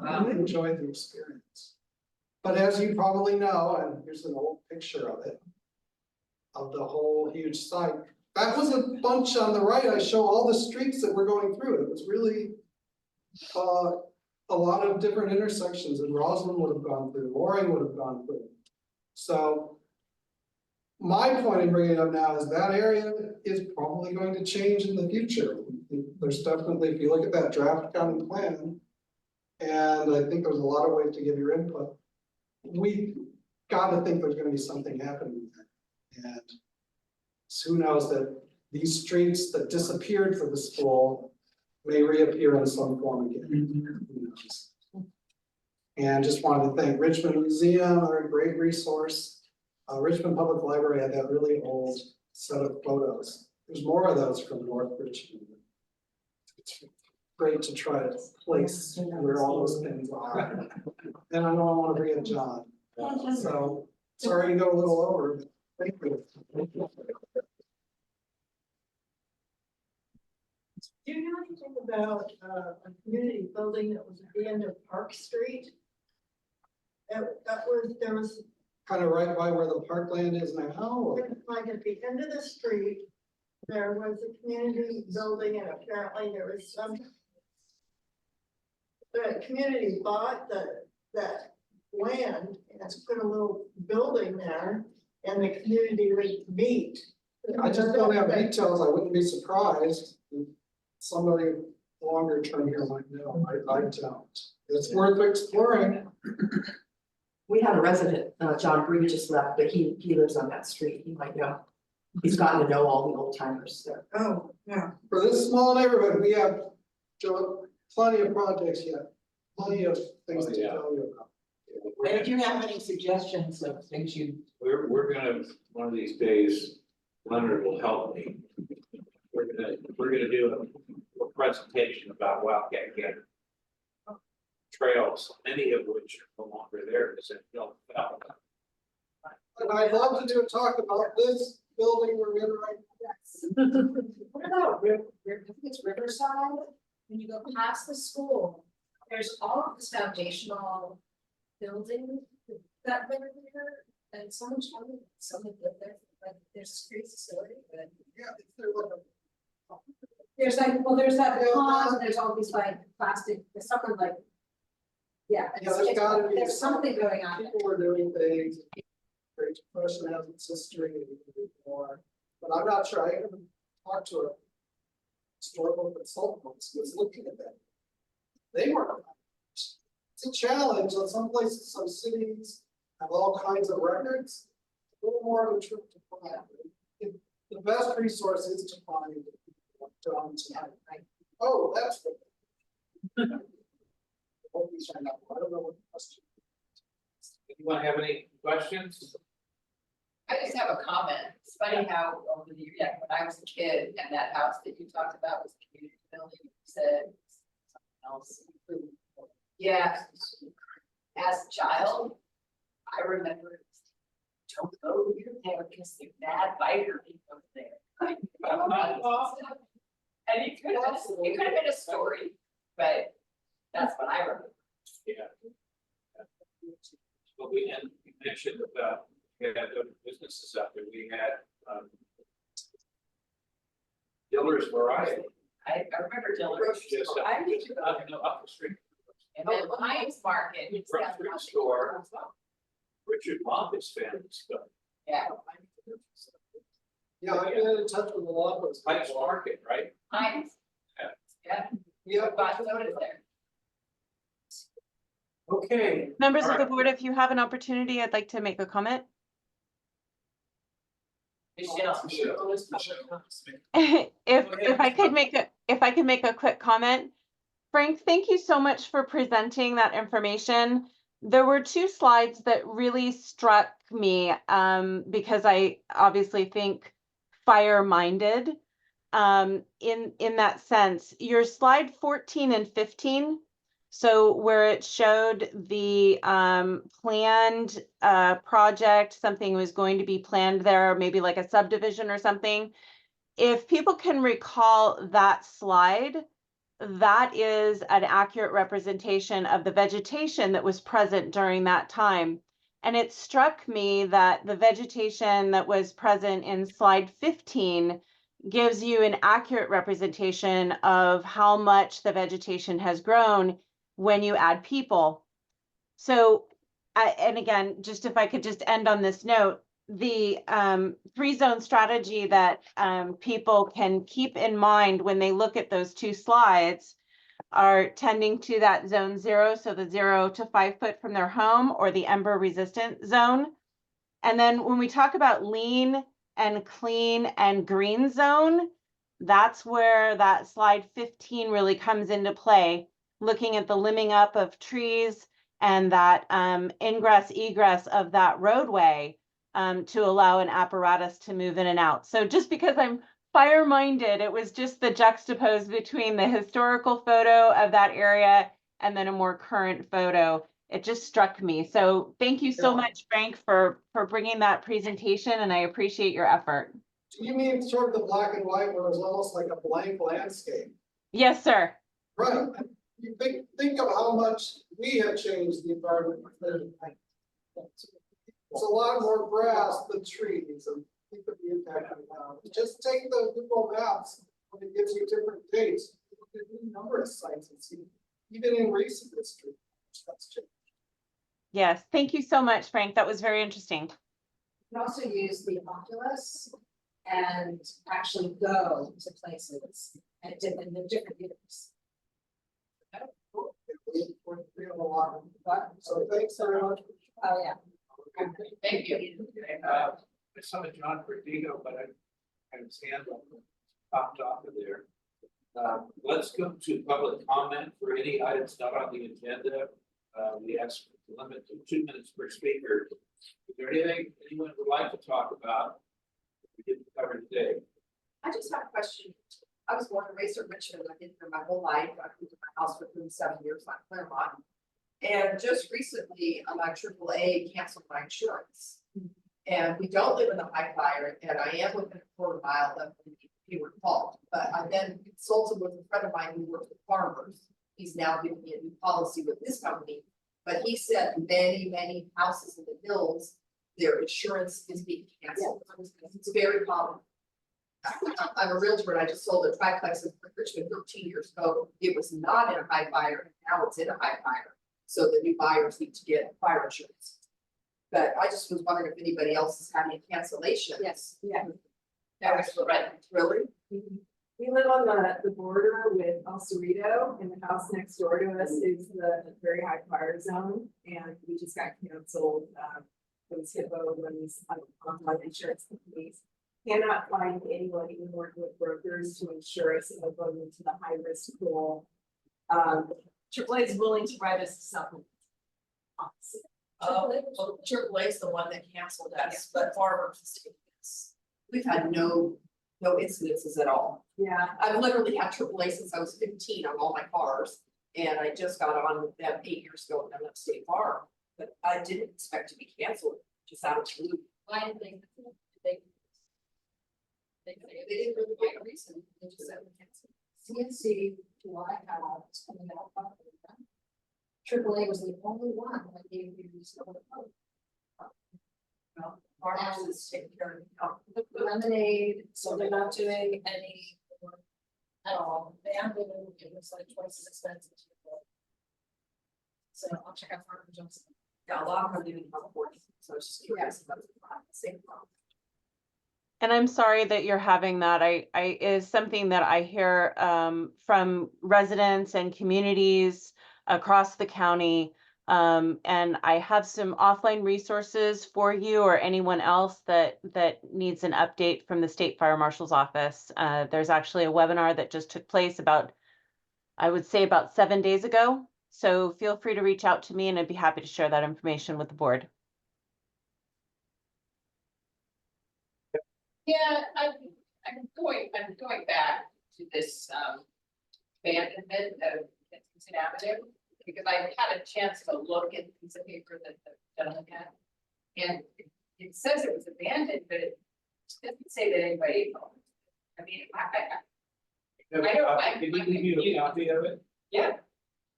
I really enjoyed the experience. But as you probably know, and here's an old picture of it, of the whole huge site. That was a bunch on the right. I show all the streets that we're going through. It was really a lot of different intersections, and Roslyn would have gone through, Loring would have gone through. So my point in bringing it up now is that area is probably going to change in the future. There's definitely, if you look at that draft county plan, and I think there's a lot of ways to give your input, we got to think there's going to be something happening there. And who knows that these streets that disappeared for the school may reappear in some form again. Who knows? And just wanted to thank Richmond Museum, our great resource. Richmond Public Library had that really old set of photos. There's more of those from North Richmond. It's great to try to place where all those things are. And I know I want to forget John. So sorry to go a little over. Thank you. Do you know anything about a community building that was at the end of Park Street? There was Kind of right by where the parkland is now, or? like at the end of the street, there was a community building, and apparently there was some. The community bought that land and put a little building there, and the community would meet. I just don't have details. I wouldn't be surprised. Somebody longer term here might know. I don't. It's worth exploring. We had a resident, John Green just left, but he lives on that street, he might know. He's gotten to know all the old timers there. Oh, yeah. For this small neighborhood, we have plenty of projects yet, plenty of things to tell you about. And if you have any suggestions of things you, We're gonna, one of these days, Leonard will help me. We're gonna do a presentation about Wildcat Canyon trails, many of which are no longer there because they've built out. And I'd love to do a talk about this building we're in right now. What about I think it's Riverside, when you go past the school, there's all of this foundational building that went there, and someone told me someone lived there, like, there's this crazy story, but. Yeah, it's there like There's like, well, there's that pond, there's all these like plastic, there's something like. Yeah, Yeah, there's gotta be. there's something going on. People were doing things. Great Depression has its history and more, but I'm not sure. I haven't talked to a historical consultant who was looking at that. They were. It's a challenge. In some places, some cities have all kinds of records. A little more of a trip to find. The best resource is to find what John tonight. Oh, that's what. Hope you find out. I don't know what the question. Anyone have any questions? I just have a comment. It's funny how over the years, yeah, when I was a kid and that house that you talked about was a community building, you said something else. Yeah, as a child, I remember, don't go near there because the bad biker people there. And it could have been a story, but that's what I remember. Yeah. Well, we mentioned about, we had other businesses out there. We had, Diller's Variety. I remember Diller's. Just I need to go up there. up the street. And then Lions Market. it's got Grocery nothing store. as well. Richard Moffett's family stuff. Yeah. Yeah, I've been in touch with a lot of those. Pike's Market, right? Lions. Yeah. Yeah. Bought sodas there. Okay. Members All of the right. board, if you have an opportunity, I'd like to make a comment. If I could make a quick comment. Frank, thank you so much for presenting that information. There were two slides that really struck me because I obviously think fire-minded in that sense. Your slide 14 and 15, so where it showed the planned project, something was going to be planned there, maybe like a subdivision or something. If people can recall that slide, that is an accurate representation of the vegetation that was present during that time. And it struck me that the vegetation that was present in slide 15 gives you an accurate representation of how much the vegetation has grown when you add people. So, and again, just if I could just end on this note, the 3-zone strategy that people can keep in mind when they look at those two slides are tending to that zone 0, so the 0 to 5 foot from their home, or the ember resistant zone. And then when we talk about lean and clean and green zone, that's where that slide 15 really comes into play, looking at the limbing up of trees and that ingress egress of that roadway to allow an apparatus to move in and out. So just because I'm fire-minded, it was just the juxtapose between the historical photo of that area and then a more current photo. It just struck me. So thank you so much, Frank, for bringing that presentation, and I appreciate your effort. Do you mean sort of the black and white where it was almost like a blank landscape? Yes, sir. Right. You think of how much we have changed the environment. It's a lot more grass than trees, and think of the impact of that. Just take the Google Maps when it gives you different dates. You can numerous sites and see, even in recent history, that's changed. Yes, thank you so much, Frank. That was very interesting. You can also use the Oculus and actually go to places at different years. We have a lot of that, so thanks very much. Oh, yeah. Thank you. I saw John Perdigo, but I had his hand up, popped off of there. Let's go to public comment for any items not on the agenda. We ask limit to 2 minutes per speaker. Is there anything anyone would like to talk about that we didn't cover today? I just have a question. I was born and raised in Richmond. I've been here my whole life. I've lived in my house for 37 years on Claremont. And just recently, my AAA canceled my insurance. And we don't live in the high flyer, and I am within a quarter mile of the Hayward Fault. But I then consulted with a friend of mine who works with farmers. He's now giving me a new policy with this company. But he said many houses in the hills, their insurance is being canceled. It's very common. I'm a realtor and I just sold a triplex in Richmond 13 years ago. It was not in a high fire, and now it's in a high fire. So the new buyers need to get fire insurance. But I just was wondering if anybody else is having a cancellation. Yes, yeah. That was right. Really? We live on the border with El Cerrito, and the house next door to us is the very high fire zone, and we just got canceled. Those HIPAA ones on insurance companies. Cannot find anyone, even working with brokers, to insure us and going into the high risk pool. AAA is willing to write us a supplement. AAA is the one that canceled us, but farmers, we've had no incidences at all. Yeah. I've literally had AAA since I was 15 on all my cars, and I just got on with them 8 years ago and I left State Farm, but I didn't expect to be canceled just out of the blue. Why did they They didn't really give a reason, they just said we canceled. CNC, do I have it's coming out? AAA was the only one that gave you these. Farmers is taking care of The lemonade, so they're not doing any at all. The ambulance, it was like twice as expensive. So I'll check out Farmer Johnson. Yeah, a lot of them didn't afford it, so I was just curious about the same problem. And I'm sorry that you're having that. I is something that I hear from residents and communities across the county. And I have some offline resources for you or anyone else that needs an update from the State Fire Marshal's office. There's actually a webinar that just took place about, I would say about 7 days ago. So feel free to reach out to me and I'd be happy to share that information with the board. Yeah, I'm going back to this abandonment of Kensington Avenue, because I had a chance to look at the piece of paper that the gentleman had. And it says it was abandoned, but it doesn't say that anybody owned it. I mean, Can we give you a copy of it? yeah.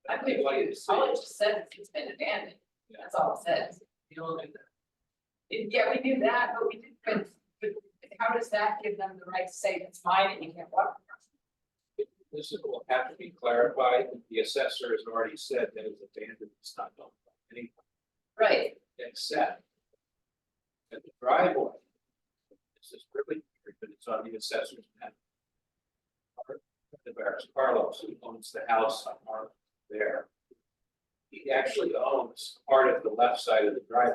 I believe all it just says it's been abandoned. That's all it says. Yeah, we knew that, but we didn't, but how does that give them the right to say it's mine and you can't walk across it? This will have to be clarified. The assessor has already said that it's abandoned, it's not owned by anyone. Right. Except that the driveway, this is really weird, but it's on the assessor's map. The Barris Carlos, who owns the house on Mark there. He actually owns part of the left side of the driveway.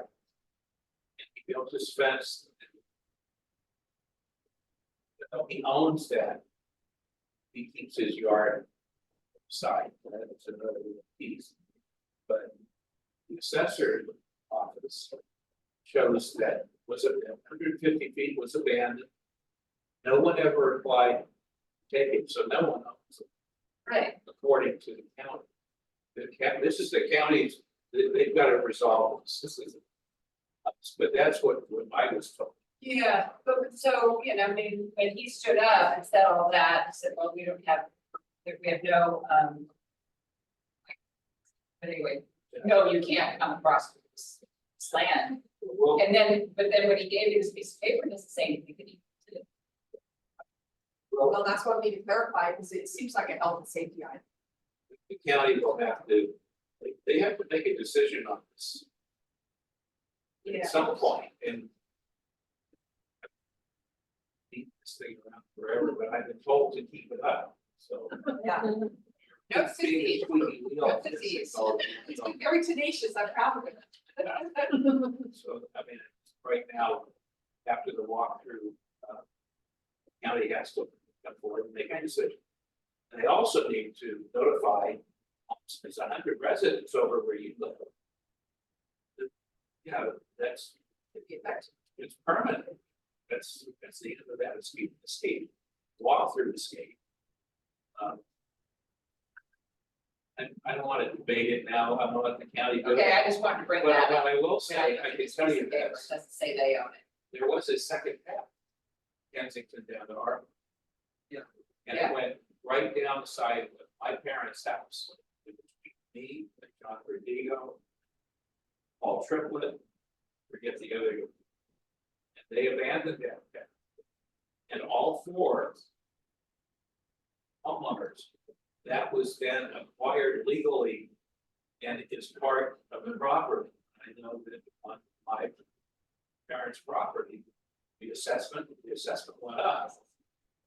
And he built his fence. He owns that. He keeps his yard side, it's another piece. But the assessor office shows that was 150 feet was abandoned. No one ever applied to take it, so no one owns it. Right. According to the county. This is the county's, they've got to resolve this. But that's what I was told. Yeah, but so, you know, I mean, when he stood up and said all that, he said, well, we have no, but anyway, no, you can't come across this land. And then, but then when he gave you this piece of paper, it doesn't say anything that he did. Well, that's what we need to clarify, because it seems like a health and safety item. The county will have to, they have to make a decision on this. Yeah. At some point, and keep this thing around forever, but I've been told to keep it up, so. Yeah. No disease. No disease. It's been very tenacious, I'm proud of it. So, I mean, right now, after the walkthrough, the county has to come forward and make a decision. And they also need to notify, there's 100 residents over where you live. Yeah, that's, Could be effective. it's permanent. That's the end of that escape, walk through escape. And I don't want to debate it now, I'm gonna let the county do it. Okay, I just wanted to bring But that up. I will say, I can tell you this, Doesn't say they own it. there was a second path. Kensington down to our. Yeah. And it went right down the side of my parents' house. It was me, John Verdigo, Paul Triplett, forget the other. And they abandoned that path. And all four homeowners, that was then acquired legally and is part of the property. I know that on my parents' property, the assessment went up.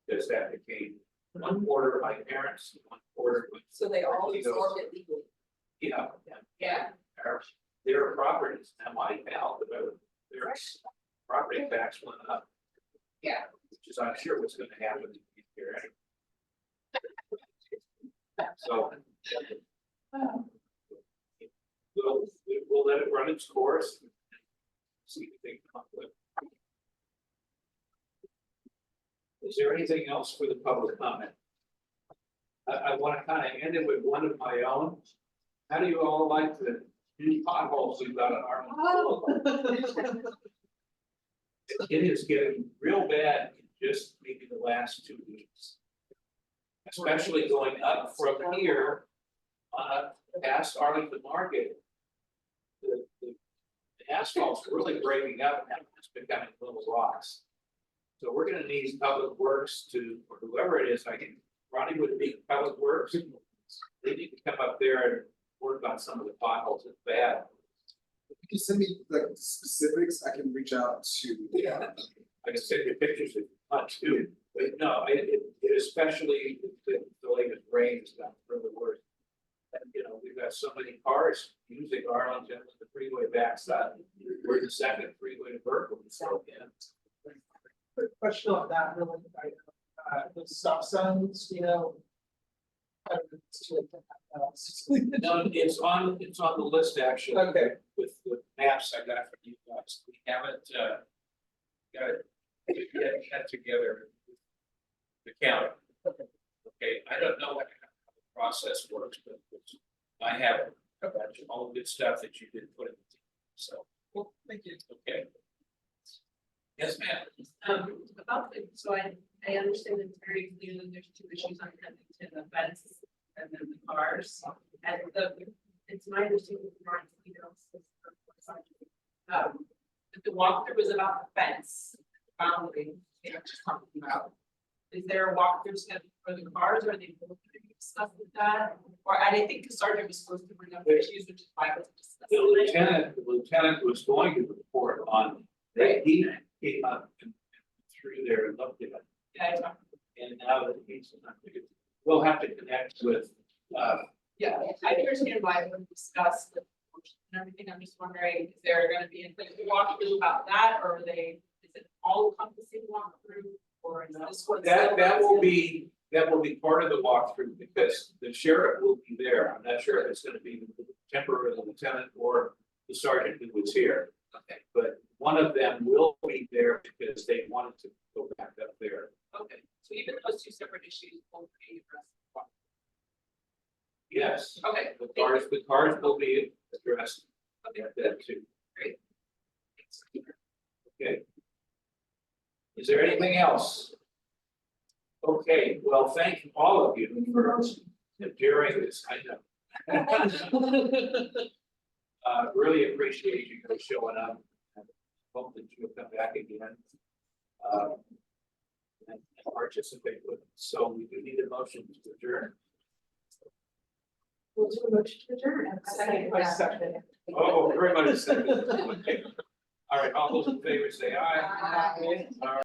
Because that became 1/4 of my parents, 1/4 of. So they all absorbed it legally. Yeah. Yeah. Their properties, now my pal, their property tax went up. Yeah. Which is, I'm sure what's gonna happen here anyway. So. We'll let it run its course. See if they come up with. Is there anything else for the public comment? I want to kind of end it with one of my own. How do you all like the new potholes we've got on our? It is getting real bad in just maybe the last 2 weeks. Especially going up from here, past Arlington Market. The asphalt's really breaking up and it's becoming little rocks. So we're gonna need Public Works to, or whoever it is, I can, Ronnie would be Public Works. They need to come up there and work on some of the potholes, it's bad. If you can send me like specifics, I can reach out to. Yeah. I can send you pictures if you want to, but no, it especially, the latest rain has gotten really worse. And you know, we've got so many cars using Arlington with the freeway backside, we're the second freeway to Berkeley, so yeah. Quick question on that, really, the stop signs, you know. I don't know if it's too late to have that. No, it's on the list actually. Okay. With maps I got from you guys, we haven't, got it yet together. The county. Okay, I don't know what how the process works, but I have it. All the good stuff that you did put in, so. Well, thank you. Okay. Yes, ma'am. About the, so I understand it's very clear that there's two issues on Kensington, the fence and then the cars. And it's my understanding that the walkthrough was about the fence, boundary, you know, just talking about. Is there a walkthrough scheduled for the cars, or are they both going to be discussed with that? Or I didn't think the sergeant was supposed to bring up issues, which is why I was discussing. The lieutenant was going to report on, that he came up and through there and looked at it. Yeah, And now that he's, we'll have to connect with, yeah, I understand why it was discussed with and everything. I'm just wondering, is there gonna be a walkthrough about that, or is it all encompassing walkthrough? Or is this one? that will be part of the walkthrough, because the sheriff will be there. I'm not sure if it's gonna be the temporary lieutenant or the sergeant who was here. Okay. But one of them will be there because they wanted to go back up there. Okay, so even those two separate issues will be addressed. Yes. Okay. The cars will be addressed. Okay, that too. Great. Okay. Is there anything else? Okay, well, thank all of you for enduring this, I know. Really appreciate you guys showing up. Hope that you'll come back again. And participate with us. So we do need a motion to adjourn. We'll do a motion to adjourn. Second. Oh, very much second. Okay. All right, all those in favor say aye. Aye. All right.